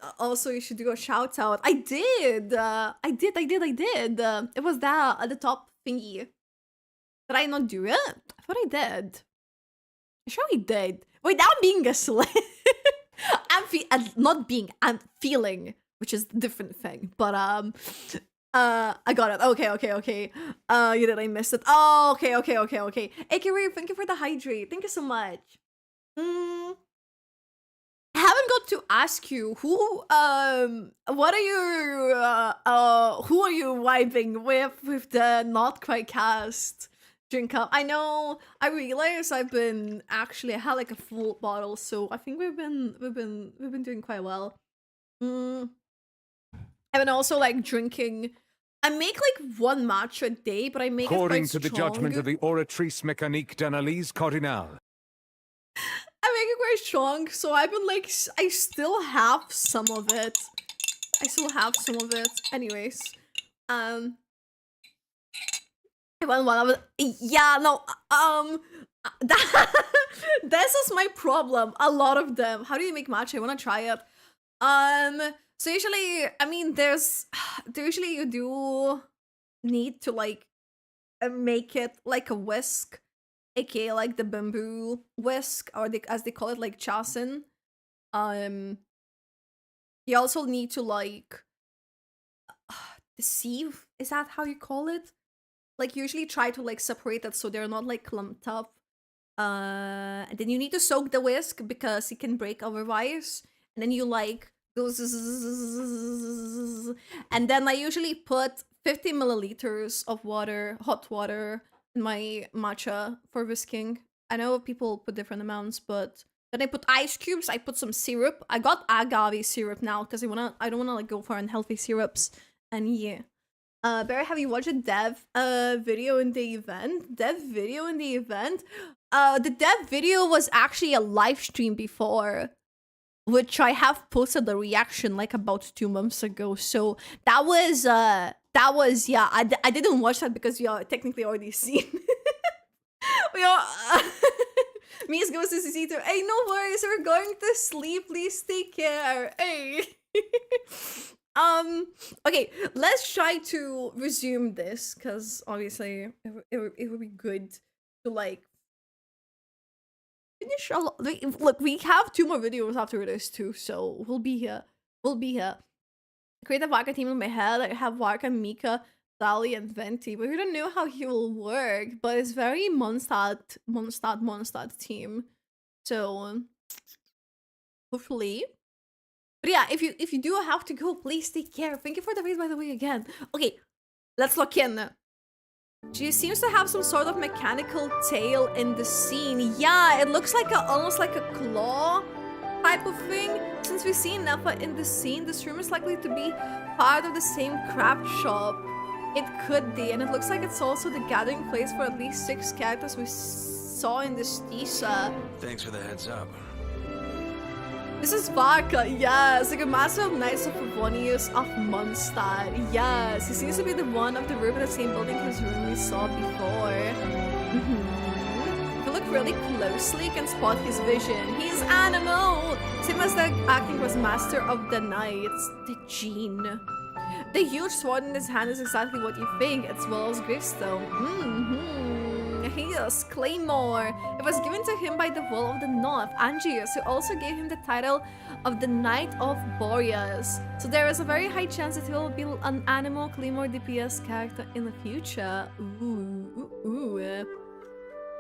do a shout out. I did. It was that at the top thingy. Did I not do it? I thought I did. I'm sure I did. Wait, now I'm being gaslit. I'm feeling. which is a different thing. But I got it. Okay. You did. I missed it. Oh, okay. Akiri, thank you for the hydrate. Thank you so much. I haven't got to ask you who what are you who are you vibing with the Nod Krai cast drink up? I know I realized I had like a full bottle, so I think we've been doing quite well. I've been also like drinking. I make like one matcha a day, but I make it according quite to the strong. judgment of the Oratrice Mécanique d'Analyse Cardinale. I make it quite strong, so I've been like, I still have some of it. Anyways, yeah, no, this is my problem. A lot of them. How do you make matcha? I want to try it. So usually, I mean, usually you do need to like make it like a whisk, aka like the bamboo whisk, or as they call it, like chasen. You also need to like the sieve. Is that how you call it? Like usually try to like separate it so they're not like clumped up. And then you need to soak the whisk because it can break otherwise. And then you like goes, and then I usually put 50 milliliters of water, hot water, in my matcha for whisking. I know people put different amounts, but then I put ice cubes. I put some syrup. I got agave syrup now because I don't wanna like go for unhealthy syrups. And yeah. Barry, have you watched a dev video in the event? The dev video was actually a live stream before, which I have posted the reaction like about 2 months ago. So that was yeah. I didn't watch that because we are technically already seen. We are. Mies goes to CC too. Hey, no worries. We're going to sleep. Please take care. Hey. Okay, let's try to resume this because obviously it would be good to like finish a lot. Look, we have 2 more videos after this too, so we'll be here. Create a Varka team in my head. I have Varka, Mika, Dali, and Venti, but we don't know how he will work. But it's very Mondstadt team, so hopefully. But yeah, if you do have to go, please take care. Thank you for the raid, by the way, again. Okay, let's look in. She seems to have some sort of mechanical tail in the scene. Yeah, it looks like almost like a claw type of thing. Since we've seen Nepha in the scene, this room is likely to be part of the same craft shop. It could be, and it looks like it's also the gathering place for at least 6 characters we saw in this teaser. Thanks for the heads up. This is Varka, yes, like a master of Knights of Favonius of Mondstadt. Yes, he seems to be the one of the room in the same building as room we saw before. If you look really closely, you can spot his vision. He's Animo! Same as the acting was Master of the Knights, the Gene. The huge sword in his hand is exactly what you think. It's Willow's gravestone. Yes, Claymore. It was given to him by the Will of the North, Angius, who also gave him the title of the Knight of Boreas. So there is a very high chance that he will be an Animo Claymore DPS character in the future.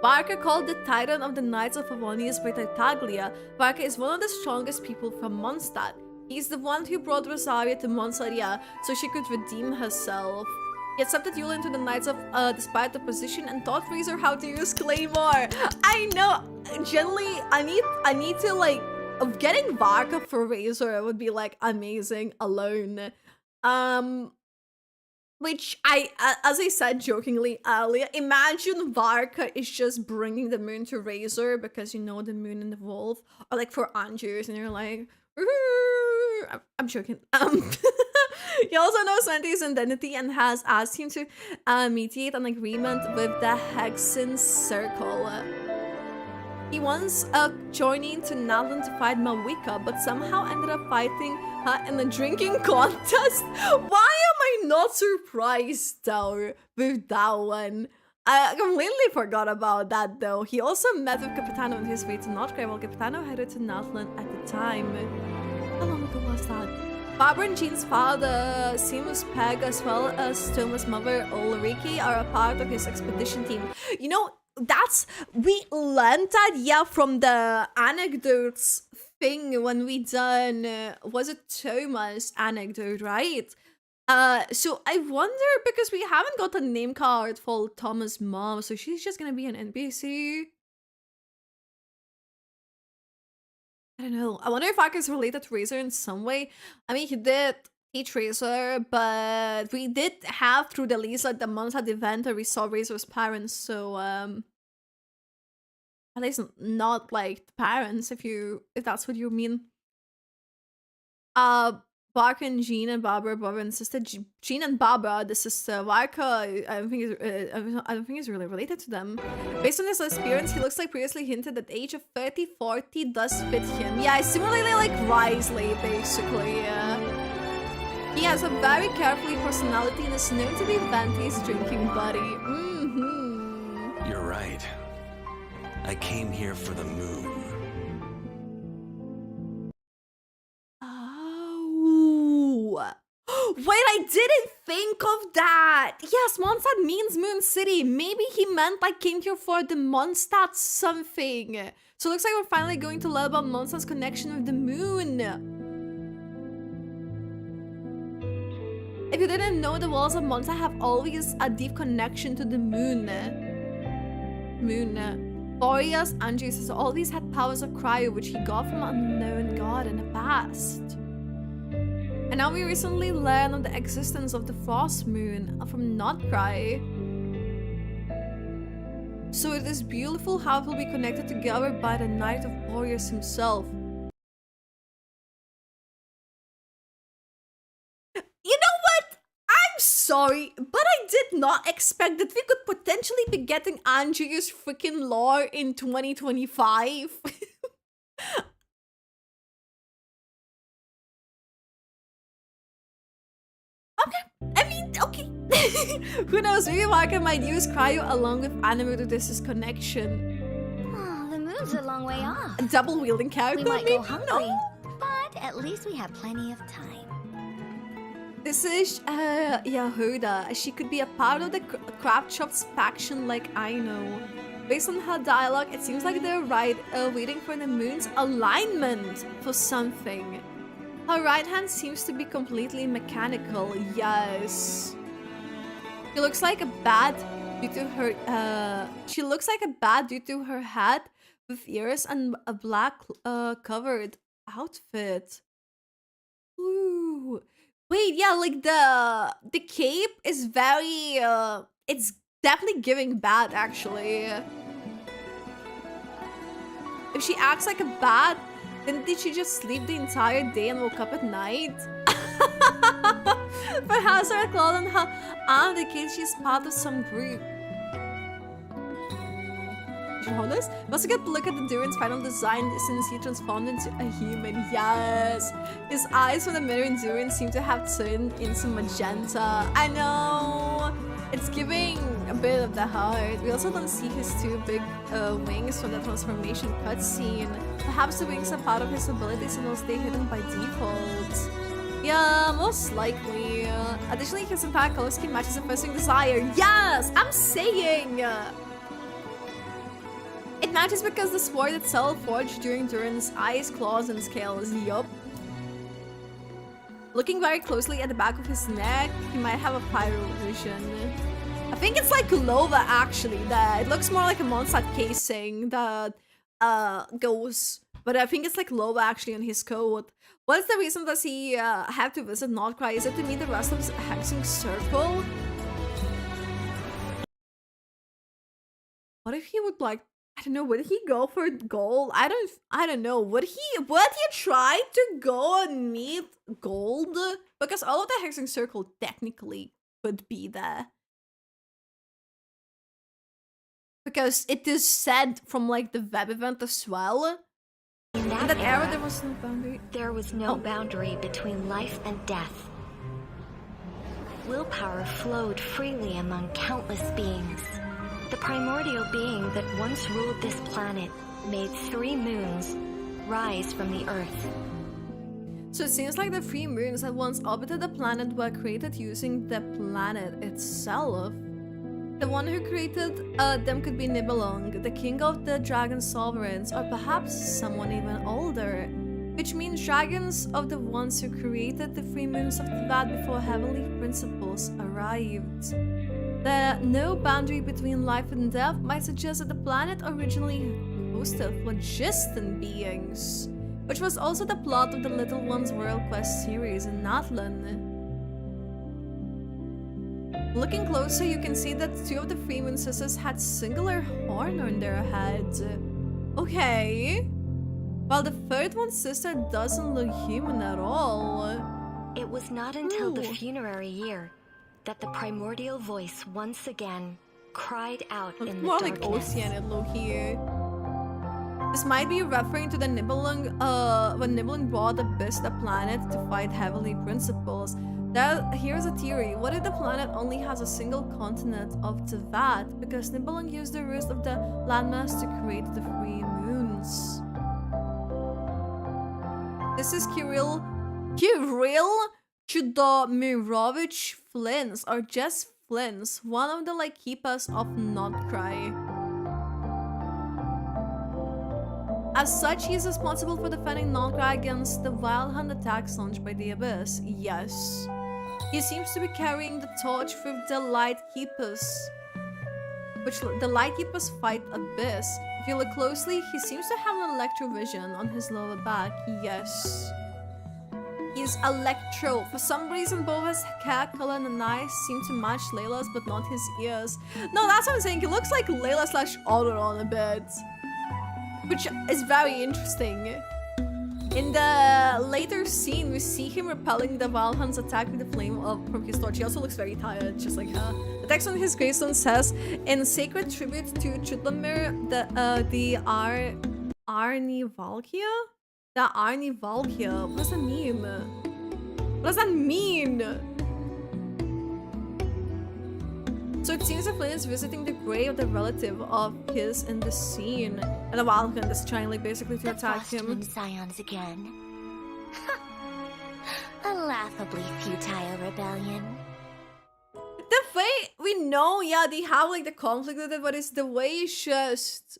Varka, called the Titan of the Knights of Favonius by Tartaglia, Varka is one of the strongest people from Mondstadt. He's the one who brought Rosaria to Monsaria so she could redeem herself. He accepted Yula into the Knights of despite the position and taught Freezer how to use Claymore. I know, generally, I need to like, getting Varka for Razor would be like amazing alone. Which as I said jokingly earlier, imagine Varka is just bringing the moon to Razor because you know the moon and the wolf, or like for Anjus and you're like, I'm joking. He also knows Santi's identity and has asked him to mediate an agreement with the Hexen Circle. He once joining to Nadlan to fight Mawika, but somehow ended up fighting her in a drinking contest. Why am I not surprised though with that one? I completely forgot about that though. He also met with Capitano on his way to Nod Krai while Capitano headed to Nadlan at the time. How long ago was that? Barbara and Jean's father, Seamus Pegg, as well as Thomas' mother, Ulrike, are a part of his expedition team. You know, we learned that, yeah, from the anecdotes thing when we done, was it Thomas' anecdote, right? So I wonder, because we haven't got a name card for Thomas' mom, so she's just gonna be an NPC. I don't know. I wonder if Varka is related to Razor in some way. I mean, he did teach Razor, but we did have through the Lisa the Monstad event where we saw Razor's parents, so at least not like the parents, if that's what you mean. Varka and Jean and Barbara, brother and sister. Jean and Barbara, the sister. Varka, I don't think is really related to them. Based on his appearance, he looks like previously hinted that the age of 30-40 does fit him. Yeah, similarly like Risley, basically. He has a very carefree personality and is known to be Vanty's drinking buddy. You're right. I came here for the moon. Wait, I didn't think of that! Yes, Mondstadt means Moon City. Maybe he meant like came here for the Mondstadt something. So it looks like we're finally going to learn about Mondstadt's connection with the moon. If you didn't know, the walls of Mondstadt have always a deep connection to the moon. Boreas Angius has always had powers of cryo, which he got from an unknown god in the past. And now we recently learned of the existence of the Frost Moon from Nod Krai. So it is beautiful how it will be connected together by the Knight of Boreas himself. You know what? I'm sorry, but I did not expect that we could potentially be getting Angius freaking lore in 2025. Okay, I mean, okay. Who knows, maybe Varka might use cryo along with Anime to this connection. Oh, the moon's a long way off. A double-wielding character, We might maybe? go hungry, but at least we have plenty of time. This is Yahuda. She could be a part of the Craft Shop's faction like I know. Based on her dialogue, it seems like they're waiting for the moon's alignment for something. Her right hand seems to be completely mechanical, yes. She looks like a bat due to her hat with ears and a black covered outfit. Ooh. Wait, yeah, like the cape is very it's definitely giving bat actually. If she acts like a bat, then did she just sleep the entire day and woke up at night? Perhaps her claw on her arm indicates she's part of some group. Honest? We also get to look at the Durin's final design since he transformed into a human. Yes! His eyes from the mirror in Durin seem to have turned into magenta. I know! It's giving a bit of the heart. We also don't see his two big wings from the transformation cutscene. Perhaps the wings are part of his abilities and will stay hidden by default. Yeah, most likely. Additionally, his entire color scheme matches the first wing desire. Yes! I'm saying! It matches because the sword itself forged during Durin's eyes, claws, and scales. Yup. Looking very closely at the back of his neck, he might have a pyro vision. I think it's like Lova actually, that it looks more like a Mondstadt casing that goes. But I think it's like Lova actually on his coat. What is the reason does he have to visit Nod Krai? Is it to meet the rest of his hexing circle? What if he would like, I don't know, would he go for gold? I don't know. Would he try to go and meet gold? Because all of the hexing circle technically could be there. Because it is said from like the web event as well. In that era there was no boundary. There was no boundary between life and death. Willpower flowed freely among countless beings. The primordial being that once ruled this planet made 3 moons rise from the earth. So it seems like the 3 moons that once orbited the planet were created using the planet itself. The one who created them could be Nibelung, the king of the dragon sovereigns, or perhaps someone even older. Which means dragons of the ones who created the 3 moons of Teyvat before heavenly principles arrived. The no boundary between life and death might suggest that the planet originally hosted phlogiston beings, which was also the plot of the Little Ones World Quest series in Natlan. Looking closer, you can see that 2 of the 3 moon sisters had singular horn on their heads. Okay. While the 3rd one's sister doesn't look human at all. It was not until the funerary year that the primordial voice once again cried out in the more darkness. Like Oceanic look here. This might be referring to the Nibelung, when Nibelung brought Abyss to the planet to fight heavenly principles. Here's a theory. What if the planet only has a single continent of Teyvat? Because Nibelung used the roost of the landmass to create the 3 moons. This is Kirill Chudomirovich Flins, or just Flins, one of the like keepers of Nod Krai. As such, he is responsible for defending Nod Krai against the Wild Hunt attacks launched by the Abyss. Yes. He seems to be carrying the torch with the Light Keepers, which the Light Keepers fight Abyss. If you look closely, he seems to have an electrovision on his lower back. Yes. He's electro. For some reason, both his hair color and eyes seem to match Layla's, but not his ears. No, that's what I'm saying. He looks like Layla / Auron a bit, which is very interesting. In the later scene, we see him repelling the Wild Hunt's attack with the flame from his torch. He also looks very tired, just like her. The text on his gravestone says, in sacred tribute to Chudlamir, the Arni Valkia? The Arni Valkia. What does that mean? What does that mean? So it seems that Flynn is visiting the grave of the relative of his in the scene, and the Wild Hunt is trying, like, basically to attack him. Scions again. A laughably futile rebellion. The way we know, yeah, they have like the conflict with it, but it's the way it's just.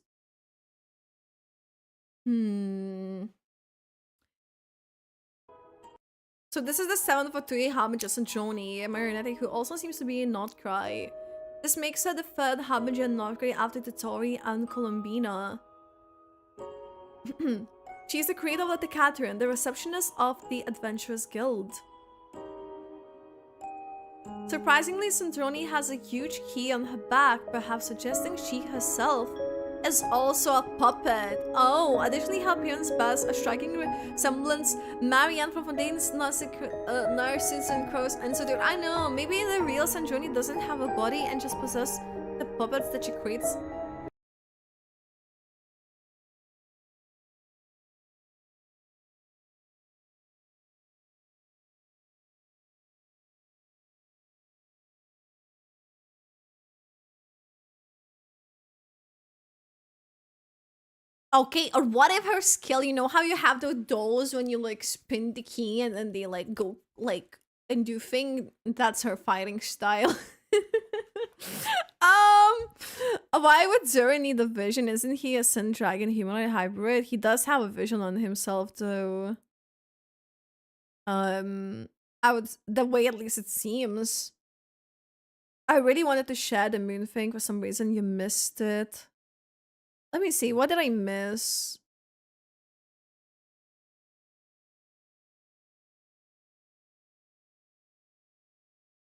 So this is the 7th fatui Harbinger and Joni, a marionette who also seems to be in Nod Krai. This makes her the 3rd Harbinger in Nod Krai after Tori and Columbina. She's the creator of the Catherine, the receptionist of the Adventurers Guild. Surprisingly, Sandroni has a huge key on her back, perhaps suggesting she herself is also a puppet. Oh, additionally, her appearance bears a striking resemblance Marianne from Fontaine's Narcissus and Crows and so dude, I know, maybe the real Sandroni doesn't have a body and just possesses the puppets that she creates. Okay, or what if her skill, you know how you have those dolls when you like spin the key and then they like go like and do thing? That's her fighting style. Why would Zura need a vision? Isn't he a Sin Dragon humanoid hybrid? He does have a vision on himself though. The way at least it seems. I really wanted to share the moon thing for some reason. You missed it. Let me see, what did I miss?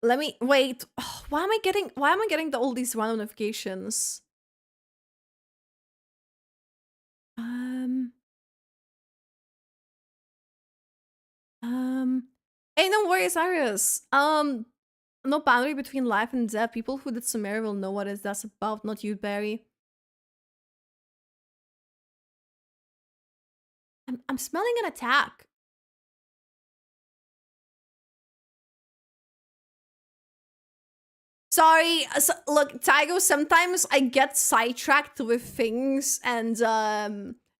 Let me wait. Oh, why am I getting all these random notifications? Hey, no worries, Iris. No boundary between life and death. People who did Sumeria will know what that's about, not you, Barry. I'm smelling an attack. Sorry, look, Tygo, sometimes I get sidetracked with things and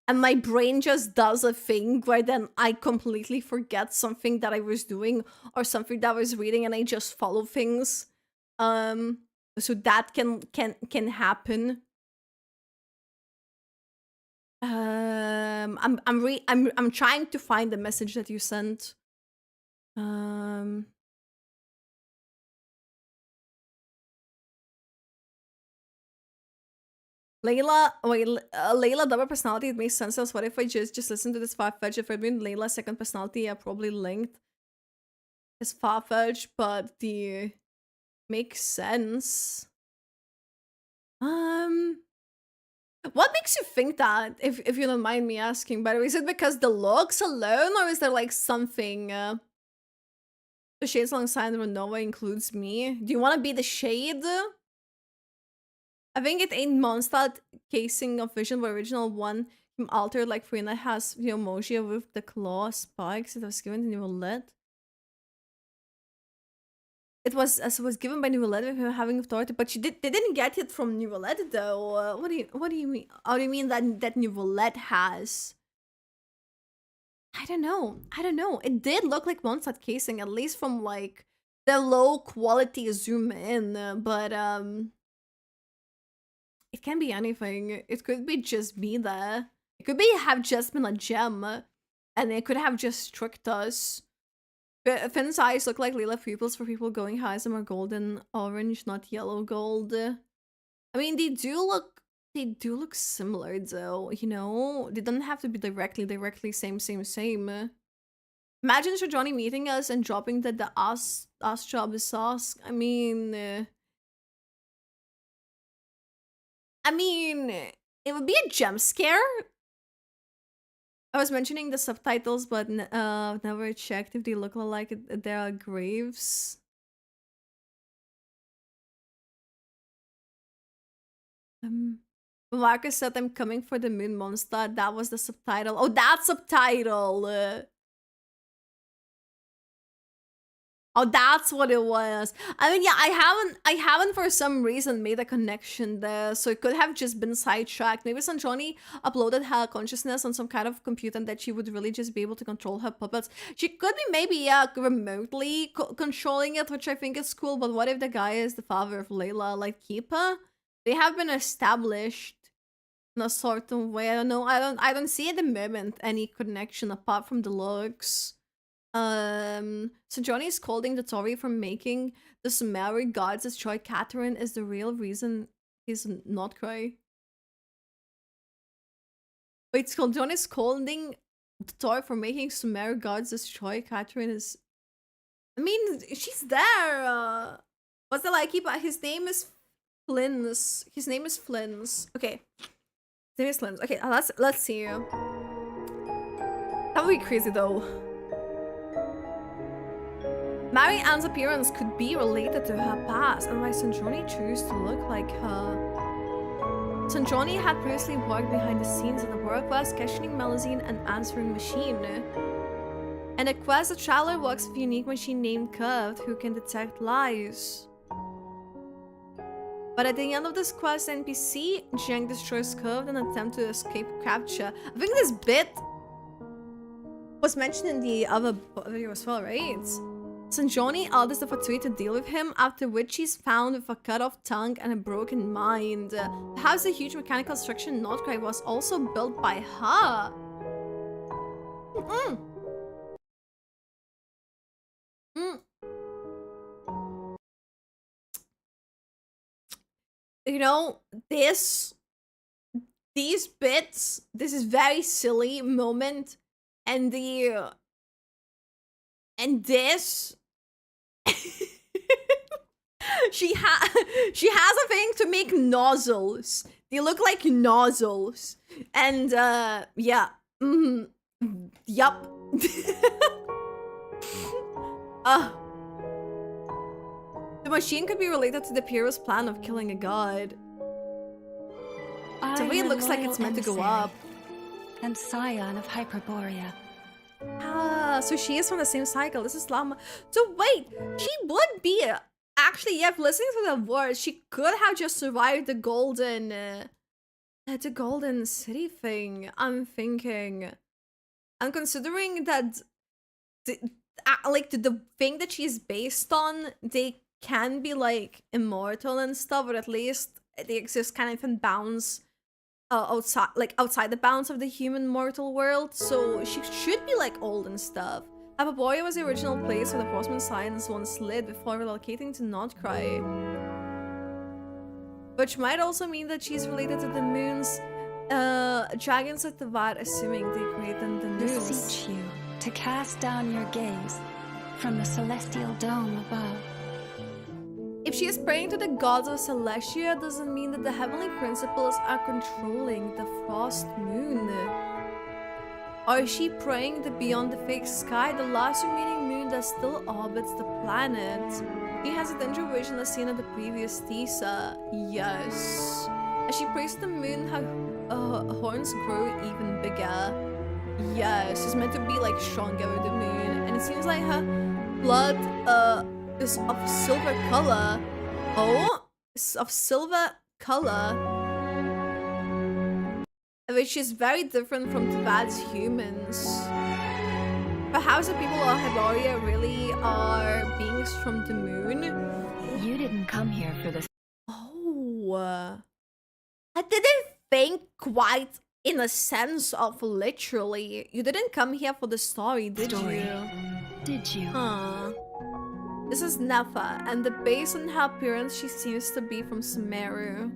and my brain just does a thing where then I completely forget something that I was doing or something that I was reading, and I just follow things. So that can happen. I'm trying to find the message that you sent. Layla, wait, Layla double personality, it makes sense. What if I just listen to this Farfetch? If I'd been Layla's second personality, yeah, probably linked as Farfetch, but the makes sense. What makes you think that, if you don't mind me asking? By the way, is it because the looks alone, or is there like something? The shades alongside Renova includes me. Do you want to be the shade? I think it ain't Mondstadt casing of Vision, but original one altered like Farina has the emoji with the claw spikes. It was given to Nicolette. It was given by Nicolette with her having authority, but they didn't get it from Nicolette though. What do you mean? Oh, do you mean that Nicolette has? I don't know. It did look like Mondstadt casing, at least from like the low quality zoom in, but it can be anything. It could be just me there. It could have just been a gem, and it could have just tricked us. Finn's eyes look like lila pupils for people going high. Some are golden orange, not yellow gold. I mean, they do look similar though, you know? They don't have to be directly same. Imagine Sir Johnny meeting us and dropping that the ass job is sauce. I mean, it would be a jump scare. I was mentioning the subtitles, but never checked if they look like there are graves. Marcus said, "I'm coming for the moon monster." That was the subtitle. Oh, that subtitle! Oh, that's what it was. I mean, yeah, I haven't for some reason made a connection there, so it could have just been sidetracked. Maybe Sanjoni uploaded her consciousness on some kind of computer and that she would really just be able to control her puppets. She could be maybe, yeah, remotely controlling it, which I think is cool, but what if the guy is the father of Layla, like Keeper? They have been established in a sort of way. I don't know. I don't see at the moment any connection apart from the looks. So Johnny is scolding the Tory for making the Sumerian gods destroy Catherine is the real reason he's Nod Krai. Wait, so Johnny is scolding the Tory for making Sumerian gods destroy Catherine is... I mean, she's there! What's the like? His name is Flynn's. His name is Flynn's. Okay. His name is Flynn's. Okay, let's see. That would be crazy though. Mary Ann's appearance could be related to her past, and why Sanjoni chose to look like her. Sanjoni had previously worked behind the scenes at the work quest, questioning Melusine and answering machine. And a quest, the traveler works with a unique machine named Curved, who can detect lies. But at the end of this quest, NPC, Jiang destroys Curved and attempts to escape capture. I think this bit was mentioned in the other video as well, right? Sanjoni orders the fatui to deal with him, after which he's found with a cut-off tongue and a broken mind. Perhaps the huge mechanical structure in Nod Krai was also built by her. You know, these bits, this is very silly moment, and this she has a thing to make nozzles. They look like nozzles, and yeah, yup. The machine could be related to the Piero's plan of killing a god. The way it looks like it's meant to go up. And scion of Hyperborea. Ah, so she is from the same cycle. This is Lama. So wait, she would be actually, yeah, listening to the words, she could have just survived the golden The Golden City thing. I'm thinking. I'm considering that the thing that she's based on, they can be like immortal and stuff, or at least they exist kind of in bounds outside the bounds of the human mortal world. So she should be like old and stuff. Apaboya was the original place where the Frostman Science once lived before relocating to Nod Krai. Which might also mean that she's related to the moons. Dragons at the Vat, assuming they create them the moons. Beseech you to cast down your gaze from the celestial dome above. If she is praying to the gods of Celestia, doesn't mean that the heavenly principles are controlling the frost moon. Or is she praying that beyond the fake sky, the last remaining moon that still orbits the planet? She has a danger vision as seen at the previous Tisa. Yes. As she prays to the moon, her horns grow even bigger. Yes, she's meant to be like stronger with the moon. And it seems like her blood is of silver color. Oh, it's of silver color. Which is very different from Tvad's humans. Perhaps the people of Hyboria really are beings from the moon? You didn't come here for this. Oh. I didn't think quite in a sense of literally. You didn't come here for the story, did you? Did you? Huh. This is Nefa, and based on her appearance, she seems to be from Sumeru.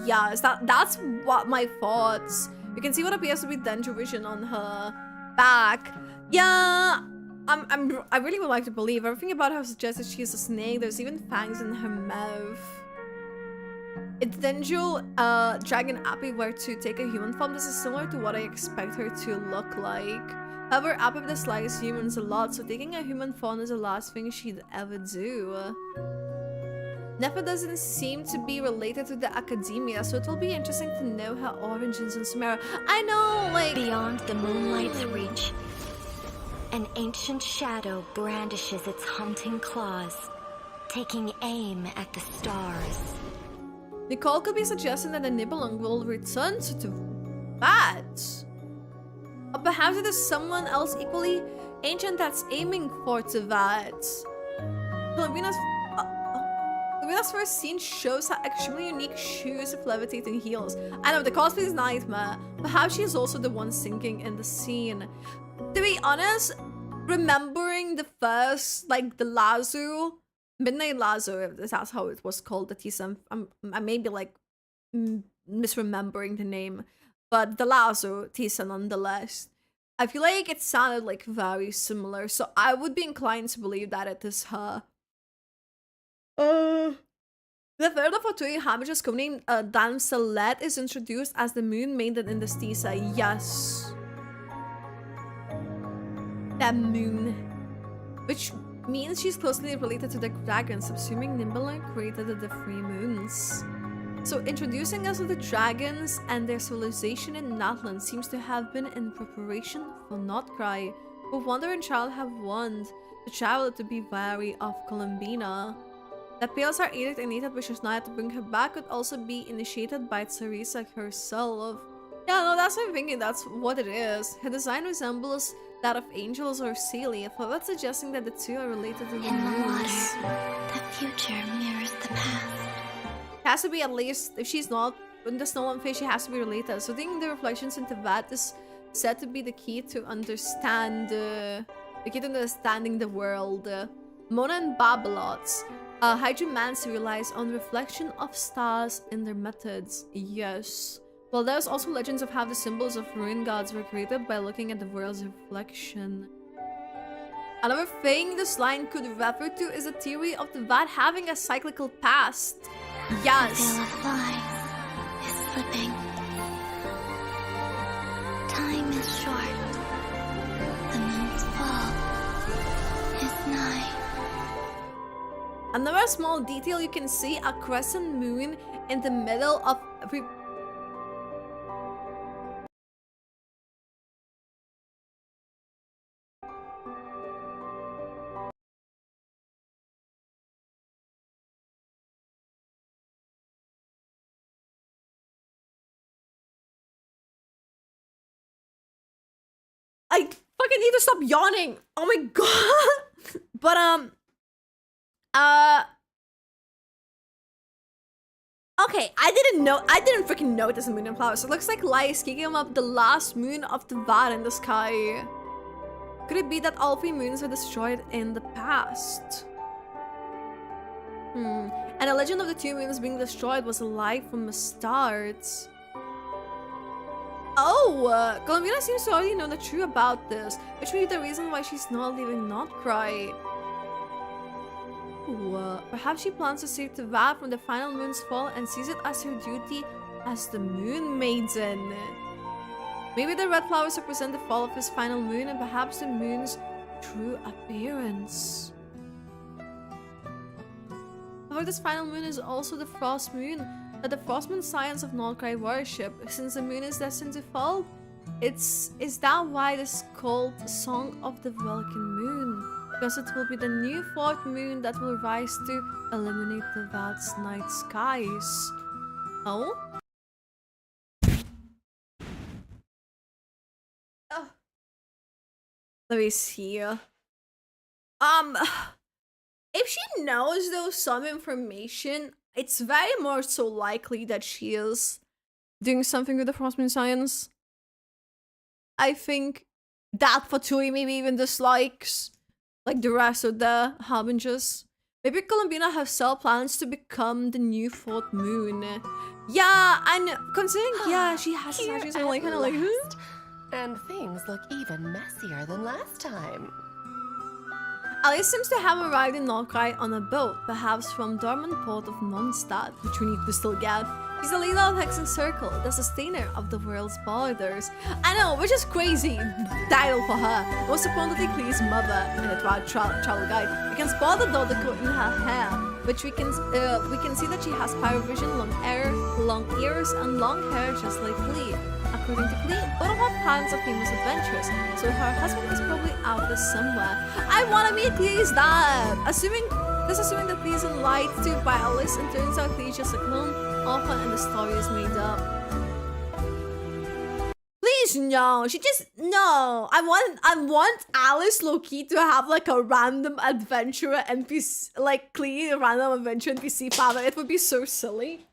Yes, that's what my thoughts. You can see what appears to be danger vision on her back. Yeah, I really would like to believe. Everything about her suggests that she is a snake. There's even fangs in her mouth. If Denjo, Dragon Appy were to take a human form, this is similar to what I expect her to look like. However, Appy dislikes humans a lot, so taking a human form is the last thing she'd ever do. Nefa doesn't seem to be related to the academia, so it will be interesting to know her origins in Sumeru. I know, like... Beyond the moonlight's reach, an ancient shadow brandishes its haunting claws, taking aim at the stars. Nicole could be suggesting that the Nibelung will return to Tvat. Or perhaps it is someone else equally ancient that's aiming for Tvat. Columbina's first scene shows her extremely unique shoes with levitating heels. I know, the cosplay is nightmare. Perhaps she is also the one sinking in the scene. To be honest, remembering the first, like, the Lazo, Midnight Lazo, if that's how it was called, the Tisa, I may be, like, misremembering the name. But the Lazo Tisa nonetheless. I feel like it sounded, like, very similar, so I would be inclined to believe that it is her. The third of Fatui Hamish's codename Damselet is introduced as the moon maiden in this Tisa. Yes. That moon. Which means she's closely related to the dragons, assuming Nibelung created the three moons. So introducing us to the dragons and their civilization in Natlan seems to have been in preparation for Nod Krai. Both Wonder and Child have warned the child to be wary of Columbina. That Pales our edict and Nita wishes Naya to bring her back could also be initiated by Tsarisa herself. Yeah, no, that's what I'm thinking, that's what it is. Her design resembles that of Angels or Celia, but that's suggesting that the two are related to the In the moons. water, the future mirrors the past. It has to be at least, if she's not, in the Snow One Fish, she has to be related. So I think the reflections into that is said to be the key to understand, understanding the world. Mona and Babelots. Hydromancy relies on reflection of stars in their methods. Yes. Well, there's also legends of how the symbols of ruin gods were created by looking at the world's reflection. Another thing this line could refer to is the theory of the Vat having a cyclical past. Yes. The veil of lies is slipping. Time is short. The moon's fall is nigh. Another small detail, you can see a crescent moon in the middle of every I fucking need to stop yawning. Oh my god. But okay, I didn't freaking notice the moon and flowers. It looks like light is kicking up the last moon of the var in the sky. Could it be that all 3 moons were destroyed in the past? And the legend of the 2 moons being destroyed was a lie from the start. Oh, Columbina seems to already know the truth about this, which may be the reason why she's not leaving Nod Krai. Perhaps she plans to save the Vat from the final moon's fall and sees it as her duty as the Moon Maiden. Maybe the red flowers represent the fall of his final moon and perhaps the moon's true appearance. However, this final moon is also the frost moon that the frost moon science of Nod Krai worship. Since the moon is destined to fall, is that why it is called Song of the Vulcan Moon? Because it will be the new 4th moon that will rise to illuminate the Vat's night skies. Oh? Let me see. If she knows though some information, it's very more so likely that she is doing something with the frost moon science. I think that Fatui maybe even dislikes like the rest of the harbingers. Maybe Columbina herself plans to become the new 4th moon. Yeah, and considering she has statues, I'm like kind of like and things look even messier than last time. Alice seems to have arrived in Nod Krai on a boat, perhaps from dormant port of Mondstadt, which we need to still get. She's the leader of Hexen Circle, the sustainer of the world's borders. I know, which is crazy title for her. Most importantly, Klee's mother in the travel guide. We can spot the daughter in her hair, which we can see that she has pyrovision, long ears, and long hair just like Klee. According to Klee, both of her parents are famous adventurers, so her husband is probably out there somewhere. I wanna meet Klee's dad! Assuming that Klee is lied to by Alice, and turns out Klee is just a clone, orphan, and the story is made up. Please no, no. I want Alice low-key to have like a random adventurer NPC, like Klee, a random adventure NPC father. It would be so silly.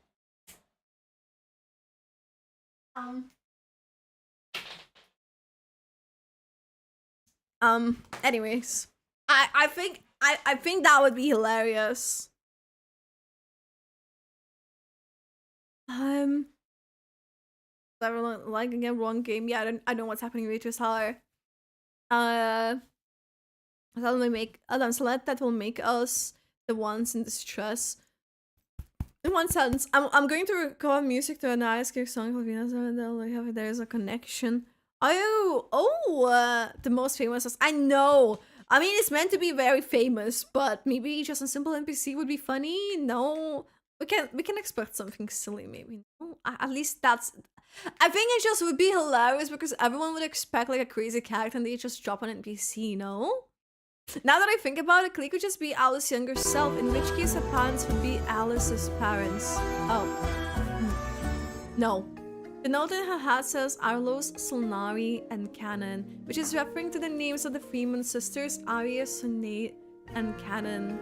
Anyways, I think that would be hilarious. Everyone like again wrong game. Yeah, I don't know what's happening with Rachel's Holler. That will make us the ones in distress. In one sense, I'm going to record music to an ice cream song for Venus, and there's a connection. The most famous. I know. I mean, it's meant to be very famous, but maybe just a simple NPC would be funny. No, we can expect something silly. Maybe no. At least that's. I think it just would be hilarious because everyone would expect like a crazy character and they just drop an NPC. No. Now that I think about it, Klee could just be Alice's younger self, in which case her parents would be Alice's parents. Oh. No. The note in her hat says Arlos, Solnari, and Canon, which is referring to the names of the Freeman sisters, Arya, Sunate, and Canon.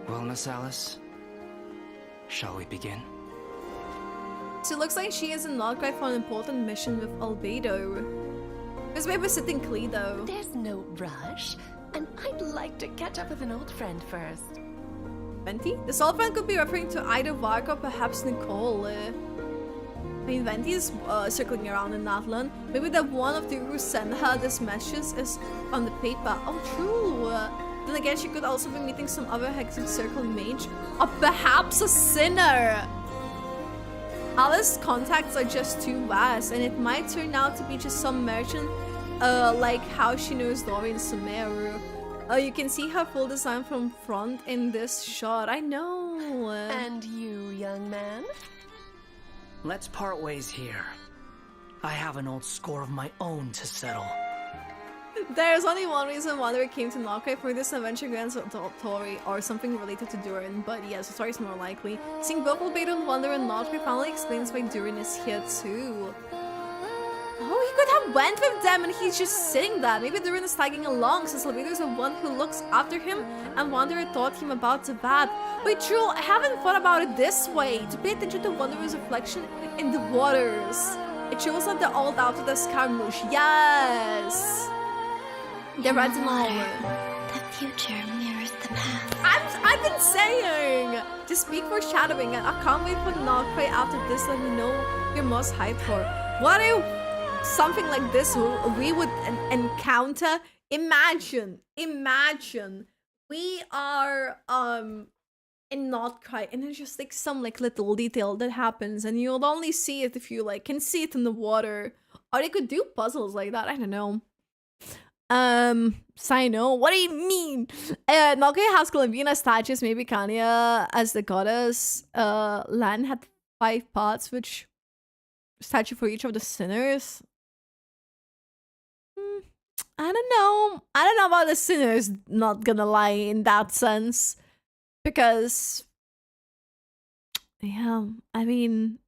Well, Miss Alice, shall we begin? So it looks like she is in Nod Krai for an important mission with Albedo. Who's babysitting Klee though? There's no rush, and I'd like to catch up with an old friend first. Venti? This old friend could be referring to either Varka or perhaps Nicole. I mean, Venti is circling around in Natlan. Maybe that one of the who sent her this message is on the paper. Oh, true. Then again, she could also be meeting some other Hexen Circle mage, or perhaps a sinner. Alice's contacts are just too vast, and it might turn out to be just some merchant, like how she knows Lori and Sumeru. You can see her full design from front in this shot. I know. And you, young man? Let's part ways here. I have an old score of my own to settle. There's only one reason Wanderer came to Nod Krai for this adventure grants Tori, or something related to Durin, but yes, the story is more likely. Seeing both Albedo and Wanderer in Nod Krai finally explains why Durin is here too. Oh, he could have went with them and he's just sitting there. Maybe Durin is tagging along since Albedo is the one who looks after him and Wanderer taught him about the bad. Wait, true, I haven't thought about it this way. To pay attention to Wanderer's reflection in the waters. It shows that they're all out of the Scaramouche. Yes! They're right in over. The future mirrors the past. I've been saying! To speak foreshadowing, and I can't wait for Nod Krai after this. Let me know you're most hyped for. What if something like this we would encounter? Imagine we are in Nod Krai and there's just like some like little detail that happens and you'll only see it if you like can see it in the water. Or they could do puzzles like that, I don't know. Sino, what do you mean? Nod Krai has columbina statues, maybe Kanya as the goddess. Lan had 5 pots, which statue for each of the sinners. I don't know about the sinners, not gonna lie, in that sense. Because, yeah, I mean,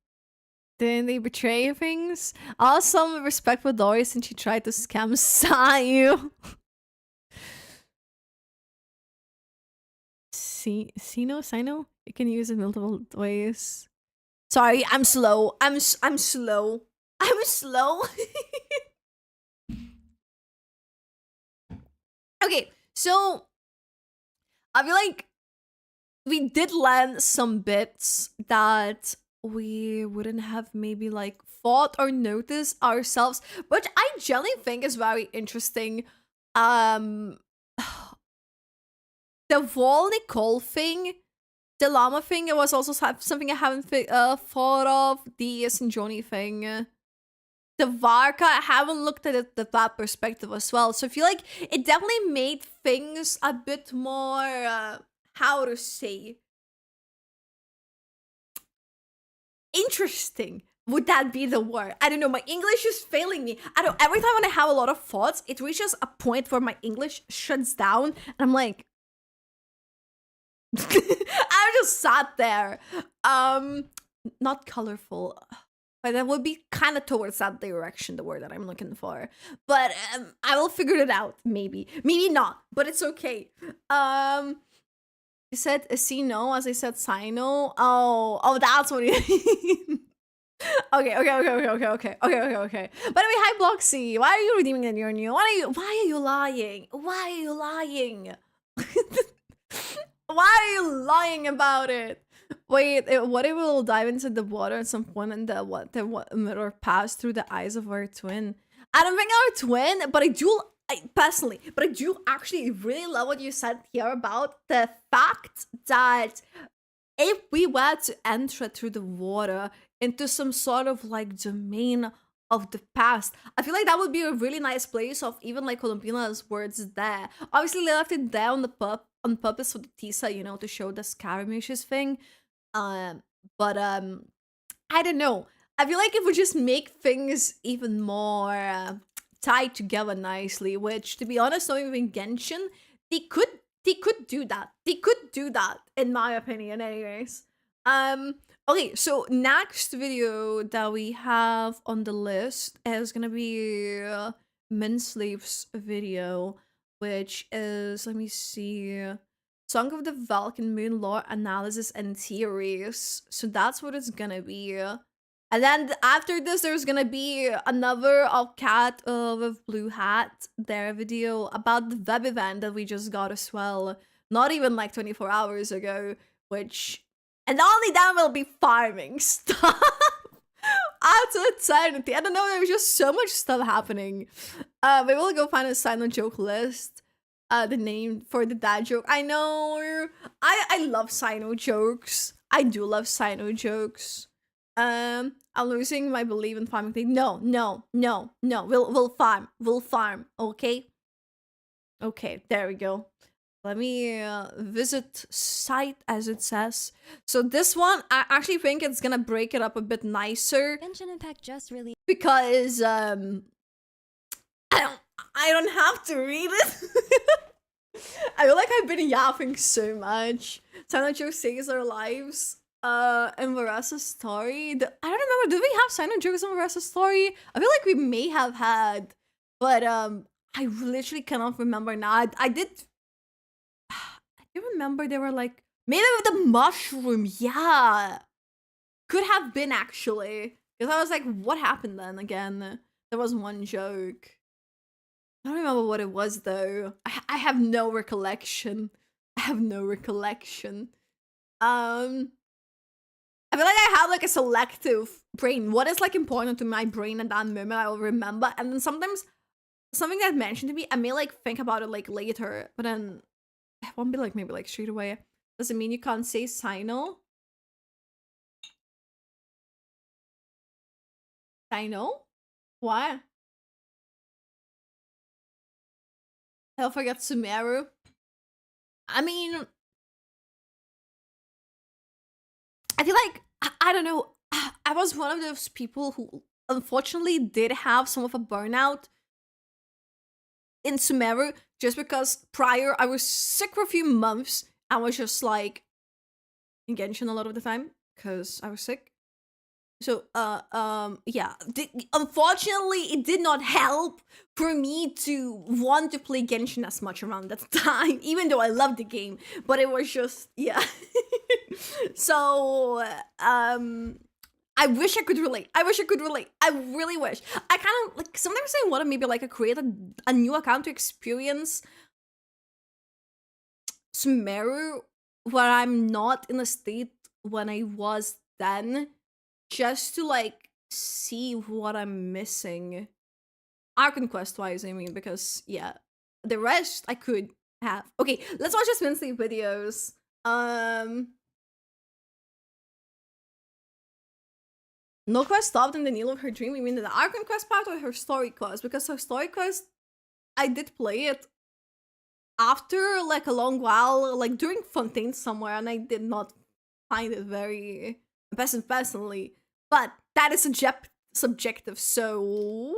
didn't they betray things? Also, some respect for Dory since she tried to scam Sayu. Sino? You can use it multiple ways. Sorry, I'm slow. I'm slow. Okay, so I feel like we did learn some bits that we wouldn't have maybe like thought or noticed ourselves, which I generally think is very interesting. The Vol Nicole thing, the llama thing, it was also something I haven't thought of. The Sinjoni thing. The Varka, I haven't looked at it that perspective as well. So I feel like it definitely made things a bit more, how to say, interesting. Would that be the word? I don't know, my English is failing me. I don't, every time when I have a lot of thoughts, it reaches a point where my English shuts down and I'm like, I just sat there. Not colorful. But that would be kind of towards that direction, the word that I'm looking for. But I will figure it out, maybe. Maybe not, but it's okay. You said Sino, as I said Sino. Oh, that's what you mean. Okay. By the way, hi Bloxy. Why are you redeeming the new? Why are you lying? Why are you lying? Why are you lying about it? Wait, what if we'll dive into the water at some point and the mirror pass through the eyes of our twin? I don't think our twin, but I do actually really love what you said here about the fact that if we were to enter through the water into some sort of like domain of the past, I feel like that would be a really nice place of even like Columbina's words there. Obviously, they left it there on purpose for the Tisa, you know, to show the Scaramouches thing. But I don't know. I feel like it would just make things even more tied together nicely. Which, to be honest, not even Genshin, they could do that. They could do that, in my opinion, anyways. Okay, so next video that we have on the list is gonna be Minsleaf's video, which is, let me see, Song of the Vulcan Moon Lore Analysis and Theories. So that's what it's gonna be. And then after this, there's gonna be another of Cat with Blue Hat, their video about the web event that we just got as well. Not even like 24 hours ago, which... And only then we'll be farming stuff out to eternity. I don't know, there's just so much stuff happening. Maybe we'll go find a silent joke list. The name for the dad joke. I know. I love Sino jokes. I do love Sino jokes. I'm losing my belief in farming thing. No. We'll farm. Okay. Okay, there we go. Let me visit site as it says. So this one, I actually think it's gonna break it up a bit nicer. Genshin Impact just released Because I don't have to read it. I feel like I've been yapping so much. Silent Joe saves our lives. in Verasa's story. I don't remember. Did we have sign-on jokes in Verasa's story? I feel like we may have had, but I literally cannot remember now. I did. I do remember they were like maybe with the mushroom. Yeah, could have been actually. Because I was like, what happened then again? There was one joke. I don't remember what it was though. I have no recollection. I have no recollection. I feel like I have like a selective brain. What is like important to my brain at that moment, I will remember. And then sometimes something that mentioned to me, I may like think about it like later, but then it won't be like maybe like straight away. Does it mean you can't say Sino? Sino? Why? I'll forget Sumeru. I mean, I feel like, I don't know, I was one of those people who unfortunately did have some of a burnout in Sumeru just because prior I was sick for a few months. I was just like in Genshin a lot of the time because I was sick. So, yeah. Unfortunately, it did not help for me to want to play Genshin as much around that time, even though I loved the game. But it was just, yeah. So, I wish I could relate. I wish I could relate. I really wish. I kind of, like, sometimes I want to maybe, like, create a new account to experience Sumeru where I'm not in a state when I was then, just to like see what I'm missing. Arc Quest wise, I mean, because yeah, the rest I could have. Okay, let's watch his Wednesday videos. No quest stopped in the needle of her dream. You mean the Arc Quest part or her story quest? Because her story quest, I did play it after like a long while, like during Fontaine somewhere, and I did not find it very impressive personally. But that is subjective, so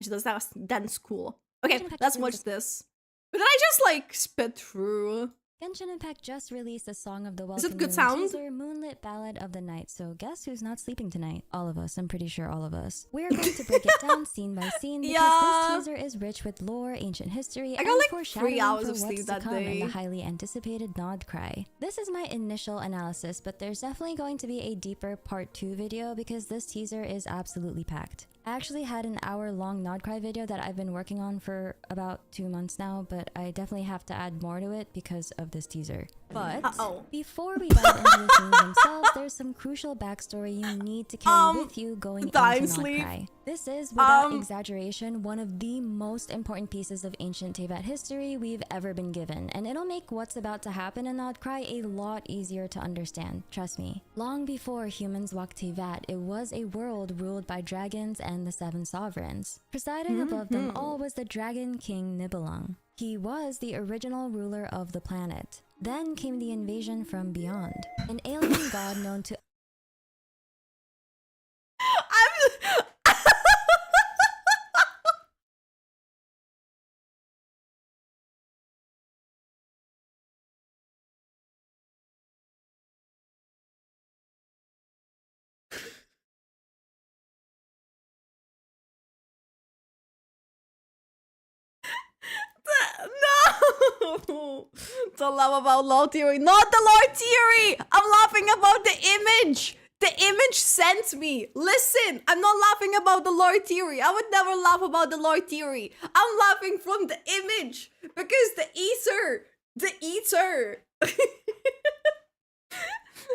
she does that. That's cool. Okay, let's watch this. But then I just like spit through. Genshin Impact just released a Song of the Is Welcome it good Moon sound? teaser, Moonlit Ballad of the Night. So guess who's not sleeping tonight? All of us. I'm pretty sure all of us. We're going to break it down scene by scene because this teaser is rich with lore, ancient history, I got and like foreshadowing 3 hours for of sleep what's that to come day. in the highly anticipated Nod Krai. This is my initial analysis, but there's definitely going to be a deeper part 2 video because this teaser is absolutely packed. I actually had an hour-long Nod Krai video that I've been working on for about 2 months now, but I definitely have to add more to it because of this teaser. But before we dive into the scenes themselves, there's some crucial backstory you need to carry with you going into Nod Krai. This is, without exaggeration, one of the most important pieces of ancient Teyvat history we've ever been given, and it'll make what's about to happen in Nod Krai a lot easier to understand, trust me. Long before humans walked Teyvat, it was a world ruled by dragons and the 7 sovereigns. Presiding above them all was the Dragon King Nibelung. He was the original ruler of the planet. Then came the invasion from beyond, an alien god known to No! Don't laugh about lore theory. Not the lore theory! I'm laughing about the image! The image sent me! Listen! I'm not laughing about the lore theory. I would never laugh about the lore theory. I'm laughing from the image! Because the ether! The ether!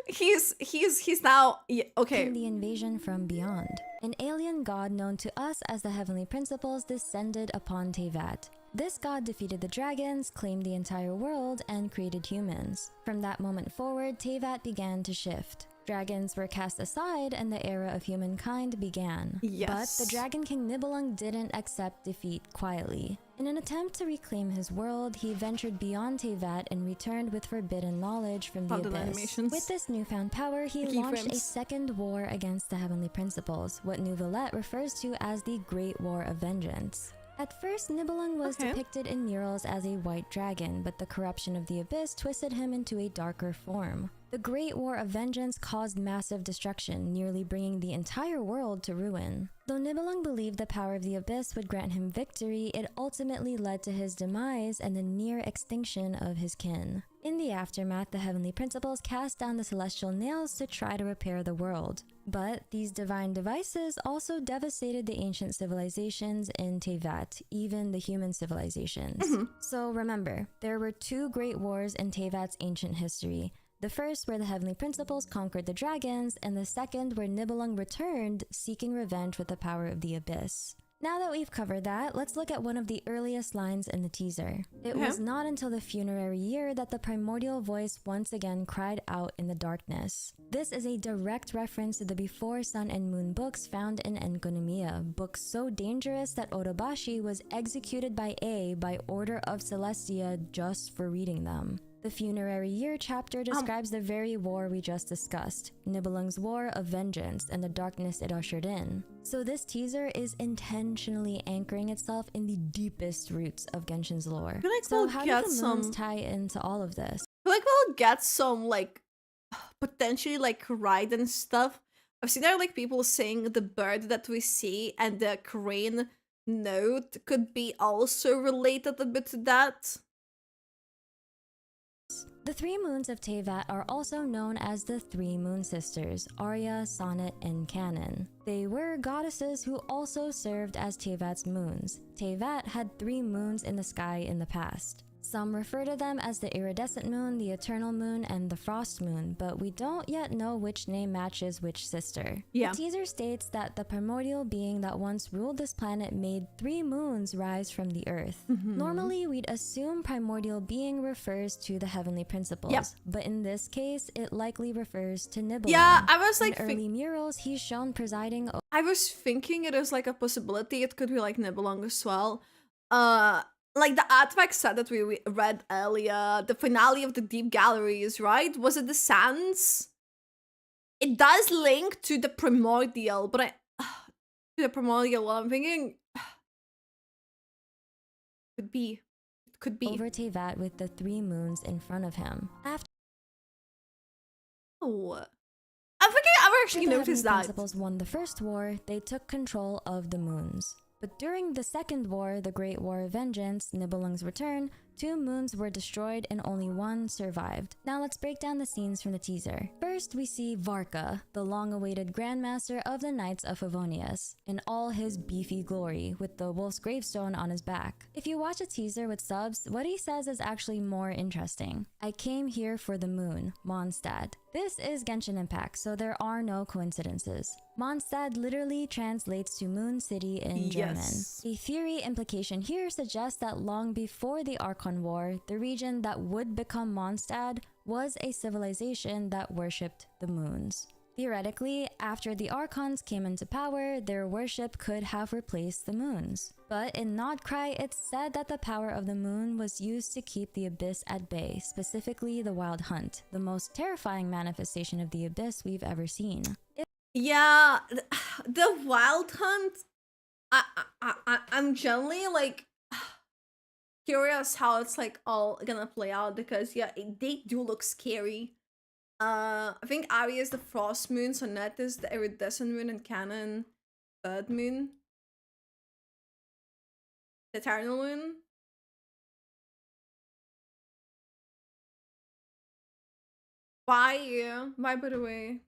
he's now... Yeah, okay. The invasion from beyond. An alien god known to us as the Heavenly Principles descended upon Teyvat. This god defeated the dragons, claimed the entire world, and created humans. From that moment forward, Teyvat began to shift. Dragons were cast aside and the era of humankind began. Yes. But the Dragon King Nibelung didn't accept defeat quietly. In an attempt to reclaim his world, he ventured beyond Teyvat and returned with forbidden knowledge from the Abyss. With this newfound power, he launched a second war against the Heavenly Principles, what Neuvillette refers to as the Great War of Vengeance. At first, Nibelung was depicted in murals as a white dragon, but the corruption of the Abyss twisted him into a darker form. The Great War of Vengeance caused massive destruction, nearly bringing the entire world to ruin. Though Nibelung believed the power of the Abyss would grant him victory, it ultimately led to his demise and the near extinction of his kin. In the aftermath, the Heavenly Principles cast down the Celestial Nails to try to repair the world. But these divine devices also devastated the ancient civilizations in Teyvat, even the human civilizations. So remember, there were 2 great wars in Teyvat's ancient history. The first where the Heavenly Principles conquered the dragons, and the second where Nibelung returned, seeking revenge with the power of the Abyss. Now that we've covered that, let's look at one of the earliest lines in the teaser. It was not until the funerary year that the primordial voice once again cried out in the darkness. This is a direct reference to the Before Sun and Moon books found in Enkonomiya, books so dangerous that Orobashi was executed by order of Celestia just for reading them. The Funerary Year chapter describes the very war we just discussed, Nibelung's War of Vengeance and the darkness it ushered in. So this teaser is intentionally anchoring itself in the deepest roots of Genshin's lore. So how do the moons tie into all of this? I feel like we'll get some, like, potentially, like, Raiden stuff. I've seen there, like, people saying the bird that we see and the crane note could be also related a bit to that. The 3 moons of Teyvat are also known as the 3 moon sisters, Arya, Sonnet, and Canon. They were goddesses who also served as Teyvat's moons. Teyvat had 3 moons in the sky in the past. Some refer to them as the iridescent moon, the eternal moon, and the frost moon, but we don't yet know which name matches which sister. The teaser states that the primordial being that once ruled this planet made 3 moons rise from the earth. Normally, we'd assume primordial being refers to the Heavenly Principles, but in this case, it likely refers to Nibelung. Yeah, I was like, in early murals, he's shown presiding. I was thinking it is like a possibility. It could be like Nibelung as well. Like the artifact set that we read earlier, the finale of the Deep Galleries, right? Was it the Sands? It does link to the primordial, but I'm thinking could be. It could be. Over Teyvat with the 3 moons in front of him. After I think I've actually noticed that. The Principles won the first war, they took control of the moons. But during the second war, the Great War of Vengeance, Nibelung's return, 2 moons were destroyed and only 1 survived. Now let's break down the scenes from the teaser. First, we see Varka, the long-awaited Grandmaster of the Knights of Favonius, in all his beefy glory, with the wolf's gravestone on his back. If you watch a teaser with subs, what he says is actually more interesting. I came here for the moon, Mondstadt. This is Genshin Impact, so there are no coincidences. Mondstadt literally translates to Moon City in German. A theory implication here suggests that long before the Archon War, the region that would become Mondstadt was a civilization that worshipped the moons. Theoretically, after the Archons came into power, their worship could have replaced the moons. But in Nod Krai, it's said that the power of the moon was used to keep the Abyss at bay, specifically the Wild Hunt, the most terrifying manifestation of the Abyss we've ever seen. Yeah, the Wild Hunt, I'm generally like curious how it's like all gonna play out, because yeah, they do look scary. I think Ari is the Frost Moon, Sonnet is the Iridescent Moon, and Canon Third Moon. The Eternal Moon. Why? Why, by the way?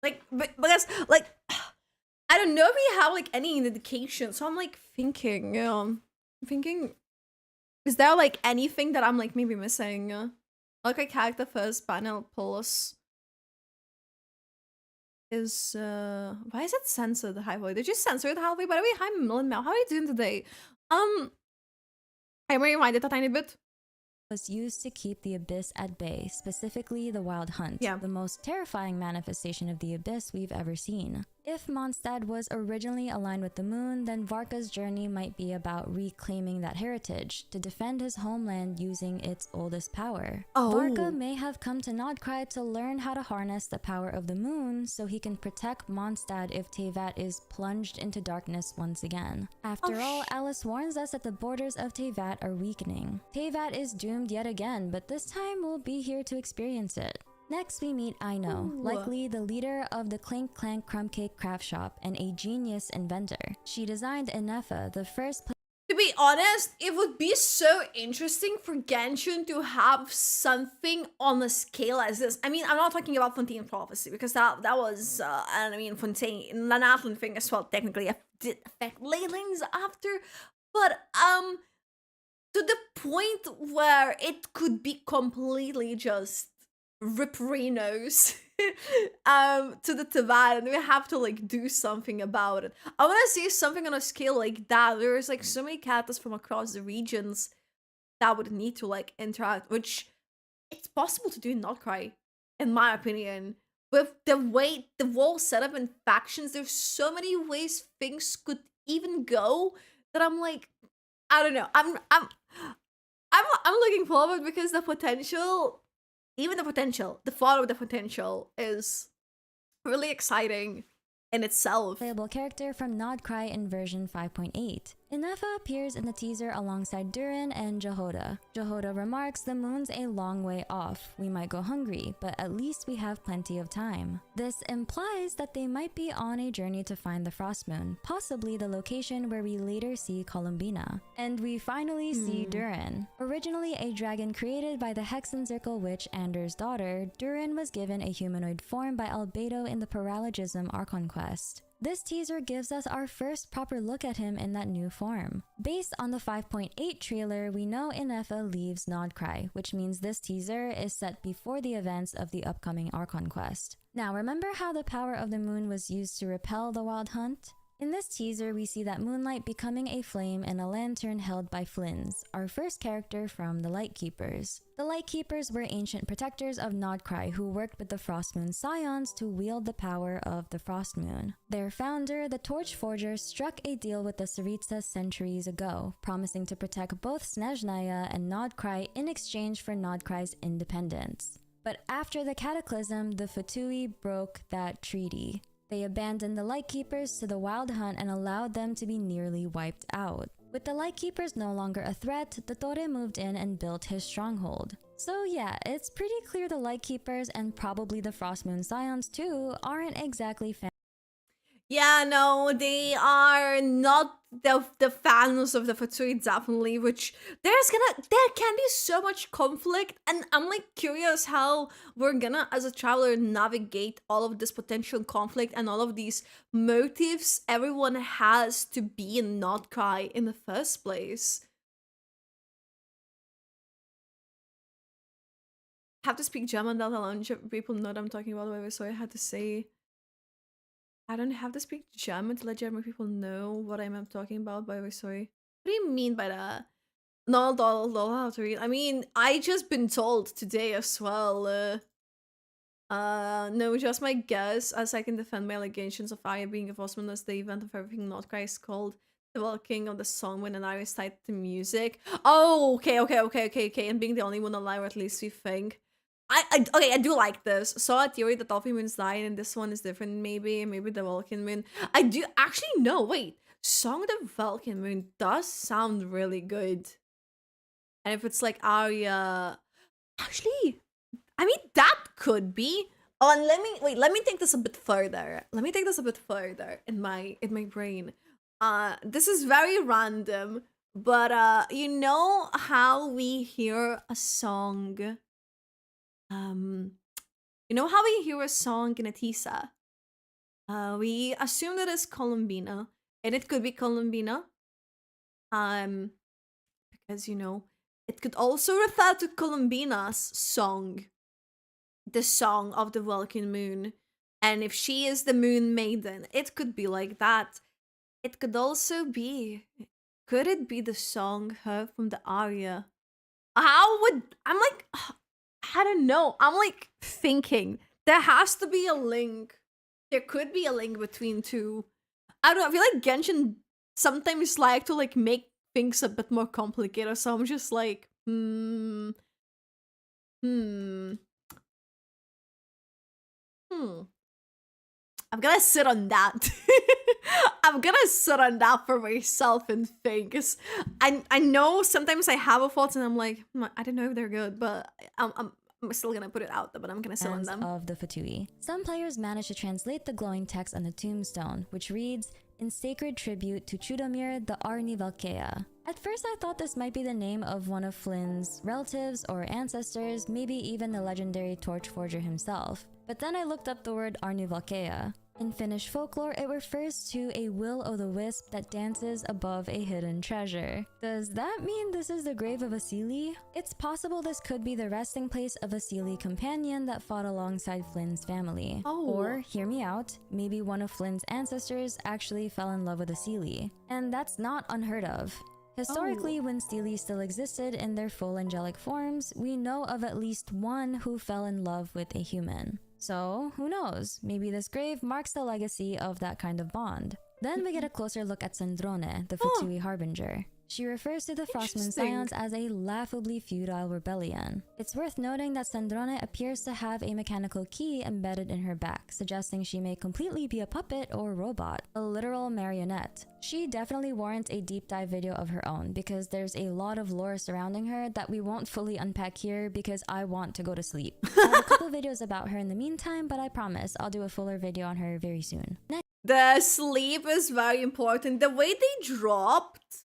Like, because, like, I don't know if we have, like, any indication, so I'm, like, thinking, is there, like, anything that I'm, like, maybe missing? Like, I hacked the first panel, Pulse is, why is it censored halfway? Did you censor it halfway? By the way, hi, Millen Mel, how are you doing today? I'm reminded a tiny bit. Was used to keep the Abyss at bay, specifically the Wild Hunt, the most terrifying manifestation of the Abyss we've ever seen. If Mondstadt was originally aligned with the moon, then Varka's journey might be about reclaiming that heritage to defend his homeland using its oldest power. Varka may have come to Nod Krai to learn how to harness the power of the moon so he can protect Mondstadt if Teyvat is plunged into darkness once again. After all, Alice warns us that the borders of Teyvat are weakening. Teyvat is doomed yet again, but this time we'll be here to experience it. Next, we meet Aino, likely the leader of the Clink Clank Crumb Cake craft shop and a genius inventor. She designed Enefa, the first To be honest, it would be so interesting for Genshin to have something on a scale as this. I mean, I'm not talking about Fontaine Prophecy, because that was, and I mean, Fontaine, the Natlan thing as well, technically did affect Leylings after, but, to the point where it could be completely just Riperinos to the Teyvat, and we have to like do something about it. I want to see something on a scale like that. There's like so many characters from across the regions that would need to like interact, which it's possible to do in Nod Krai, in my opinion. With the way the whole setup and factions, there's so many ways things could even go that I'm like, I don't know. I'm looking forward because the potential. Even the thought of the potential is really exciting in itself. Playable character from Nod Krai in version 5.8. Enefa appears in the teaser alongside Durin and Jehoda. Jehoda remarks the moon's a long way off. We might go hungry, but at least we have plenty of time. This implies that they might be on a journey to find the frost moon, possibly the location where we later see Columbina. And we finally see Durin. Originally a dragon created by the Hexen Circle witch Ander's daughter, Durin was given a humanoid form by Albedo in the Paralogism Archon quest. This teaser gives us our first proper look at him in that new form. Based on the 5.8 trailer, we know Enefa leaves Nod Krai, which means this teaser is set before the events of the upcoming Archon quest. Now, remember how the power of the moon was used to repel the Wild Hunt? In this teaser, we see that moonlight becoming a flame in a lantern held by Flins, our first character from the Lightkeepers. The Lightkeepers were ancient protectors of Nod Krai who worked with the Frost Moon Scions to wield the power of the Frost Moon. Their founder, the Torch Forger, struck a deal with the Tsaritsa centuries ago, promising to protect both Snezhnaya and Nod Krai in exchange for Nod Krai's independence. But after the Cataclysm, the Fatui broke that treaty. They abandoned the Lightkeepers to the Wild Hunt and allowed them to be nearly wiped out. With the Lightkeepers no longer a threat, the Tore moved in and built his stronghold. So yeah, it's pretty clear the Lightkeepers and probably the Frost Moon Scions too aren't exactly Yeah, no, they are not the fans of the Fatui, definitely, which there can be so much conflict, and I'm like curious how we're gonna, as a traveler, navigate all of this potential conflict and all of these motives everyone has to be in Nod Krai in the first place. I have to speak German, that alone people know what I'm talking about, whatever, so I had to say I don't have to speak German to let German people know what I'm talking about, by the way, sorry. What do you mean by that? No, how to read. I mean, I just been told today as well. No, just my guess, as I can defend my allegations of Arya being a Frostman as the event of everything Nod Krai is called the Welking of the Song when an Arya is tied to music. Oh, okay, and being the only one alive, or at least we think. Okay, I do like this. Saw a theory that Dolphin Moon's dying and this one is different, maybe the Vulcan Moon. I do actually no, wait. Song of the Vulcan Moon does sound really good. And if it's like Arya, actually, I mean that could be. Oh, and let me take this a bit further. In my brain. This is very random, but you know how we hear a song. You know how we hear a song in Atisa? We assume that it's Columbina, and it could be Columbina. Because you know, it could also refer to Columbina's song, the song of the Vulcan Moon. And if she is the Moon Maiden, it could be like that. It could also be. Could it be the song heard from the aria? I don't know. I'm like thinking there has to be a link there could be a link between two. I don't know, I feel like Genshin sometimes like to like make things a bit more complicated, so I'm just like, hmm. I'm gonna sit on that. I'm gonna sit on that for myself and think. 'Cause I know sometimes I have a thoughts and I'm like, I don't know if they're good, but I'm still gonna put it out there, but I'm gonna sit on them. Of the fatui. Some players manage to translate the glowing text on the tombstone, which reads, "In sacred tribute to Chudomir the Arni Valkea." At first I thought this might be the name of one of Flynn's relatives or ancestors, maybe even the legendary torch forger himself. But then I looked up the word Arni Valkea. In Finnish folklore, it refers to a will-o'-the-wisp that dances above a hidden treasure. Does that mean this is the grave of a Seelie? It's possible this could be the resting place of a Seelie companion that fought alongside Flynn's family. Or, hear me out, maybe one of Flynn's ancestors actually fell in love with a Seelie. And that's not unheard of. Historically, when Seelies still existed in their full angelic forms, we know of at least one who fell in love with a human. So, who knows? Maybe this grave marks the legacy of that kind of bond. Then we get a closer look at Sandrone, the Fatui Harbinger. She refers to the Frostmoon Scions as a laughably futile rebellion. It's worth noting that Sandrone appears to have a mechanical key embedded in her back, suggesting she may completely be a puppet or robot, a literal marionette. She definitely warrants a deep dive video of her own, because there's a lot of lore surrounding her that we won't fully unpack here because I want to go to sleep. I have a couple videos about her in the meantime, but I promise I'll do a fuller video on her very soon. The sleep is very important. The way they dropped,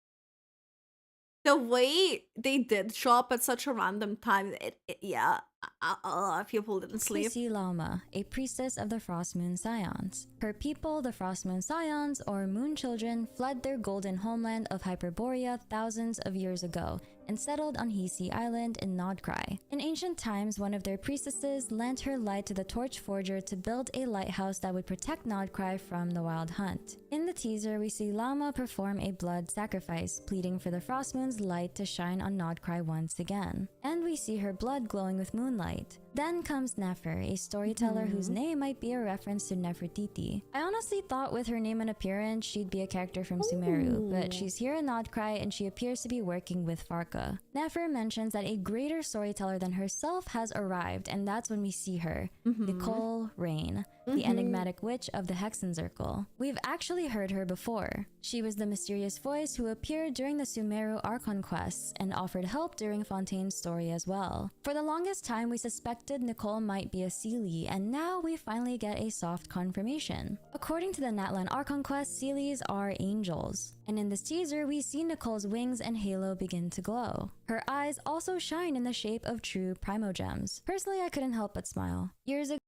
the way they did drop at such a random time, yeah, a lot of people didn't sleep. We see Lauma, a priestess of the Frostmoon Scions. Her people, the Frostmoon Scions, or Moon Children, fled their golden homeland of Hyperborea thousands of years ago and settled on Hisi Island in Nod Krai. In ancient times, one of their priestesses lent her light to the torch forger to build a lighthouse that would protect Nod Krai from the wild hunt. In the teaser, we see Lauma perform a blood sacrifice, pleading for the Frostmoon's light to shine on Nod Krai once again. And we see her blood glowing with moonlight. Then comes Nefer, a storyteller whose name might be a reference to Nefertiti. I honestly thought with her name and appearance, she'd be a character from Sumeru, but she's here in Nod Krai and she appears to be working with Varka. Nefer mentions that a greater storyteller than herself has arrived, and that's when we see her, Nicole Rain, the enigmatic witch of the Hexencircle. We've actually heard her before. She was the mysterious voice who appeared during the Sumeru Archon quests and offered help during Fontaine's story as well. For the longest time, we suspected Nicole might be a Seelie, and now we finally get a soft confirmation. According to the Natlan Archon quest, Seelies are angels. And in this teaser, we see Nicole's wings and halo begin to glow. Her eyes also shine in the shape of true primogems. Personally, I couldn't help but smile. Years ago,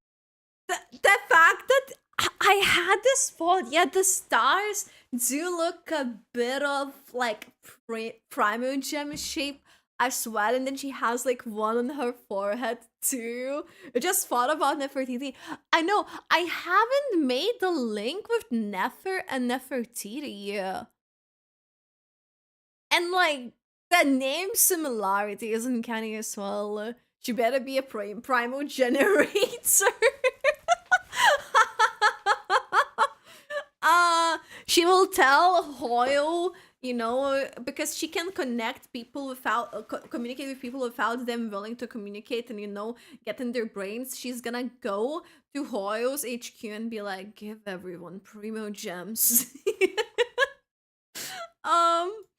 the fact that I had this thought, yeah, the stars do look a bit of like primogem shape as well, and then she has like one on her forehead too. I just thought about Nefertiti. I know I haven't made the link with Nefer and Nefertiti, and like the name similarity is uncanny as well. She better be a primo generator. She will tell Hoyle, you know, because she can connect people without communicate with people without them willing to communicate and, you know, get in their brains. She's gonna go to Hoyle's HQ and be like, give everyone primo gems.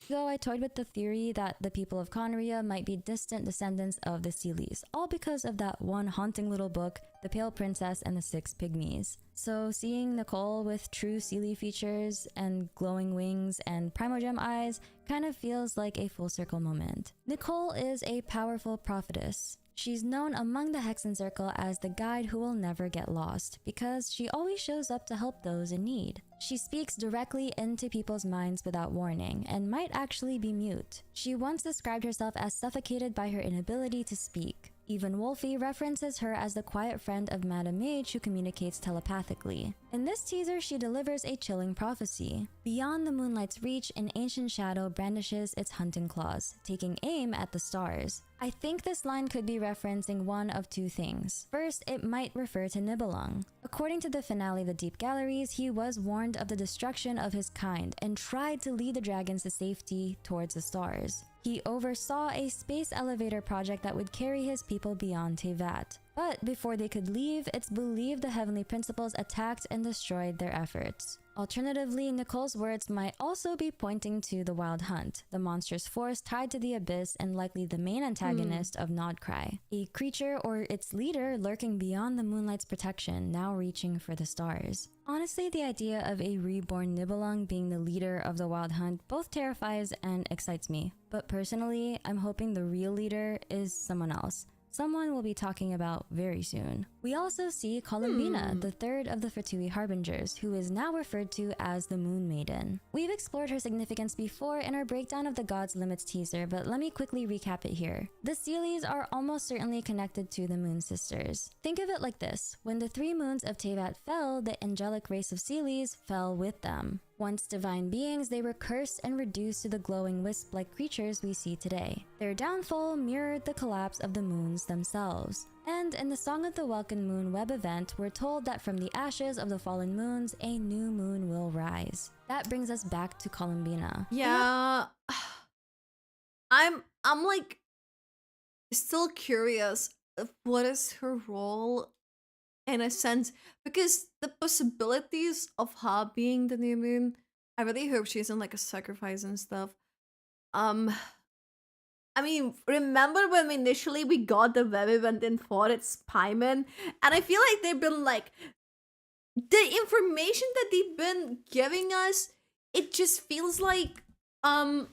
Though I toyed with the theory that the people of Conria might be distant descendants of the Seelies, all because of that one haunting little book, The Pale Princess and the Six Pygmies. So seeing Nicole with true Seelie features and glowing wings and primogem eyes kind of feels like a full circle moment. Nicole is a powerful prophetess. She's known among the Hexencircle as the guide who will never get lost, because she always shows up to help those in need. She speaks directly into people's minds without warning, and might actually be mute. She once described herself as suffocated by her inability to speak. Even Wolfie references her as the quiet friend of Madame Mage who communicates telepathically. In this teaser, she delivers a chilling prophecy. Beyond the moonlight's reach, an ancient shadow brandishes its hunting claws, taking aim at the stars. I think this line could be referencing one of two things. First, it might refer to Nibelung. According to the finale of the Deep Galleries, he was warned of the destruction of his kind and tried to lead the dragons to safety towards the stars. He oversaw a space elevator project that would carry his people beyond Tevat. But before they could leave, it's believed the Heavenly Principles attacked and destroyed their efforts. Alternatively, Nicole's words might also be pointing to the Wild Hunt, the monstrous force tied to the Abyss and likely the main antagonist of Nod Krai, a creature or its leader lurking beyond the moonlight's protection, now reaching for the stars. Honestly, the idea of a reborn Nibelung being the leader of the Wild Hunt both terrifies and excites me, but personally, I'm hoping the real leader is someone else. Someone we'll be talking about very soon. We also see Columbina, the third of the Fatui Harbingers, who is now referred to as the Moon Maiden. We've explored her significance before in our breakdown of the God's Limits teaser, but let me quickly recap it here. The Seelies are almost certainly connected to the Moon Sisters. Think of it like this: when the 3 moons of Tevat fell, the angelic race of Seelies fell with them. Once divine beings, they were cursed and reduced to the glowing wisp-like creatures we see today. Their downfall mirrored the collapse of the moons themselves. And in the Song of the Welkin Moon web event, we're told that from the ashes of the fallen moons, a new moon will rise. That brings us back to Columbina. Yeah. I'm like still curious of what is her role in a sense, because the possibilities of her being the new moon, I really hope she isn't like a sacrifice and stuff. I mean, remember when initially we got the web event and thought it's Paimon? And I feel like they've been like, the information that they've been giving us, it just feels like, the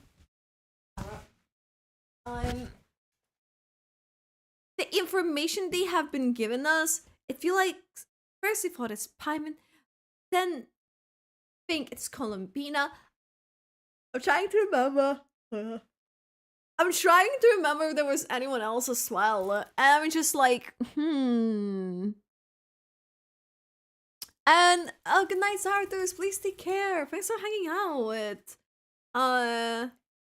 information they have been giving us, I feel like first they thought it's Paimon, then think it's Columbina. I'm trying to remember. I'm trying to remember if there was anyone else as well. And I'm just like, And good night, Zardos. Please take care. Thanks for hanging out with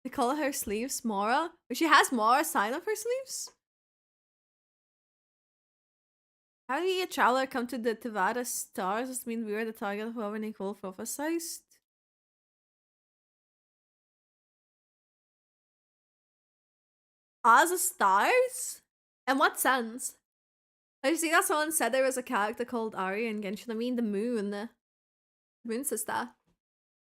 they call her sleeves Mora. She has Mora sign on her sleeves. How did a traveler come to the Tevada stars? Does it mean we were the target of whoever Nicole prophesied? As the stars? In what sense? I see that someone said there was a character called Ari in Genshin. I mean the moon. The moon sister.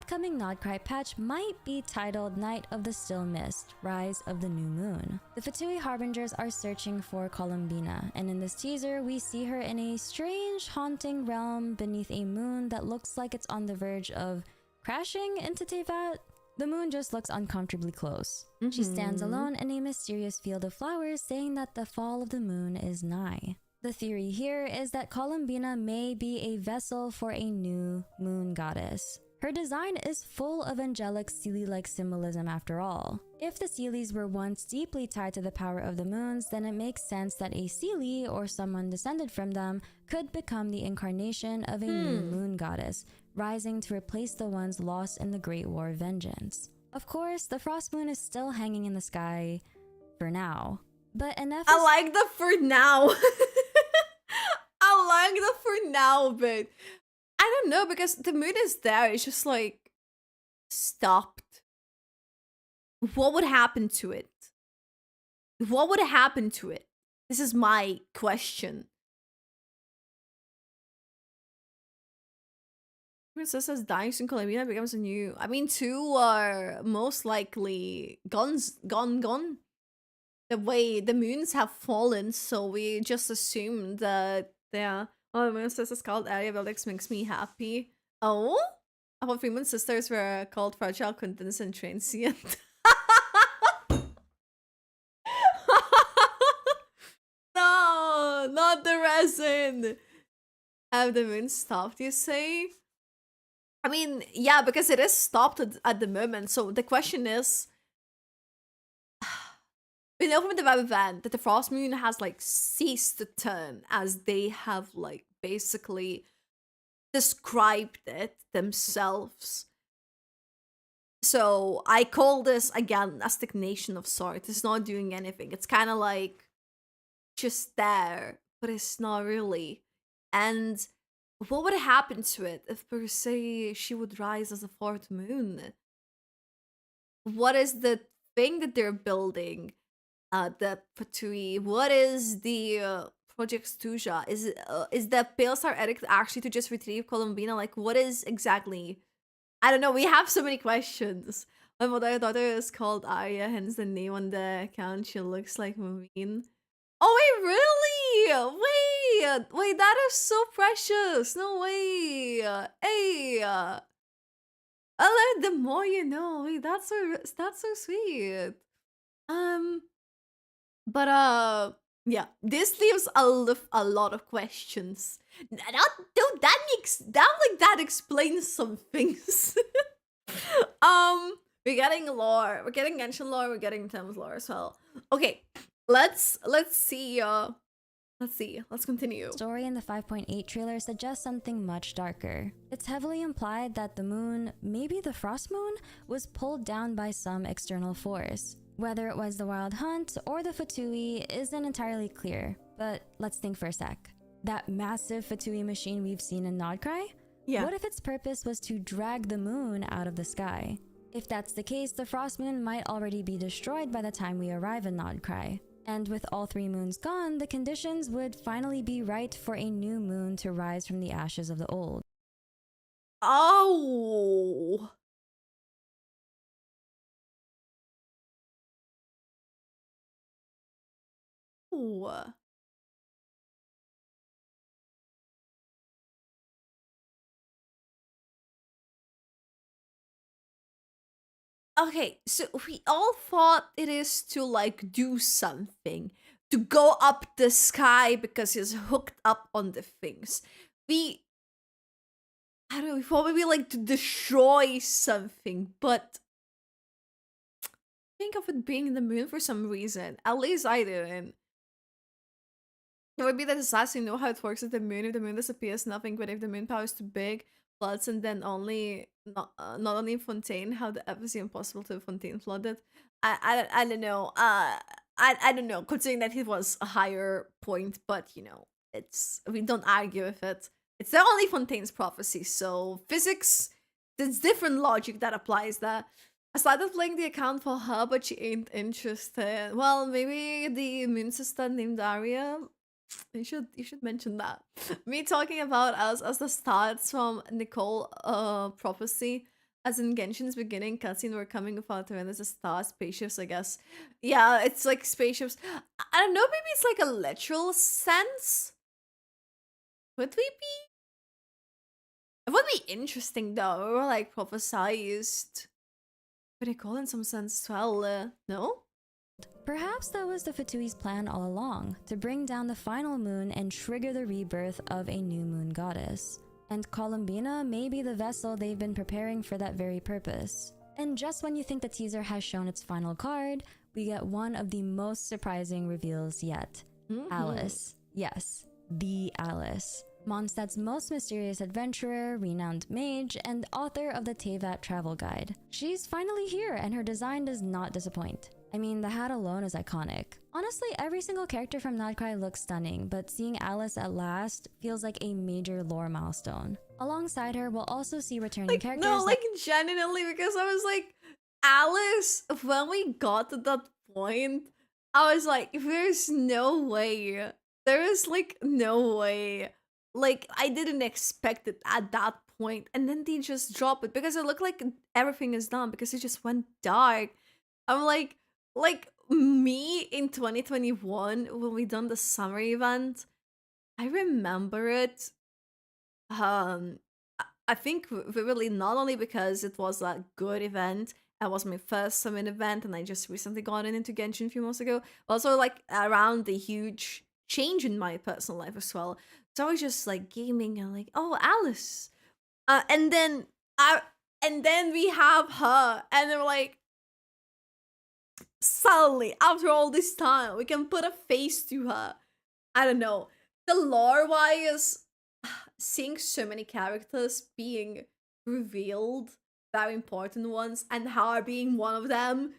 Upcoming Nod Krai patch might be titled Night of the Still Mist, Rise of the New Moon. The Fatui Harbingers are searching for Columbina, and in this teaser, we see her in a strange, haunting realm beneath a moon that looks like it's on the verge of crashing into Tevat. The moon just looks uncomfortably close. She stands alone in a mysterious field of flowers, saying that the fall of the moon is nigh. The theory here is that Columbina may be a vessel for a new moon goddess. Her design is full of angelic Seelie-like symbolism after all. If the Seelies were once deeply tied to the power of the moons, then it makes sense that a Seelie, or someone descended from them, could become the incarnation of a new moon goddess, rising to replace the ones lost in the Great War of Vengeance. Of course, the frost moon is still hanging in the sky for now. But enough I like the for now. I like the for now bit. I don't know, because the moon is there. It's just like stopped. What would happen to it? What would happen to it? This is my question. Princess dying soon, Columbina becomes a new. I mean, 2 are most likely gone. The way the moons have fallen, so we just assumed that they're. Oh, the moon sisters called Area Buildings makes me happy. Oh? I thought Freeman sisters were called Fragile, Condensed, and Transient. No, not the resin. Have the moon stopped, you say? I mean, yeah, because it is stopped at the moment. So the question is, we know from the web event that the frost moon has like ceased to turn, as they have like basically described it themselves. So I call this again a stagnation of sorts. It's not doing anything. It's kind of like just there, but it's not really. And what would happen to it if per se she would rise as a fourth moon? What is the thing that they're building? The fatui. What is the Project Stuja? Is the Pale Star Edict actually to just retrieve Columbina? Like, what is exactly? I don't know. We have so many questions. My mother daughter is called Arya, hence the name on the account. She looks like Marine. Oh wait, really? Wait, that is so precious. No way. Hey, I learned the more you know. Wait, that's so sweet. Um, but yeah, this leaves a lot of questions. That explains some things. We're getting lore. We're getting Genshin lore. We're getting Thames lore as well. Okay, let's see. Let's continue. Story in the 5.8 trailer suggests something much darker. It's heavily implied that the moon, maybe the frost moon, was pulled down by some external force. Whether it was the Wild Hunt or the Fatui isn't entirely clear, but let's think for a sec. That massive Fatui machine we've seen in Nod Krai? Yeah. What if its purpose was to drag the moon out of the sky? If that's the case, the frost moon might already be destroyed by the time we arrive in Nod Krai. And with all 3 moons gone, the conditions would finally be right for a new moon to rise from the ashes of the old. Oh. Ooh. Okay, so we all thought it is to like do something, to go up the sky because he's hooked up on the things. I don't know, we thought maybe like to destroy something, but think of it being the moon for some reason. At least I didn't. It would be that assassin know how it works with the moon. If the moon disappears, nothing. But if the moon power is too big, floods, and then not only in Fontaine, how the F is impossible to Fontaine flooded. I don't know. I don't know. Considering that it was a higher point, but you know, we don't argue with it. It's the only Fontaine's prophecy, so physics. There's different logic that applies there. I started playing the account for her, but she ain't interested. Well, maybe the moon sister named Arya. You should mention that. Me talking about us as the starts from Nicole prophecy. As in Genshin's beginning cutscene, we're coming without and there's a star, spaceships, I guess. Yeah, it's like spaceships. I don't know, maybe it's like a literal sense. Would we be? It would be interesting though. We were like prophesized. But Nicole in some sense as well, no? Perhaps that was the Fatui's plan all along, to bring down the final moon and trigger the rebirth of a new moon goddess. And Columbina may be the vessel they've been preparing for that very purpose. And just when you think the teaser has shown its final card, we get one of the most surprising reveals yet. Alice. Yes, the Alice. Mondstadt's most mysterious adventurer, renowned mage, and author of the Tevat Travel Guide. She's finally here, and her design does not disappoint. I mean, the hat alone is iconic. Honestly, every single character from Nod Krai looks stunning, but seeing Alice at last feels like a major lore milestone. Alongside her, we'll also see returning characters. No, like genuinely, because I was like, Alice, when we got to that point, I was like, there's no way. There is like no way. Like, I didn't expect it at that point, and then they just drop it because it looked like everything is done because it just went dark. I'm like me in 2021 when we done the summer event, I remember it. I think vividly, not only because it was a good event, it was my first summit event, and I just recently gotten into Genshin a few months ago. But also like around the huge change in my personal life as well. So I was just like gaming and like, oh, Alice, and then we have her, and they're like, suddenly after all this time we can put a face to her. I don't know, the lore wise, seeing so many characters being revealed, very important ones, and her being one of them,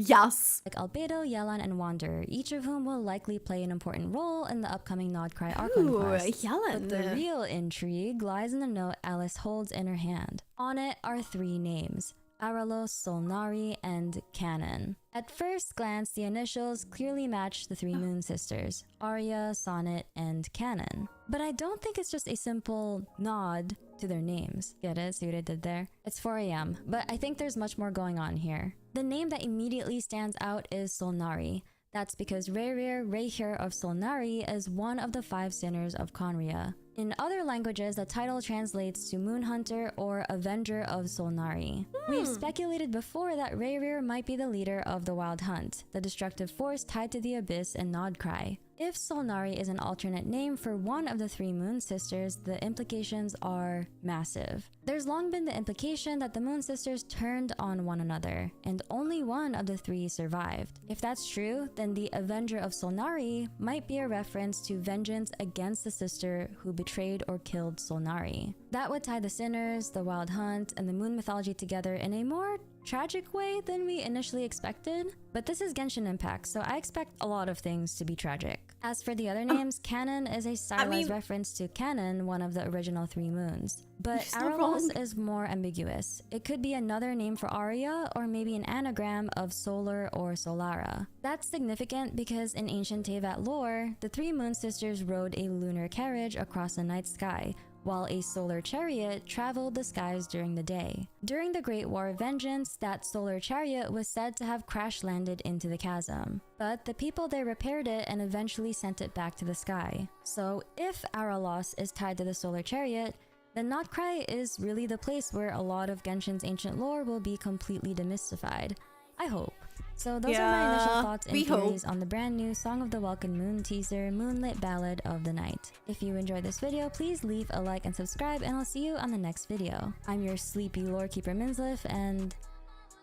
Yes. Like Albedo, Yelan, and Wanderer, each of whom will likely play an important role in the upcoming Nod Krai Archon Ooh, quest. Yelan. But the real intrigue lies in the note Alice holds in her hand. On it are 3 names: Aralos, Solnari, and Canon. At first glance, the initials clearly match the 3 Moon Sisters, Arya, Sonnet, and Canon. But I don't think it's just a simple nod to their names. Get it? See what I did there? It's 4 AM, but I think there's much more going on here. The name that immediately stands out is Solnari. That's because Rehir of Solnari is one of the 5 sinners of Conria. In other languages, the title translates to Moon Hunter or Avenger of Solnari. We've speculated before that Rehir might be the leader of the Wild Hunt, the destructive force tied to the Abyss and Nod Krai. If Solnari is an alternate name for one of the 3 Moon Sisters, the implications are massive. There's long been the implication that the Moon Sisters turned on one another, and only one of the 3 survived. If that's true, then the Avenger of Solnari might be a reference to vengeance against the sister who betrayed or killed Solnari. That would tie the Sinners, the Wild Hunt, and the Moon mythology together in a more tragic way than we initially expected. But this is Genshin Impact, so I expect a lot of things to be tragic. As for the other names, Canon is a stylized reference to Canon, one of the original 3 moons. But Aralos is more ambiguous. It could be another name for Arya, or maybe an anagram of Solar or Solara. That's significant because in ancient Teyvat lore, the 3 Moon Sisters rode a lunar carriage across the night sky, while a solar chariot traveled the skies during the day. During the Great War of Vengeance, that solar chariot was said to have crash-landed into the chasm. But the people there repaired it and eventually sent it back to the sky. So if Aralos is tied to the solar chariot, then Nod Krai is really the place where a lot of Genshin's ancient lore will be completely demystified. I hope. So those are my initial thoughts and theories on the brand new Song of the Welkin Moon teaser, Moonlit Ballad of the Night. If you enjoyed this video, please leave a like and subscribe, and I'll see you on the next video. I'm your sleepy lore keeper Minslif, and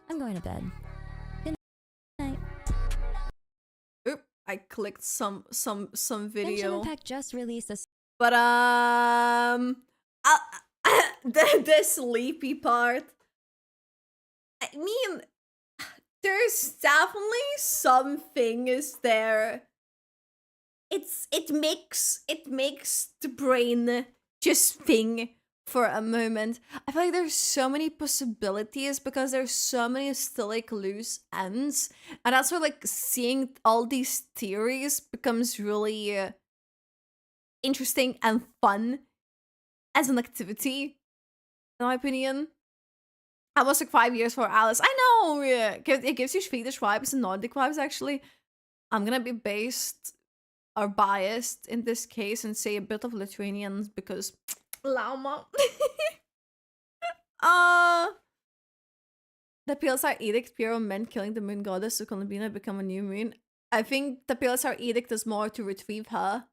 I'm going to bed. Good night. Oop, I clicked some Genshin video. Impact just released a But the sleepy part. I mean, there's definitely some things there. It makes the brain just think for a moment. I feel like there's so many possibilities because there's so many still like loose ends, and that's why like seeing all these theories becomes really interesting and fun as an activity, in my opinion. I was like 5 years for Alice. I know, yeah. It gives you Swedish vibes and Nordic vibes, actually. I'm gonna be based or biased in this case and say a bit of Lithuanians because Lauma. The Pilsar Edict Bureau meant killing the moon goddess so Columbina become a new moon. I think the Pilsar Edict is more to retrieve her.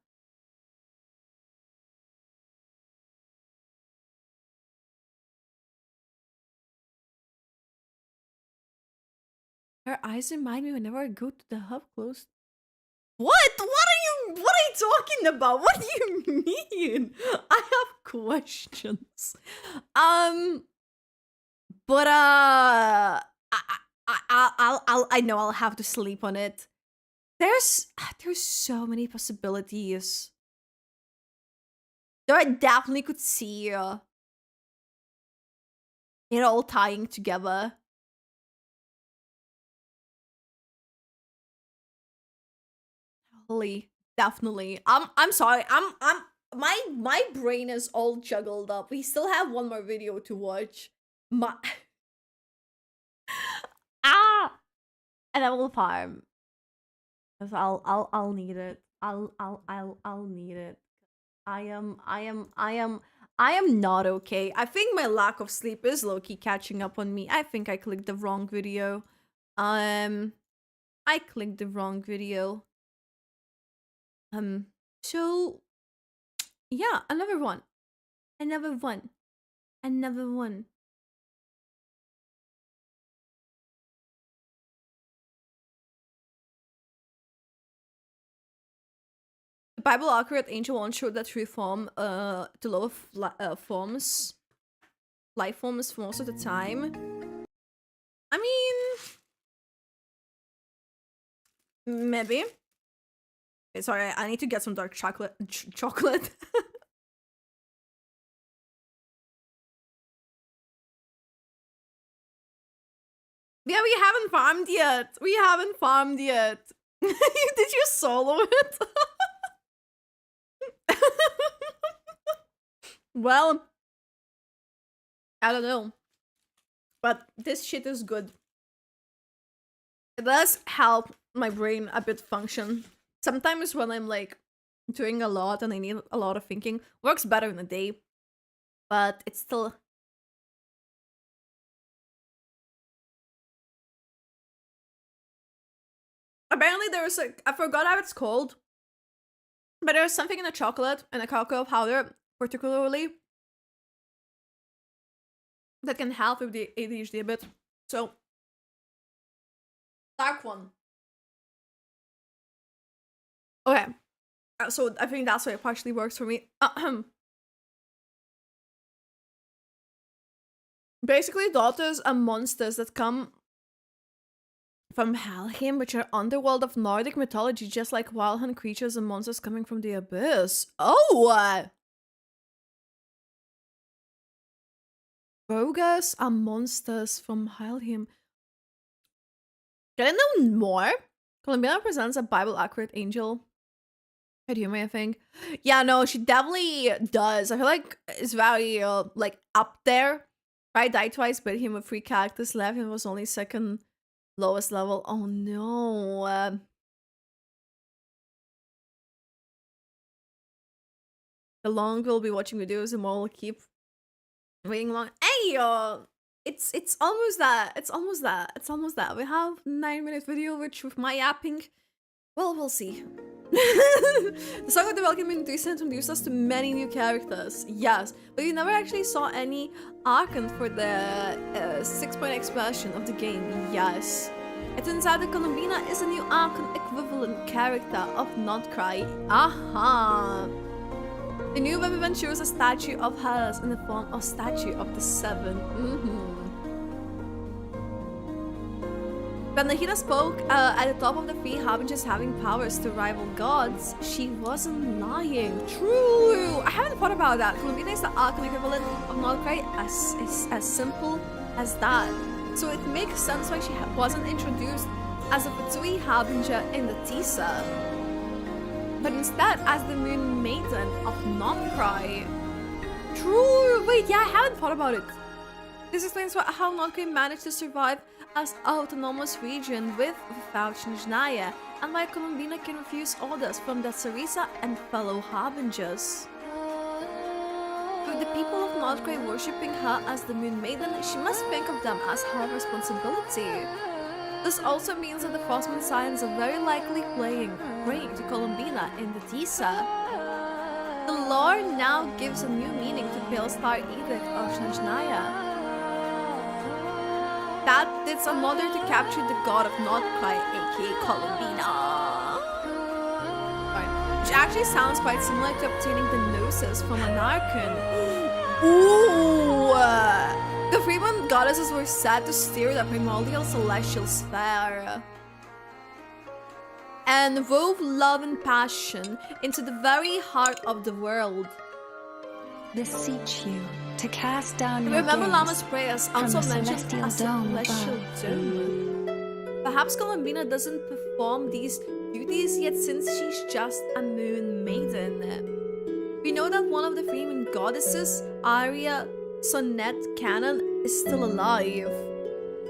Her eyes remind me whenever I go to the hub close. What? What are you talking about? What do you mean? I have questions. But I know I'll have to sleep on it. There's so many possibilities. Though I definitely could see it all tying together. Definitely. I'm sorry. My brain is all juggled up. We still have one more video to watch. And I will farm. Cause I'll need it. I'll need it. I am not okay. I think my lack of sleep is low-key catching up on me. I think I clicked the wrong video. I clicked the wrong video. So yeah, another one. Another one. Another one. The Bible accurate ancient one showed that true form to lower forms, life forms for most of the time. I mean, Maybe. Okay, sorry, I need to get some dark chocolate. Chocolate. Yeah, we haven't farmed yet. We haven't farmed yet. Did you solo it? Well, I don't know. But this shit is good. It does help my brain a bit function. Sometimes when I'm like doing a lot and I need a lot of thinking, works better in the day. But it's still... Apparently there's like, I forgot how it's called, but there's something in the chocolate and the cocoa powder particularly that can help with the ADHD a bit. So, dark one. Okay, so I think that's why it partially works for me. Basically, daughters are monsters that come from Helheim, which are underworld of Nordic mythology, just like wild hunt creatures and monsters coming from the abyss. Oh! Bogas are monsters from Helheim. Can I know more? Columbina presents a Bible-accurate angel. I think. Yeah, no, she definitely does. I feel like it's very, like, up there. I died twice, but him with 3 characters left and was only second lowest level. Oh no. The long will be watching videos and more will keep waiting long. Hey, it's almost that. It's almost that. It's almost that. We have 9-minute video, which with my yapping, well, we'll see. The song of the welcoming 3 cents introduced us to many new characters. Yes, but you never actually saw any Archon for the 6-point expansion of the game. Yes. It turns out that Columbina is a new Archon equivalent character of Nod Krai. Aha! The new web event shows a statue of Hers in the form of statue of the 7. When Nahida spoke at the top of the 3 harbingers having powers to rival gods, she wasn't lying. True! I haven't thought about that. Columbina is the Archon equivalent of Nod Krai, as simple as that. So it makes sense why she wasn't introduced as a fatui harbinger in the teaser, but instead as the Moon Maiden of Nod Krai. True! Wait, yeah, I haven't thought about it. This explains how Nod Krai managed to survive as autonomous region with without Snezhnaya, and why Columbina can refuse orders from the Sarisa and fellow harbingers. With the people of Nod Krai worshipping her as the Moon Maiden, she must think of them as her responsibility. This also means that the Frostmoon Scions are very likely praying to Columbina in the teaser. The lore now gives a new meaning to Pale Star Edict of Snezhnaya. That it's a mother to capture the god of Nod Krai, aka Columbina. Right. Which actually sounds quite similar to obtaining the Gnosis from an Archon. Ooh! The 3 moon goddesses were said to steer the primordial celestial sphere and wove love and passion into the very heart of the world. Beseech you to cast down your Remember gaze Lama's prayers, also from the mentioned celestial as the dome celestial above. dome. Perhaps Columbina doesn't perform these duties yet, since she's just a Moon Maiden. We know that one of the 3 moon goddesses, Arya Sonnet Canon, is still alive.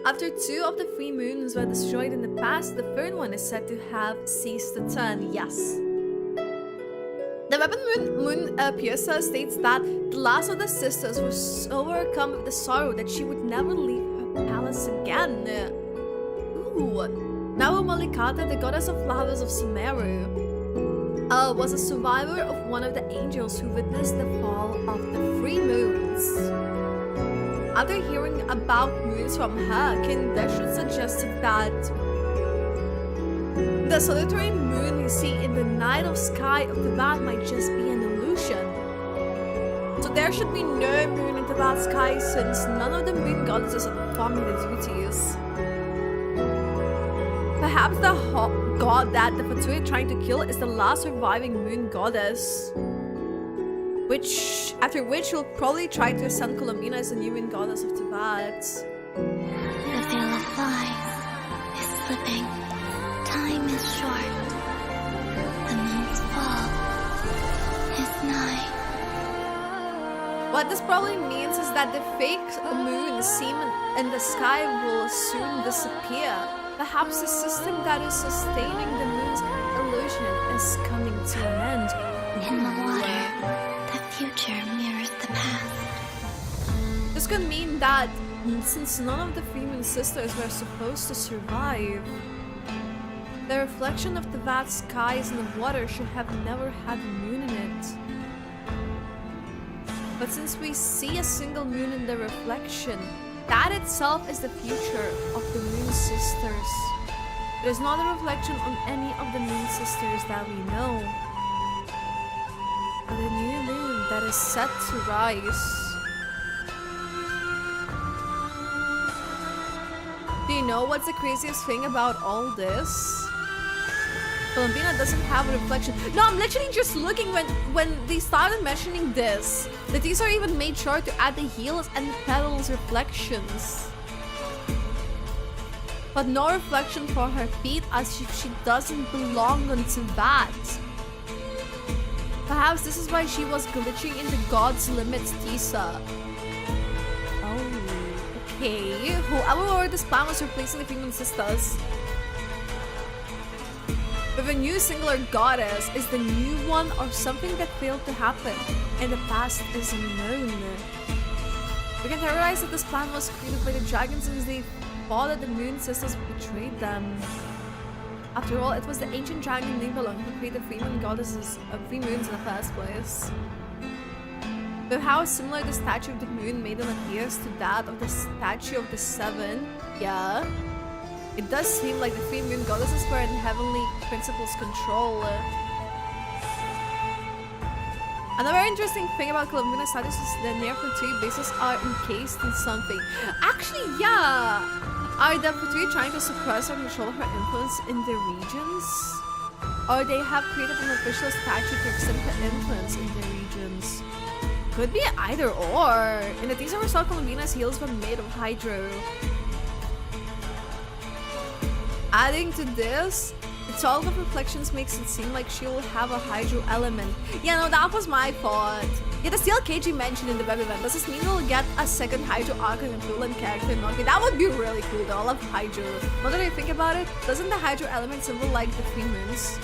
After 2 of the 3 moons were destroyed in the past, the 3rd one is said to have ceased to turn. Yes. The weapon Moon Piercer states that the last of the sisters was so overcome with the sorrow that she would never leave her palace again. Ooh. Now Malikata, the goddess of flowers of Sumeru, was a survivor of one of the angels who witnessed the fall of the 3 moons. After hearing about moons from her, King Deshret suggested that the solitary moon you see in the night of sky of Tibet might just be an illusion. So there should be no moon in Tibet's sky, since none of the moon goddesses are performing the duties. Perhaps the god that the fatui are trying to kill is the last surviving moon goddess. After which he'll probably try to ascend Columbina as the new moon goddess of Tibet. The veil of lies is slipping. Time is short. The moon's fall is nigh. What this probably means is that the fake moon seen in the sky will soon disappear. Perhaps the system that is sustaining the moon's illusion is coming to an end. In the water, the future mirrors the past. This could mean that since none of the three moon sisters were supposed to survive, the reflection of the vast skies in the water should have never had a moon in it. But since we see a single moon in the reflection, that itself is the future of the moon sisters. It is not a reflection on any of the moon sisters that we know, but a new moon that is set to rise. Do you know what's the craziest thing about all this? Columbina doesn't have a reflection. No, I'm literally just looking when they started mentioning this. The teaser even made sure to add the heels and the petals reflections. But no reflection for her feet as she doesn't belong onto that. Perhaps this is why she was glitching in the God's Limits teaser. Oh, okay. Whoever wrote this plan was replacing the female sisters with a new singular goddess. Is the new one or something that failed to happen and the past is unknown? We can theorize that this plan was created by the dragons since they thought that the moon sisters betrayed them. After all, it was the ancient dragon Nibelung who created three moon goddesses of three moons in the first place. But how similar the statue of the moon maiden appears to that of the statue of the seven, yeah. It does seem like the three moon goddesses were in heavenly principles' control. Another interesting thing about Columbina's status is the near fatui bases are encased in something. Actually, yeah! Are the fatui trying to suppress or control her influence in the regions? Or they have created an official statue to extend her influence in the regions? Could be either or. In the teaser we saw Columbina's heels were made of hydro. Adding to this, the 12 of reflections makes it seem like she will have a hydro element. Yeah, no, that was my fault. Yeah, the steel KG mentioned in the web event. Does this mean we'll get a second hydro arc and equivalent character in Nod Krai? That would be really cool though. I love hydro. Now that I think about it, doesn't the hydro element symbol like the three moons?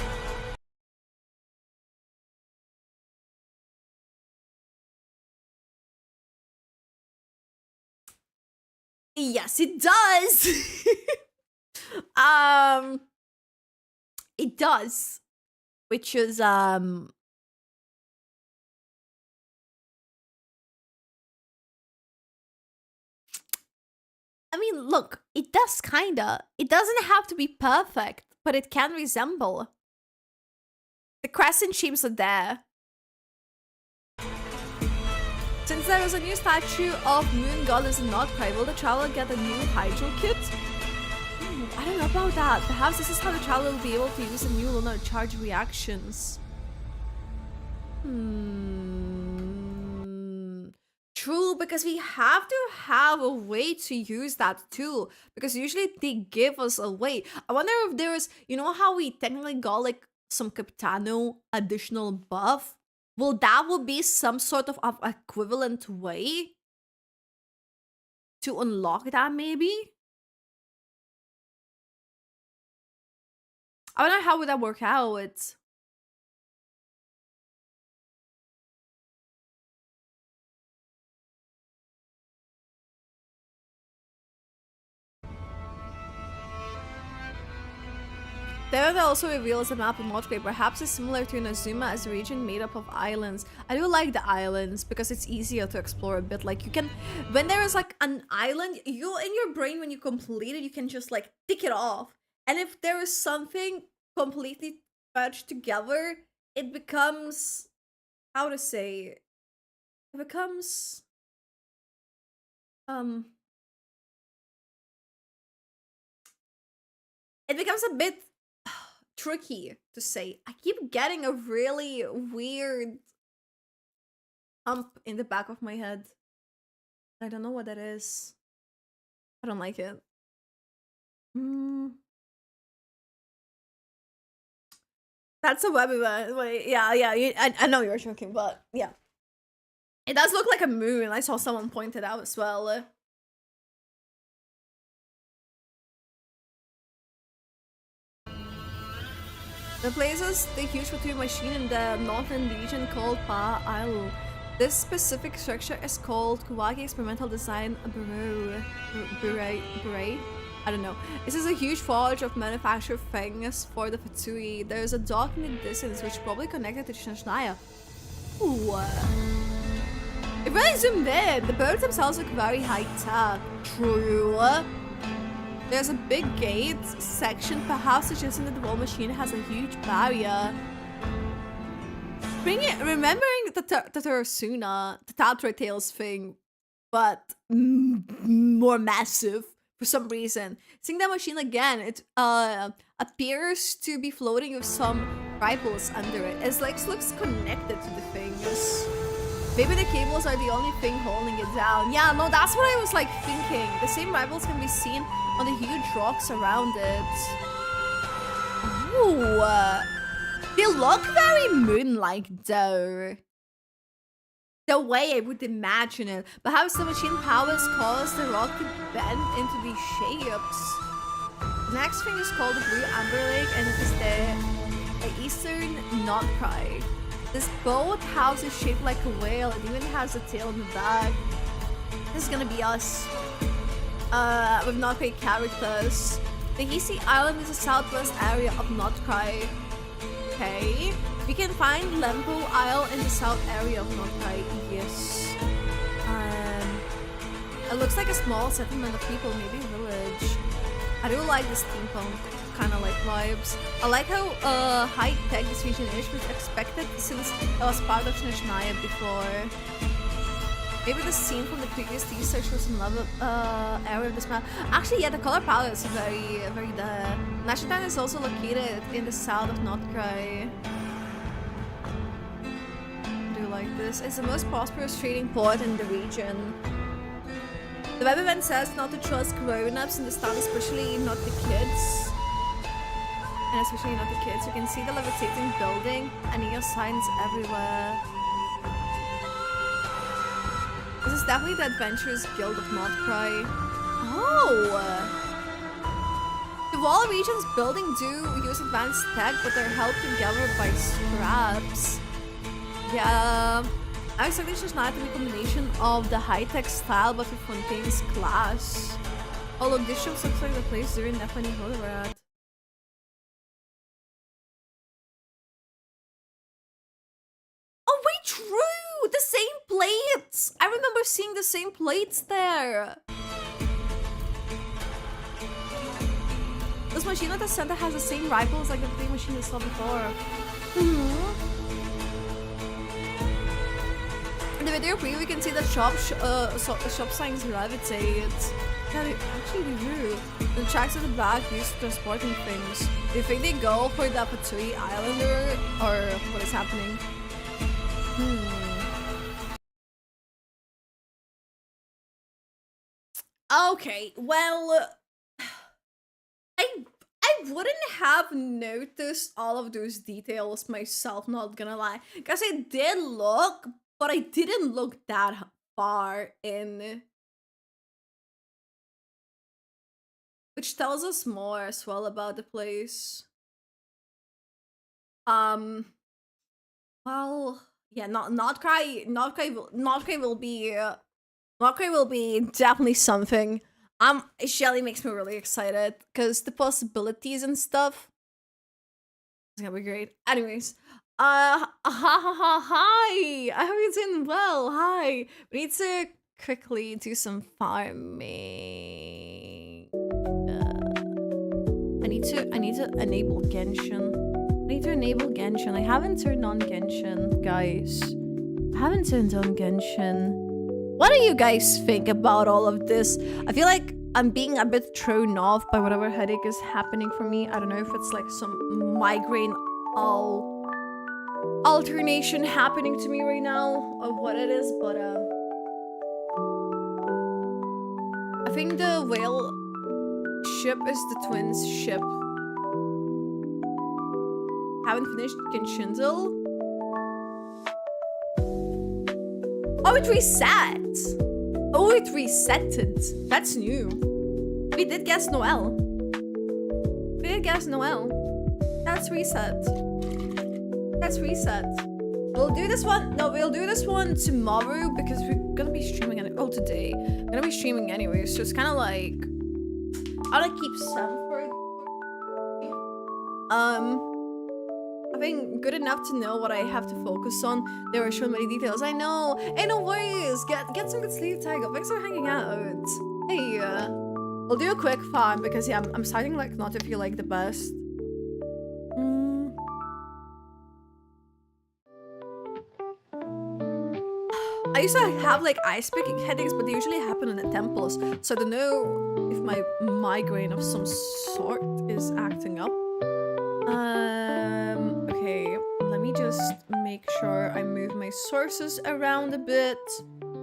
Yes, it does. It does, which is I mean, look, it does kinda. It doesn't have to be perfect, but it can resemble. The crescent shapes are there. Since there is a new statue of Moon Goddess in Nod Krai, will the traveler get a new hydro kit? I don't know about that. Perhaps this is how the traveler will be able to use the new lunar charge reactions. True, because we have to have a way to use that too. Because usually they give us a way. I wonder if there is, you know how we technically got like some Capitano additional buff? Well, that would be some sort of equivalent way to unlock that maybe? I wonder how would that work out. There also reveals a map of Nod Krai. Perhaps it's similar to Inazuma as a region made up of islands. I do like the islands because it's easier to explore a bit. Like you can, when there is like an island, you in your brain when you complete it, you can just like tick it off. And if there is something completely patched together, it becomes, how to say, it becomes, it becomes a bit tricky to say. I keep getting a really weird hump in the back of my head. I don't know what that is. I don't like it. That's a webby one. Wait, yeah, I know you're joking, but yeah. It does look like a moon. I saw someone point it out as well. The places the huge fatui machine in the northern region called Pa Isle. This specific structure is called Kuwagi Experimental Design Bureau. I don't know. This is a huge forge of manufactured things for the fatui. There's a dock in the distance which probably connected to Shishnaya. Ooh. It really zoomed in. The birds themselves look very high tech. True. There's a big gate section, perhaps suggesting that the wall machine has a huge barrier. Remembering the Terasuna, the Tatra Tales thing, but more massive for some reason. Seeing that machine again, it appears to be floating with some rifles under it. It looks connected to the things. Maybe the cables are the only thing holding it down. Yeah, no, that's what I was like thinking. The same rifles can be seen on the huge rocks around it. Ooh. They look very moon-like though. The way I would imagine it. Perhaps the machine powers cause the rock to bend into these shapes. The next thing is called the Blue Amber Lake, and it is the eastern Nod Krai. This boat house is shaped like a whale. It even has a tail in the back. This is gonna be us. With Nod Krai characters. The Hisi Island is the southwest area of Nod Krai. Okay. We can find Lempo Isle in the south area of Nod Krai. Yes. It looks like a small settlement of people, maybe a village. I do like the steampunk kind of like vibes. I like how high-tech this region is, which is expected since it was part of Shishnaya before. Maybe the scene from the previous teaser shows another area of this map. Actually, yeah, the color palette is very there. Nashitan is also located in the south of Nod Krai. I do like this. It's the most prosperous trading port in the region. The web event says not to trust grown-ups in the town, especially not the kids. And especially not the kids. You can see the levitating building and neon signs everywhere. This is definitely the Adventurers Guild of Nod Krai. Oh! The wall region's building do use advanced tech, but they're held together by scraps. Yeah. I expect it's just not to be a combination of the high-tech style, but with Fontaine's class. Oh look, this shop looks like the place during Nefani Holy were at. Oh wait, true! The same plates! I remember seeing the same plates there! This machine at the center has the same rifles like the big machine we saw before. In the video preview, we can see that shop signs levitate. Yeah, they actually do. The tracks at the back used for transporting things. Do you think they go for the Fatui Islander, or what is happening? Okay, well, I wouldn't have noticed all of those details myself, not gonna lie. Because I did look, but I didn't look that far in. Which tells us more as well about the place. Well, yeah, Nod Krai will be definitely something. Shelly makes me really excited because the possibilities and stuff. It's gonna be great. Anyways, hi. I hope you're doing well. Hi. We need to quickly do some farming. I need to enable Genshin. I haven't turned on Genshin, guys. I haven't turned on Genshin. What do you guys think about all of this? I feel like I'm being a bit thrown off by whatever headache is happening for me. I don't know if it's like some migraine alternation happening to me right now or what it is, but I think the whale ship is the twins ship. Haven't finished Genshin still. Oh, it reset! Oh, it resetted. That's new. We did guess Noel. We did guess Noel. That's reset. That's reset. We'll do this one. No, we'll do this one tomorrow because we're gonna be streaming. Oh, today. We're gonna be streaming anyway, so it's kind of like I wanna keep some for. I think good enough to know what I have to focus on. There are so many details. I know. Hey, no worries. Get some good sleep, Tiger. Thanks for hanging out. Hey, we'll do a quick farm because yeah, I'm starting like not to feel like the best. I used to have like ice picking headaches, but they usually happen in the temples. So I don't know if my migraine of some sort is acting up. Okay, let me just make sure I move my sources around a bit.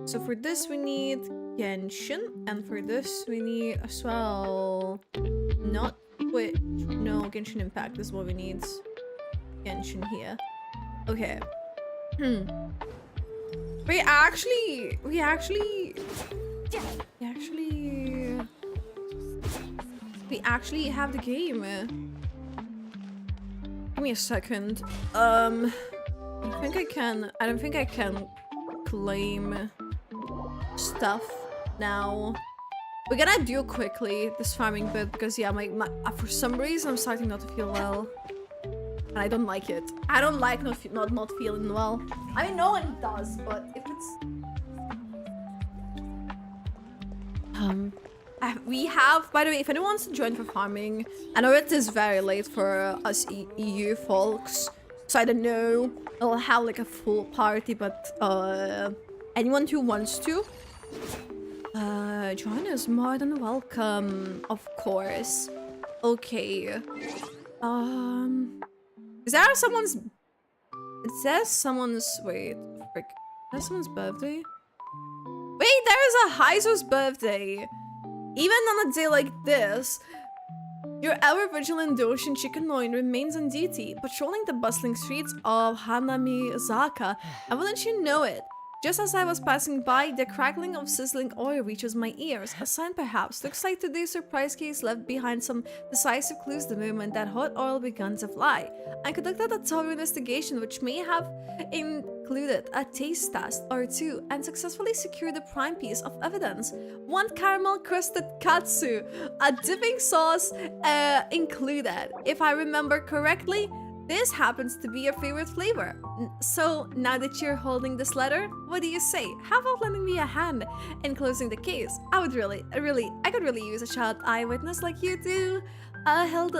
So for this we need Genshin, and for this we need as well not Twitch. No, Genshin Impact is what we need. Genshin here. Okay. We actually have the game. Give me a second. I don't think I can claim stuff now. We're gonna do quickly this farming bit because yeah, for some reason I'm starting not to feel well. And I don't like it. I don't like not feeling well. I mean, no one does, but if it's... we have, by the way, if anyone wants to join for farming, I know it is very late for us EU folks, so I don't know. I'll have like a full party, but anyone who wants to join is more than welcome, of course. Okay. Is there someone's... It says someone's... Wait, frick. Is that someone's birthday? Wait, there is a Heizo's birthday! Even on a day like this, your ever-vigilant Doshin Chikanoin remains on duty, patrolling the bustling streets of Hanamizaka, and wouldn't you know it? Just as I was passing by, the crackling of sizzling oil reaches my ears. A sign perhaps. Looks like today's surprise case left behind some decisive clues the moment that hot oil began to fly. I conducted a thorough investigation which may have included a taste test or two and successfully secured the prime piece of evidence. One caramel-crusted katsu, a dipping sauce included. If I remember correctly, this happens to be your favorite flavor. So now that you're holding this letter, what do you say? How about lending me a hand in closing the case? I could really use a child eyewitness like you do. Help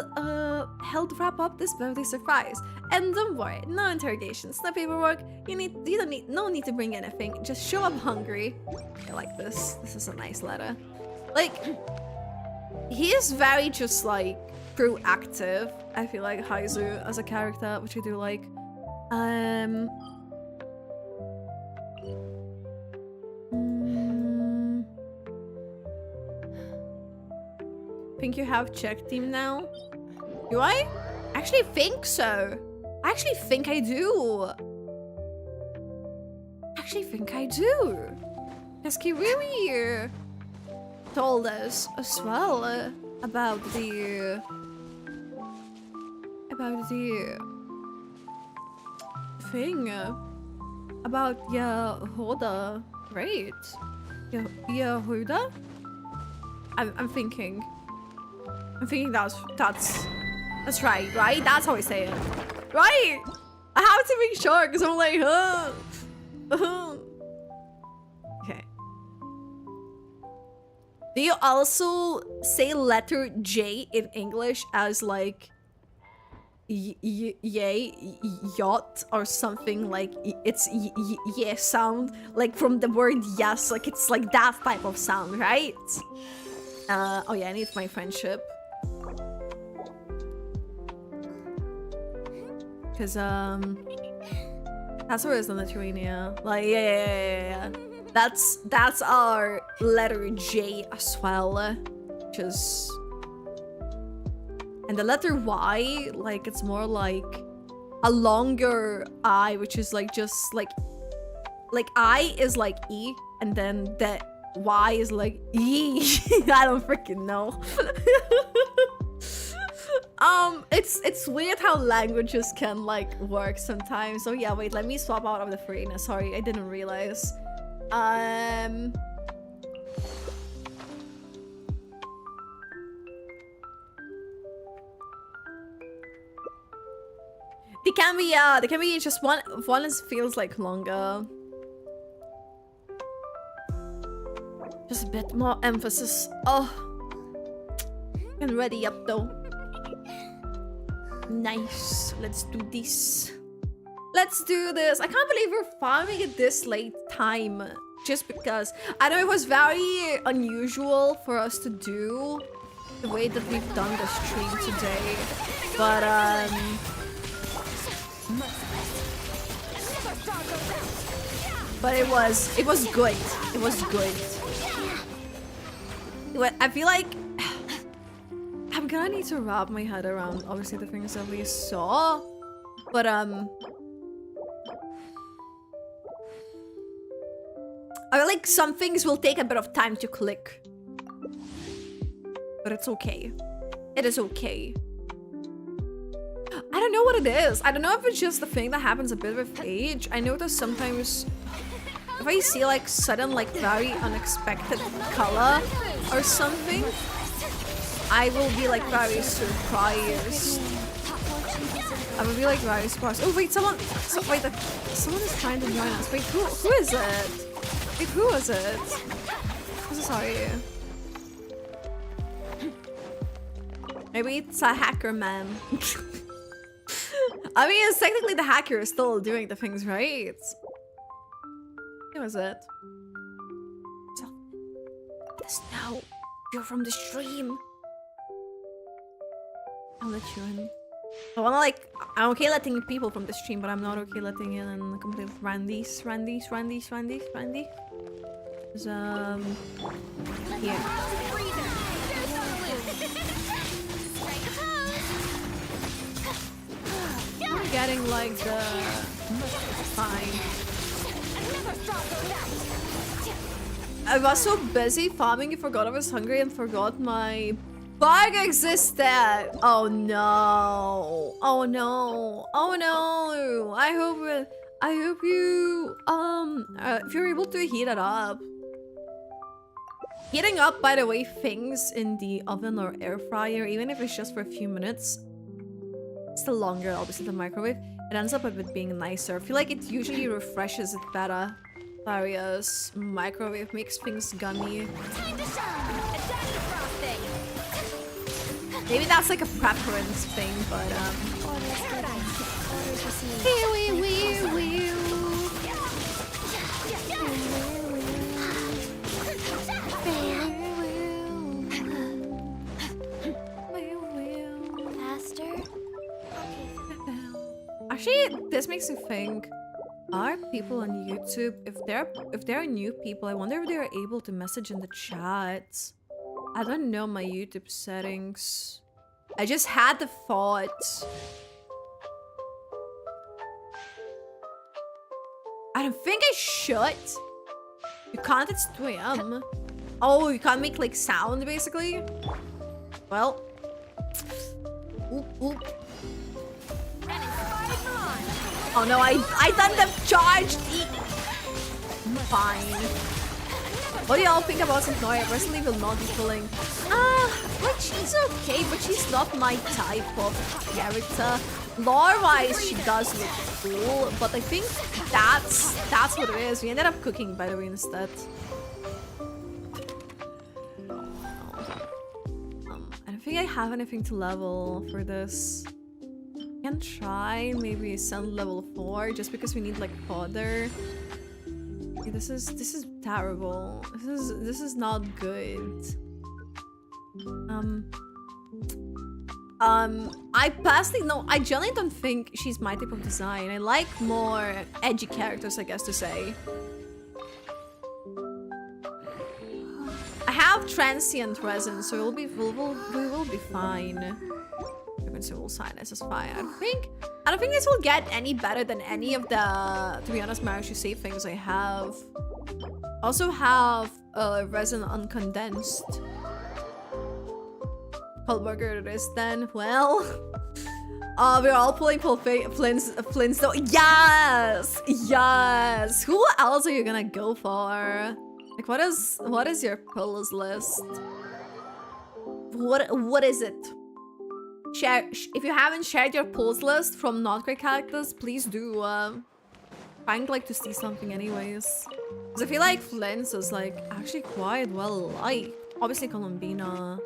wrap up this birthday surprise. And don't worry, no interrogations, no paperwork. No need to bring anything. Just show up hungry. I like this. This is a nice letter. Like, he is very just like proactive. I feel like Haizu as a character, which I do like. Think you have check team now? Do I? I actually think so. I actually think I do. Because Kirui told us as well about the thing about Yehuda, right? Yehuda? I'm thinking that's right? That's how I say it, right? I have to make sure because I'm like, Okay. Do you also say letter J in English as like yay, yacht, or something like it's yes sound, like from the word yes, like it's like that type of sound, right? Oh yeah, I need my friendship. Cause that's where it is in Lithuania. Like yeah. That's our letter J as well, which is, and the letter Y, like it's more like a longer I, which is like just like I is like E, and then the Y is like E. I don't freaking know. It's weird how languages can like work sometimes. Oh yeah, wait, let me swap out of the Farina. Sorry, I didn't realize. They can be just one feels like longer. Just a bit more emphasis. Oh, and ready up though. Nice. Let's do this. Let's do this. I can't believe we're farming at this late time. Just because I know it was very unusual for us to do the way that we've done the stream today. But it was good. It was good. I feel like I'm gonna need to wrap my head around obviously the things that we saw. But I feel like some things will take a bit of time to click. But it's okay. It is okay. I don't know what it is. I don't know if it's just the thing that happens a bit with age. I notice sometimes if I see like sudden like very unexpected color or something, I will be like very surprised. I will be like very surprised. Oh wait, someone is trying to join us. Wait, who is it? Wait, who is it? I'm so sorry. Maybe it's a hacker man. I mean, it's technically the hacker is still doing the things, right? Who was it? Let us know. You're from the stream. I'll let you in. I wanna like, I'm okay letting people from the stream, but I'm not okay letting in complete randies. Randy. Here. I'm getting like the fine. I was so busy farming, I forgot I was hungry and forgot my bug existed. Oh no! Oh no! Oh no! I hope you if you're able to heat it up. Heating up, by the way, things in the oven or air fryer, even if it's just for a few minutes, still longer, obviously, the microwave, it ends up a bit being nicer. I feel like it usually refreshes it better. Whereas microwave makes things gummy. Maybe that's like a preference thing, but actually, this makes me think, are people on YouTube, if they're new people, I wonder if they're able to message in the chat. I don't know my YouTube settings. I just had the thought. I don't think I should. You can't, it's 2 AM. Oh, you can't make like sound basically? Well. Oop. Oh no, I done the charged. Fine. What do y'all think about Centnoria? I personally will not be pulling. Like she's okay, but she's not my type of character. Lore-wise, she does look cool, but I think that's what it is. We ended up cooking, by the way, instead. I don't think I have anything to level for this. I can try maybe send level 4 just because we need like fodder. Okay, this is terrible. This is not good. I personally, no, I generally don't think she's my type of design. I like more edgy characters, I guess to say. I have transient resin, so we will be fine. Civil silence is fine. I don't think this will get any better than any of the, to be honest, Marish save things I have. Also have resin uncondensed. Hallburger it is then. Well, we're all pulling Flints though. Yes! Yes! Who else are you gonna go for? Like, what is your pulls list? What is it? Share, if you haven't shared your pulls list from Nod Krai characters, please do. I'd like to see something anyways. Because I feel like Flints is like actually quite well liked. Obviously Columbina,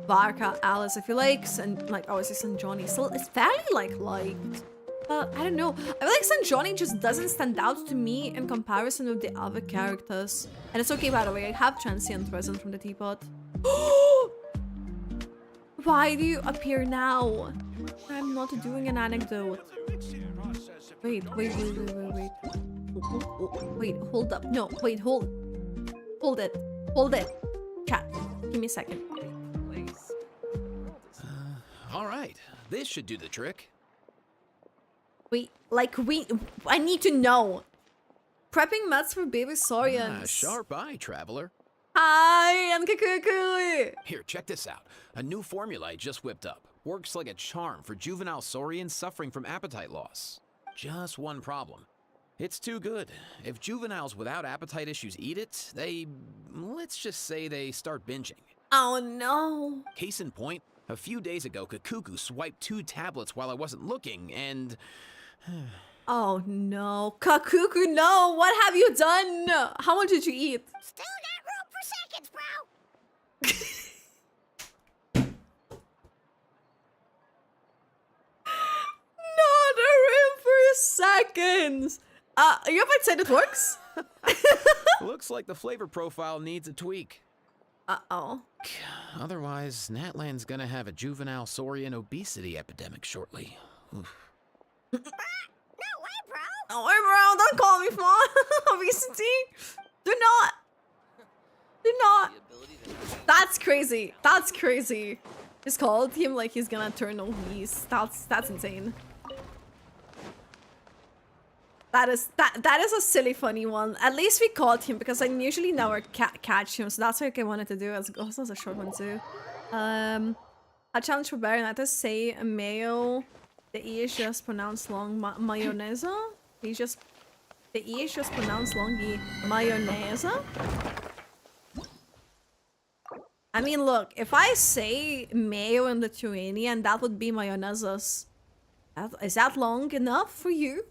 Varka, Alice. I feel like obviously St. Johnny still it's fairly liked. But I don't know. I feel like St. Johnny just doesn't stand out to me in comparison with the other characters. And it's okay by the way, I have transient resin from the teapot. Why do you appear now? I'm not doing an anecdote. Wait, hold up. No, wait, hold it. Chat, give me a second. All right, this should do the trick. Wait, I need to know. Prepping meds for baby saurians. Sharp eye, traveler. Hi, Nkakuku! Here, check this out. A new formula I just whipped up. Works like a charm for juvenile saurians suffering from appetite loss. Just one problem. It's too good. If juveniles without appetite issues eat it, let's just say they start binging. Oh no. Case in point, a few days ago, Kakuku swiped 2 tablets while I wasn't looking, and... Oh no. Kakuku, no! What have you done? How much did you eat? Still got room for seconds, bro! Not a room for seconds! You haven't said it works? Looks like the flavor profile needs a tweak. Uh-oh. Otherwise, Natlan's gonna have a juvenile saurian obesity epidemic shortly. Oof. No way, bro! No way, bro! Don't call me flaw! Obesity! Do not! Do not! That's crazy. That's crazy. Just called him like he's gonna turn obese. That's insane. That is a silly funny one. At least we caught him because I usually never catch him, so that's what I wanted to do. Also, it's a short one too. A challenge for Barry. Let us say a mayo. The E is just pronounced long. Mayonnaise. The E is just pronounced long. The mayonnaise. I mean, look. If I say mayo in Lithuanian, that would be mayonnaise. Is that long enough for you?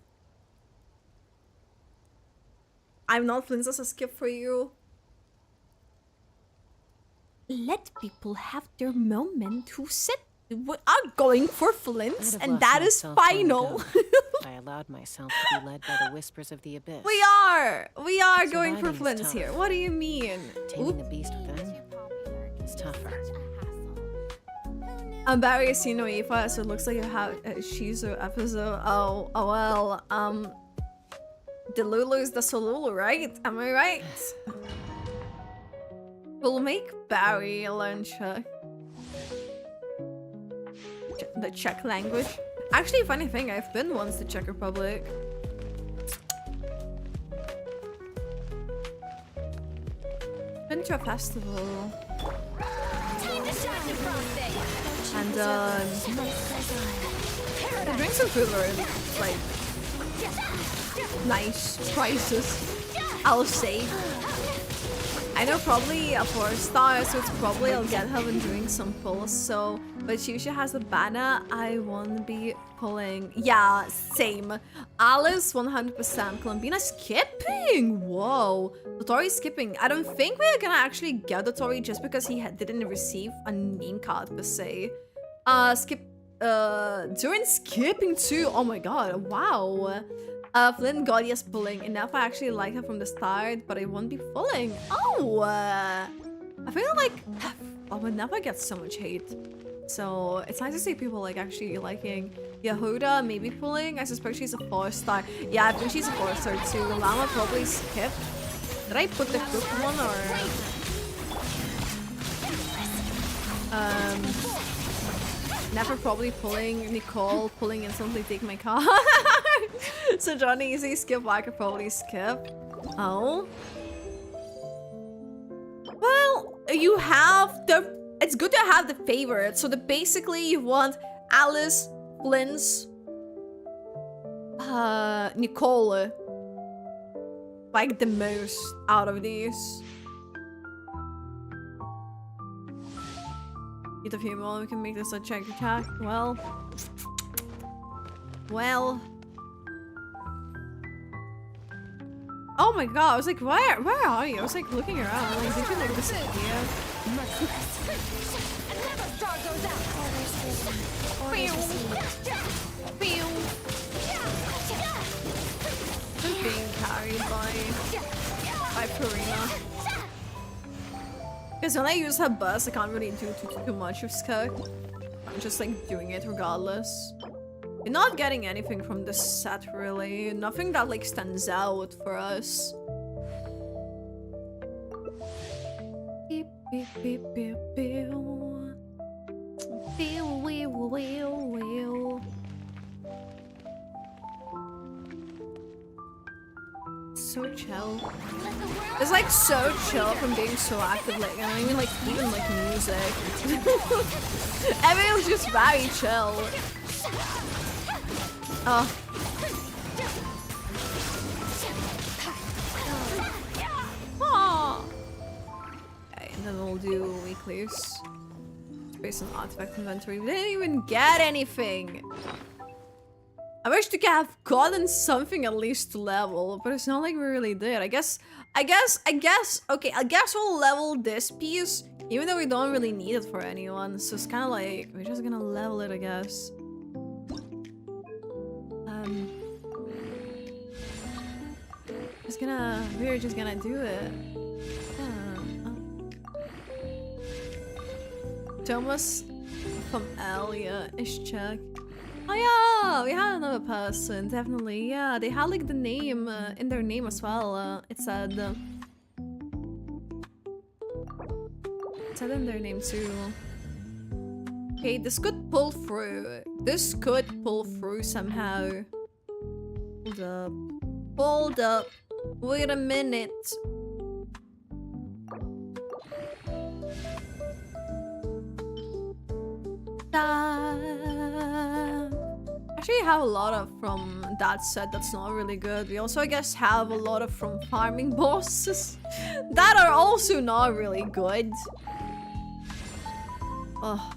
I'm not Flints as a skip for you. Let people have their moment who said we are going for Flints, and that is final. I allowed myself to be led by the whispers of the abyss. We are going for Flints here. What do you mean? Taming the beast within is tougher. I'm Barry Asino Ifa, so it looks like you have a Shizu episode. Oh well, the Lulu is the Solulu, right? Am I right? We'll make Barry learn Czech. The Czech language. Actually, funny thing, I've been once to Czech Republic. Been to a festival. And the drinks and food are like nice prices, I'll say. I know probably a 4-star, so it's probably I'll get her when doing some pulls. So, but she usually has a banner. I won't be pulling. Yeah, same. Alice 100%. Columbina skipping. Whoa, Dotori skipping. I don't think we're gonna actually get Dotori just because he didn't receive a name card per se. Durin skipping too. Oh my god, wow. Flynn Gaudia's pulling. Enough I actually like her from the start, but I won't be pulling. Oh! I feel like I would never get so much hate. So it's nice to see people like actually liking Yehuda, maybe pulling. I suspect she's a 4-star. Yeah, I think she's a 4-star too. Llama probably skipped. Did I put the cook one or never probably pulling Nicole, pulling instantly take my card. So Johnny easy skip, I could probably skip. Oh. Well, you have the it's good to have the favorite. So basically you want Alice, Flint's, Nicole, like the most out of these. Get a few more, we can make this a check attack. Well. Oh my god, I was like, where are you? I was like looking around, like, did you like disappear? Just being carried by Purina. Because when I use her bus, I can't really do too much of Skirk. I'm just like doing it regardless. You're not getting anything from this set really. Nothing that like stands out for us. Beep beep beep beep beep. So chill. It's like so chill from being so active, like I mean like even like music. Everything's just very chill. Oh. Okay, and then we'll do weeklies. Based on artifact inventory. We didn't even get anything. I wish to have gotten something at least to level, but it's not like we really did. I guess, okay, I guess we'll level this piece, even though we don't really need it for anyone. So it's kind of like, we're just gonna level it, I guess. We're just gonna do it. Thomas from Elia is check. Oh yeah, we had another person, definitely. Yeah, they had like the name in their name as well. It said in their name too. Okay, this could pull through. This could pull through somehow. Hold up. Hold up. Wait a minute. Actually have a lot of from that set that's not really good. We also I guess have a lot of from farming bosses that are also not really good. Oh.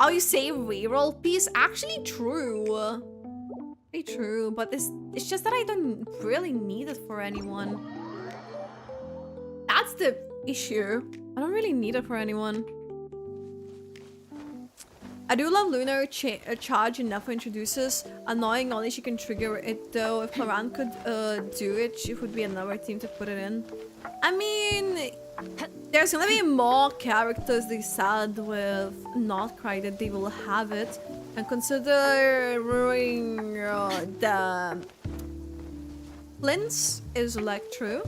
Oh, you say reroll piece? Actually true. Very true, but it's just that I don't really need it for anyone. That's the issue. I don't really need it for anyone. I do love Lunar charge enough for introduces. Annoying only she can trigger it though. If Moran could do it, she would be another team to put it in. I mean, there's gonna be more characters they said with Nod Krai that they will have it. And considering the Flint's is Electro,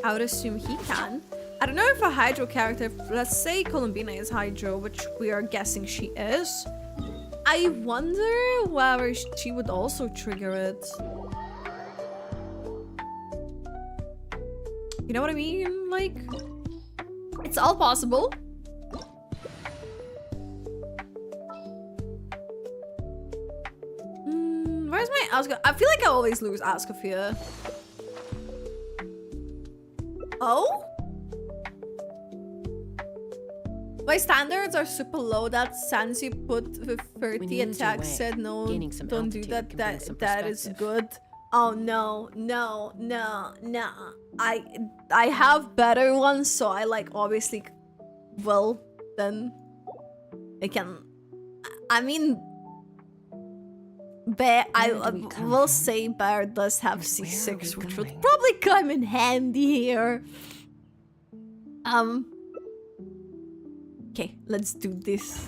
I would assume he can. I don't know if a Hydro character, let's say Columbina is Hydro, which we are guessing she is. I wonder whether she would also trigger it. You know what I mean? Like, it's all possible. Where's my Aska? I feel like I always lose Aska here. Oh? My standards are super low. That Sansi put with 30 attacks said no, don't do that. That is good. Oh no, no, no, no. I have better ones, so I like obviously well then I can I mean, Bear, I will say Bear does have C6, which would probably come in handy here. Okay, let's do this.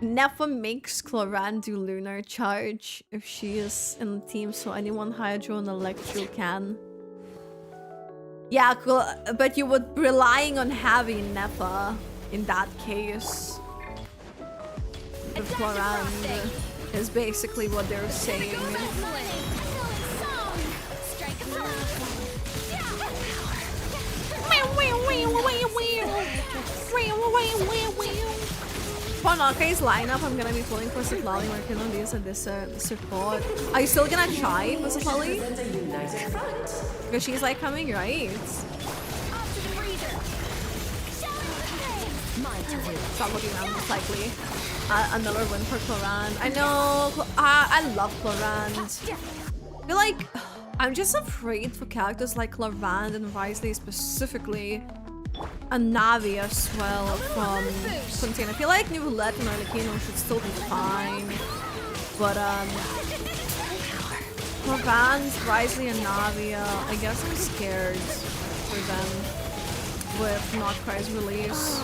Nefa makes Cloran do Lunar Charge if she is in the team, so anyone Hydro and Electro can. Yeah, cool, but you would be relying on having Nefa in that case. With Cloran is basically what they're saying. For Nod-Krai's lineup, I'm gonna be pulling for Siklali, working on these and this support. Are you still gonna try for Siklali? Because she's like coming, right? Stop looking around, most likely. Another win for Cloran. I know, I love Cloran. I feel like I'm just afraid for characters like Cloran and Wisely specifically. And Navi as well from Fontaine. I feel like New Roulette and Arlecchino should still be fine. But Cloran, Wisely and Navi, I guess I'm scared for them with Nod Krai's release.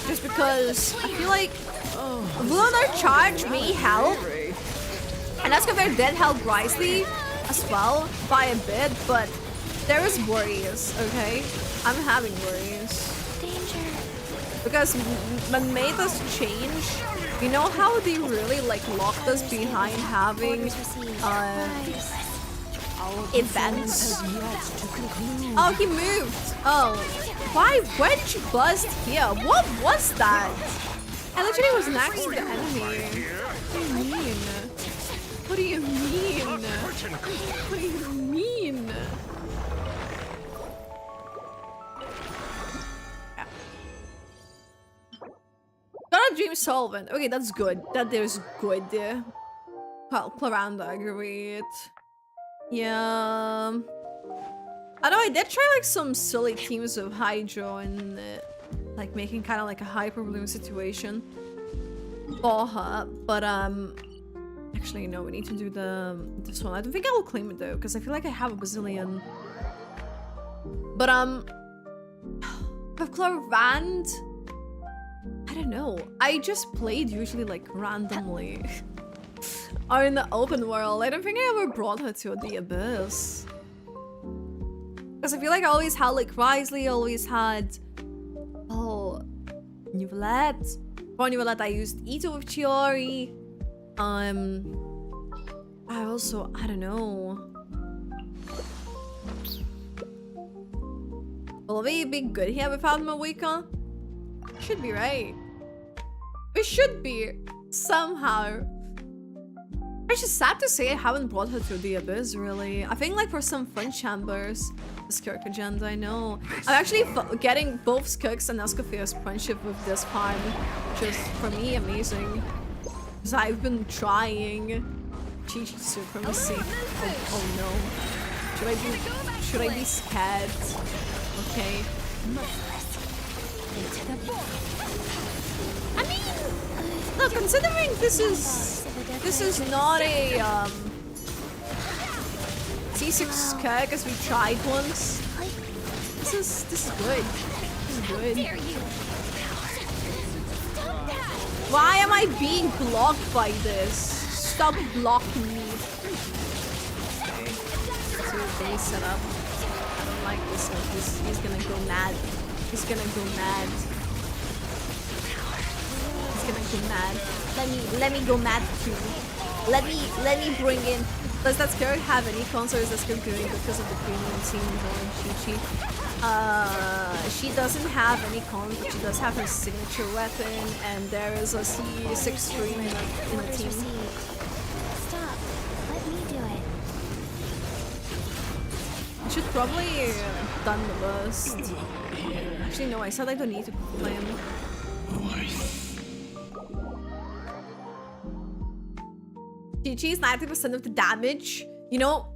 Just because I feel like Lunar Charge may help, and that's because did help Wisely as well by a bit, but there is worries, okay? I'm having worries. Danger. Because when made us change, you know how they really like locked us behind having events? Oh, he moved. Oh, why? Where did you bust here? What was that? I literally was next to the enemy. What do you mean? What do you mean? What do you mean? Yeah. Got a dream solvent. Okay, that's good. That is good. Claranda, agreed. Yeah. Although I did try like some silly teams of Hydro and like making kind of like a hyper bloom situation for her, but actually no, we need to do this one. I don't think I will claim it though, because I feel like I have a bazillion. But with Cloran, I don't know. I just played usually like randomly. Or in the open world. I don't think I ever brought her to the Abyss. Because I feel like I always had like Wisely, always had New Roulette. For New Roulette I used Ito with Chiori. I don't know. Will we be good here without Mawika? Should be, right? We should be, somehow. It's just sad to say I haven't brought her to the Abyss, really. I think like for some fun chambers, the Skirk agenda, I know. I'm actually getting both Skirks and Escoffier's friendship with this time, which is, for me, amazing. Because I've been trying. Chi-Chi supremacy. Oh no. Should I be scared? Okay. I mean, look, considering this is not a C6 Kirk as we tried once. This is good. This is good. Why am I being blocked by this? Stop blocking me. Okay. So base setup. I don't like this one. He's gonna go mad. He's gonna go mad. He's gonna go mad. Let me go mad too. Let me bring in. Does that Skirk have any cons, or is that Skirk doing because of the premium scene on Chi-Chi? She doesn't have any cons, but she does have her signature weapon, and there is a C6 stream in the team. Stop. Let me do it. I should probably done the burst. Actually, no, I said I don't need to play him. Chi-Chi is 90% of the damage. You know,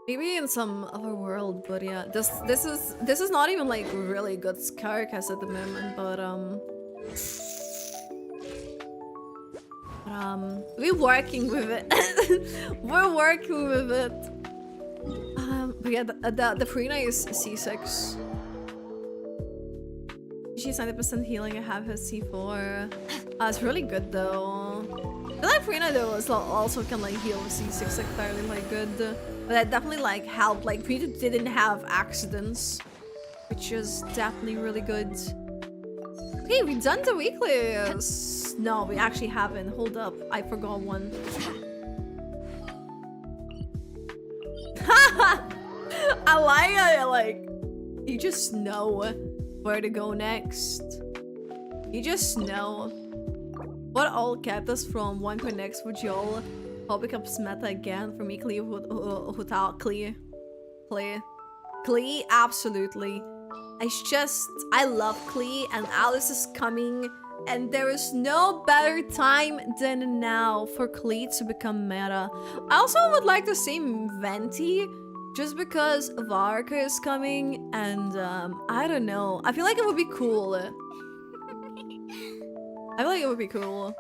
Maybe in some other world, but yeah, this is not even like really good characters at the moment, but we're working with it. We're working with it. But yeah, the Frina is C6. She's 90% healing. I have her C4. It's really good though. I like Frina though also can like heal with C6 like fairly like good. But that definitely like helped. Like Frina didn't have accidents, which is definitely really good. Okay, we've done the weeklies. No, we actually haven't. Hold up, I forgot one. I like you just know where to go next. You just know. What all kept us from one point next for Joel? How becomes meta again for me? Klee, absolutely. I love Klee, and Alice is coming, and there is no better time than now for Klee to become meta. I also would like to see Venti, just because Varka is coming, and I don't know. I feel like it would be cool. I feel like it would be cool.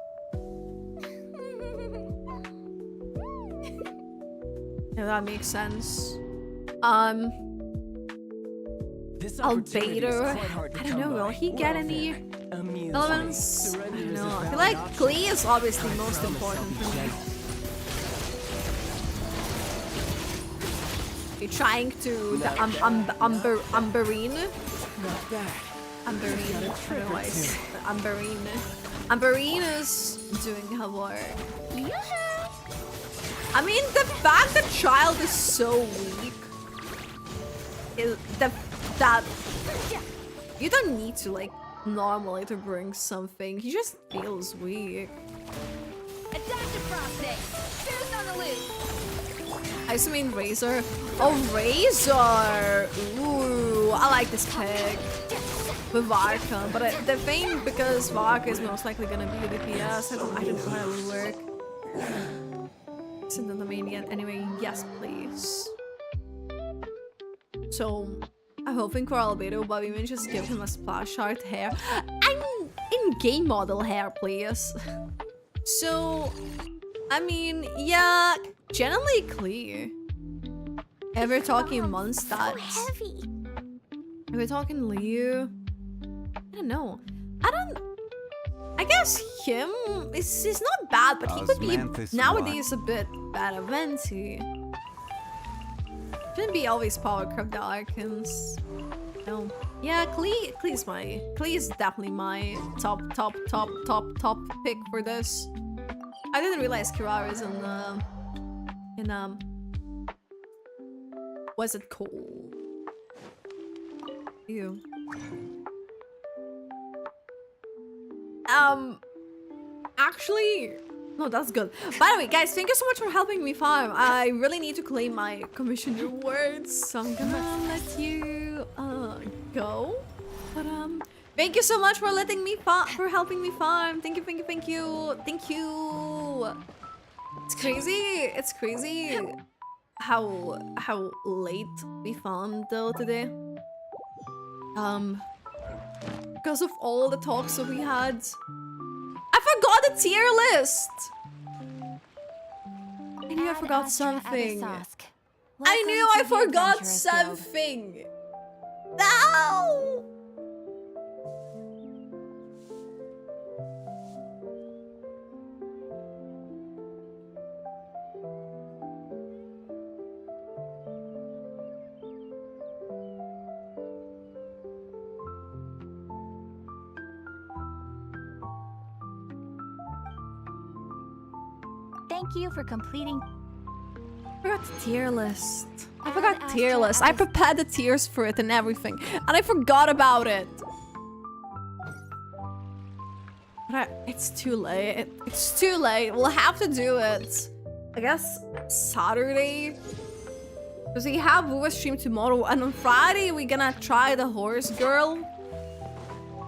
Yeah, that makes sense. Albedo. I don't know, will he get any elements? I don't know. I feel like Klee is obviously most important for me. You're trying to the Umberine? Not bad. Umberine, otherwise. Umberine is doing her work. I mean, the fact that Child is so weak is that you don't need to like normally to bring something. He just feels weak. I also mean Razor. Oh, Razor! Ooh, I like this pick. With Varka, but the thing, because Varka is most likely gonna be the DPS, I don't know how it will work. Isn't that the main yet? Anyway, yes, please. So, I'm hoping for Albedo, but we may just give him a splash art hair. I'm in game model hair, please. So, I mean, yeah, generally clear. If we're talking Mondstadt. If we're talking Liu. I don't know. I guess him is not bad, but he could be nowadays a bit better. Venti. Shouldn't be always power crop the Arkans. No. Yeah, Klee is definitely my top pick for this. I didn't realize Kirara's in what's it called? Ew. Actually, no, that's good. By the way, guys, thank you so much for helping me farm. I really need to claim my commission rewards, so I'm gonna let you go. But thank you so much for letting me for helping me farm. Thank you. It's crazy how late we farmed though today. Because of all the talks that we had. I forgot the tier list! I knew I forgot something. I knew I forgot something! No! Thank you for completing. I forgot the tier list. I forgot tier list. I prepared the tiers for it and everything, and I forgot about it. But it's too late. It's too late. We'll have to do it. I guess Saturday. Because we have Wuwa stream tomorrow, and on Friday we're gonna try the horse girl.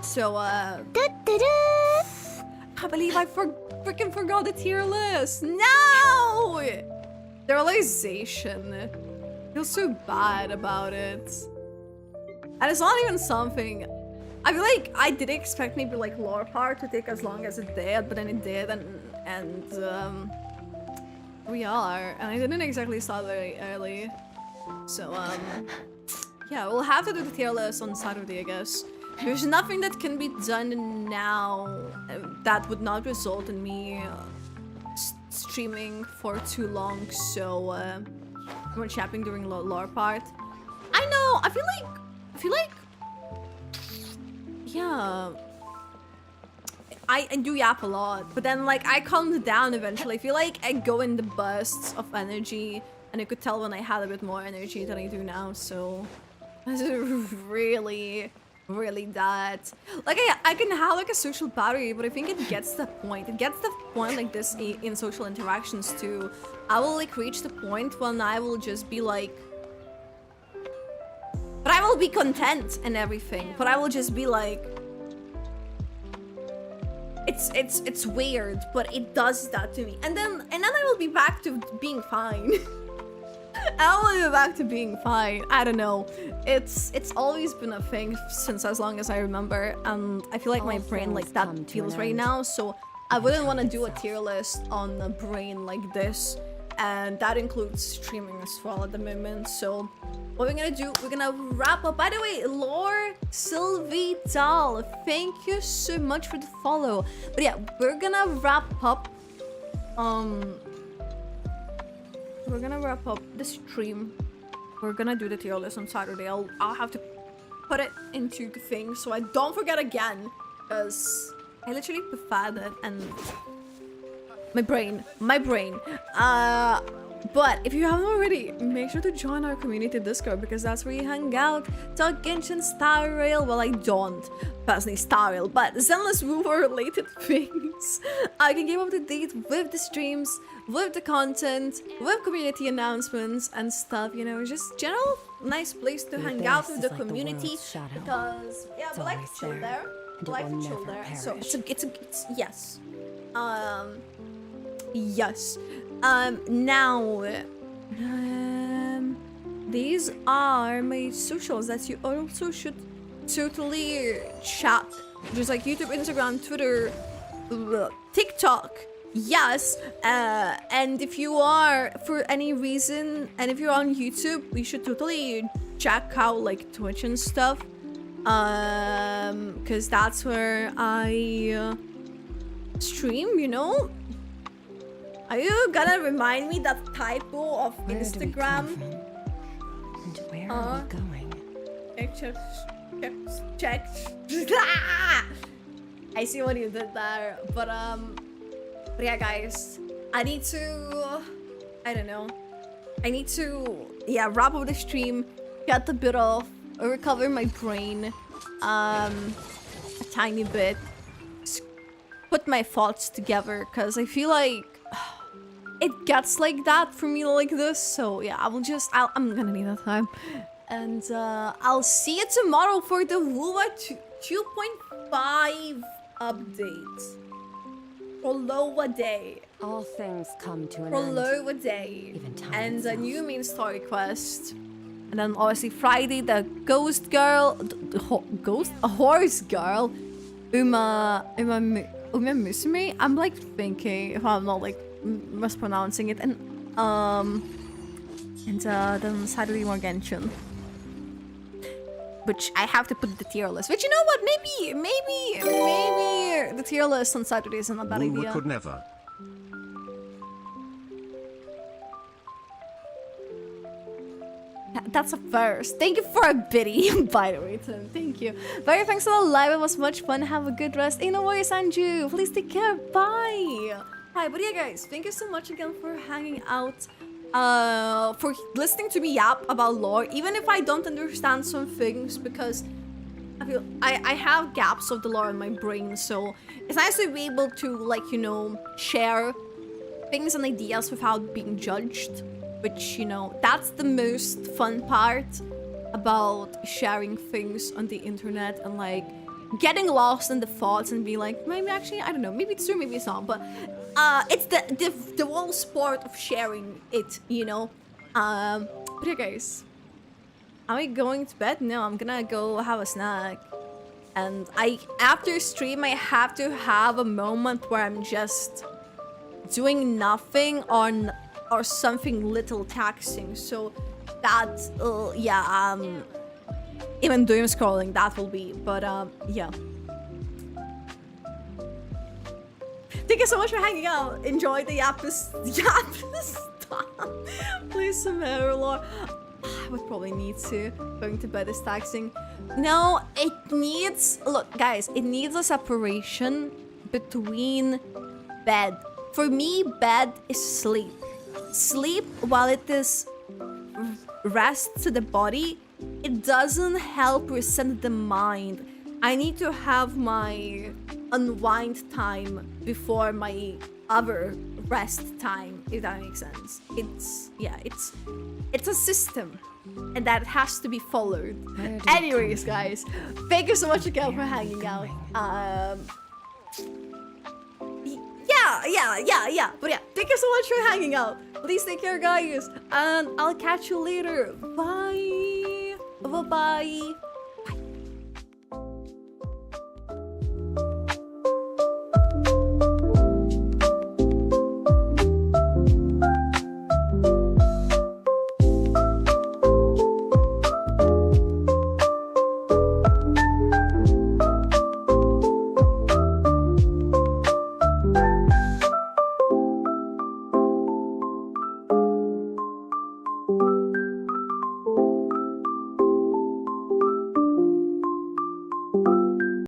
So I can't believe I freaking forgot the tier list. No! The realization. I feel so bad about it. And it's not even something... I feel like I didn't expect maybe like lore part to take as long as it did, but then it did, and we are. And I didn't exactly start very early. So, yeah, we'll have to do the tier list on Saturday, I guess. There's nothing that can be done now that would not result in me streaming for too long, so we're chapping during the lore part. I know, I feel like yeah, I do yap a lot, but then like I calmed down eventually. I feel like I go in the bursts of energy, and I could tell when I had a bit more energy than I do now, so this is really that. Like I can have like a social battery, but I think it gets the point. It gets the point like this in social interactions too. I will like reach the point when I will just be like, but I will be content and everything, but I will just be like, it's weird, but it does that to me, and then I will be back to being fine. I will be back to being fine. I don't know. It's always been a thing since as long as I remember, and I feel like my brain like that feels right now, so I wouldn't want to do a tier list on a brain like this, and that includes streaming as well at the moment. So what we're gonna do, we're gonna wrap up. By the way, Lore Sylvie Dahl, thank you so much for the follow. But yeah, we're gonna wrap up we're gonna wrap up the stream. We're gonna do the tier list on Saturday. I'll have to put it into the thing so I don't forget again, because I literally prefer it, and my brain. But if you haven't already, make sure to join our community Discord, because that's where you hang out, talk Genshin, Star Rail. Well, I don't personally Star Rail, but Zenless Mover related things. I can keep up to date with the streams, with the content, with community announcements and stuff, you know, just general nice place to hang out with the community, because yeah, we like to chill there. We like to chill there. So it's yes. Yes. Now, these are my socials that you also should totally chat. Just like YouTube, Instagram, Twitter, TikTok. Yes. And if you are, for any reason, and if you're on YouTube, we should totally check out like Twitch and stuff. Because that's where I stream, you know. Are you gonna remind me that typo of Instagram? And where are we going? Check. I see what you did there, but yeah, guys, I need to, I don't know, I need to, yeah, wrap up the stream, get the bit off, recover my brain, a tiny bit, put my thoughts together, because I feel like it gets like that for me like this. So yeah, I'm gonna need that time, and I'll see you tomorrow for the WUA 2.5 update. Proloa Day. All things come to an Proloa Day. And a new main story quest. And then obviously Friday, the ghost girl, a horse girl, Uma Musume. I'm like thinking if I'm not like mispronouncing it, and then Saturday more Genshin, which I have to put the tier list. But you know what? Maybe the tier list on Saturday isn't a bad idea. Could never. That's a first. Thank you for a biddy, by the way, Tim. Thank you. Very thanks for the live. It was much fun. Have a good rest. Ain't no worries, Anju. Please take care. Bye. Hi, but yeah, guys, thank you so much again for hanging out, for listening to me yap about lore, even if I don't understand some things, because I feel I have gaps of the lore in my brain, so it's nice to be able to, like, you know, share things and ideas without being judged, which, you know, that's the most fun part about sharing things on the internet, and like getting lost in the thoughts and be like, maybe actually, I don't know, maybe it's true, maybe it's not, but it's the whole sport of sharing it, you know. But yeah, guys. Am I going to bed? No, I'm gonna go have a snack. And after stream, I have to have a moment where I'm just doing nothing or something little taxing. So that, yeah, even doom scrolling, that will be. But yeah. Thank you so much for hanging out. Enjoy the Yapis style. Please, some Lord. I would probably need to. Going to bed is taxing. No, it needs... Look, guys, it needs a separation between bed. For me, bed is sleep. Sleep, while it is rest to the body, it doesn't help reset the mind. I need to have my unwind time before my other rest time, if that makes sense. It's a system, and that has to be followed. Anyways, guys, thank you so much again for hanging out. Yeah. But yeah, thank you so much for hanging out. Please take care, guys, and I'll catch you later. Bye. Bye-bye.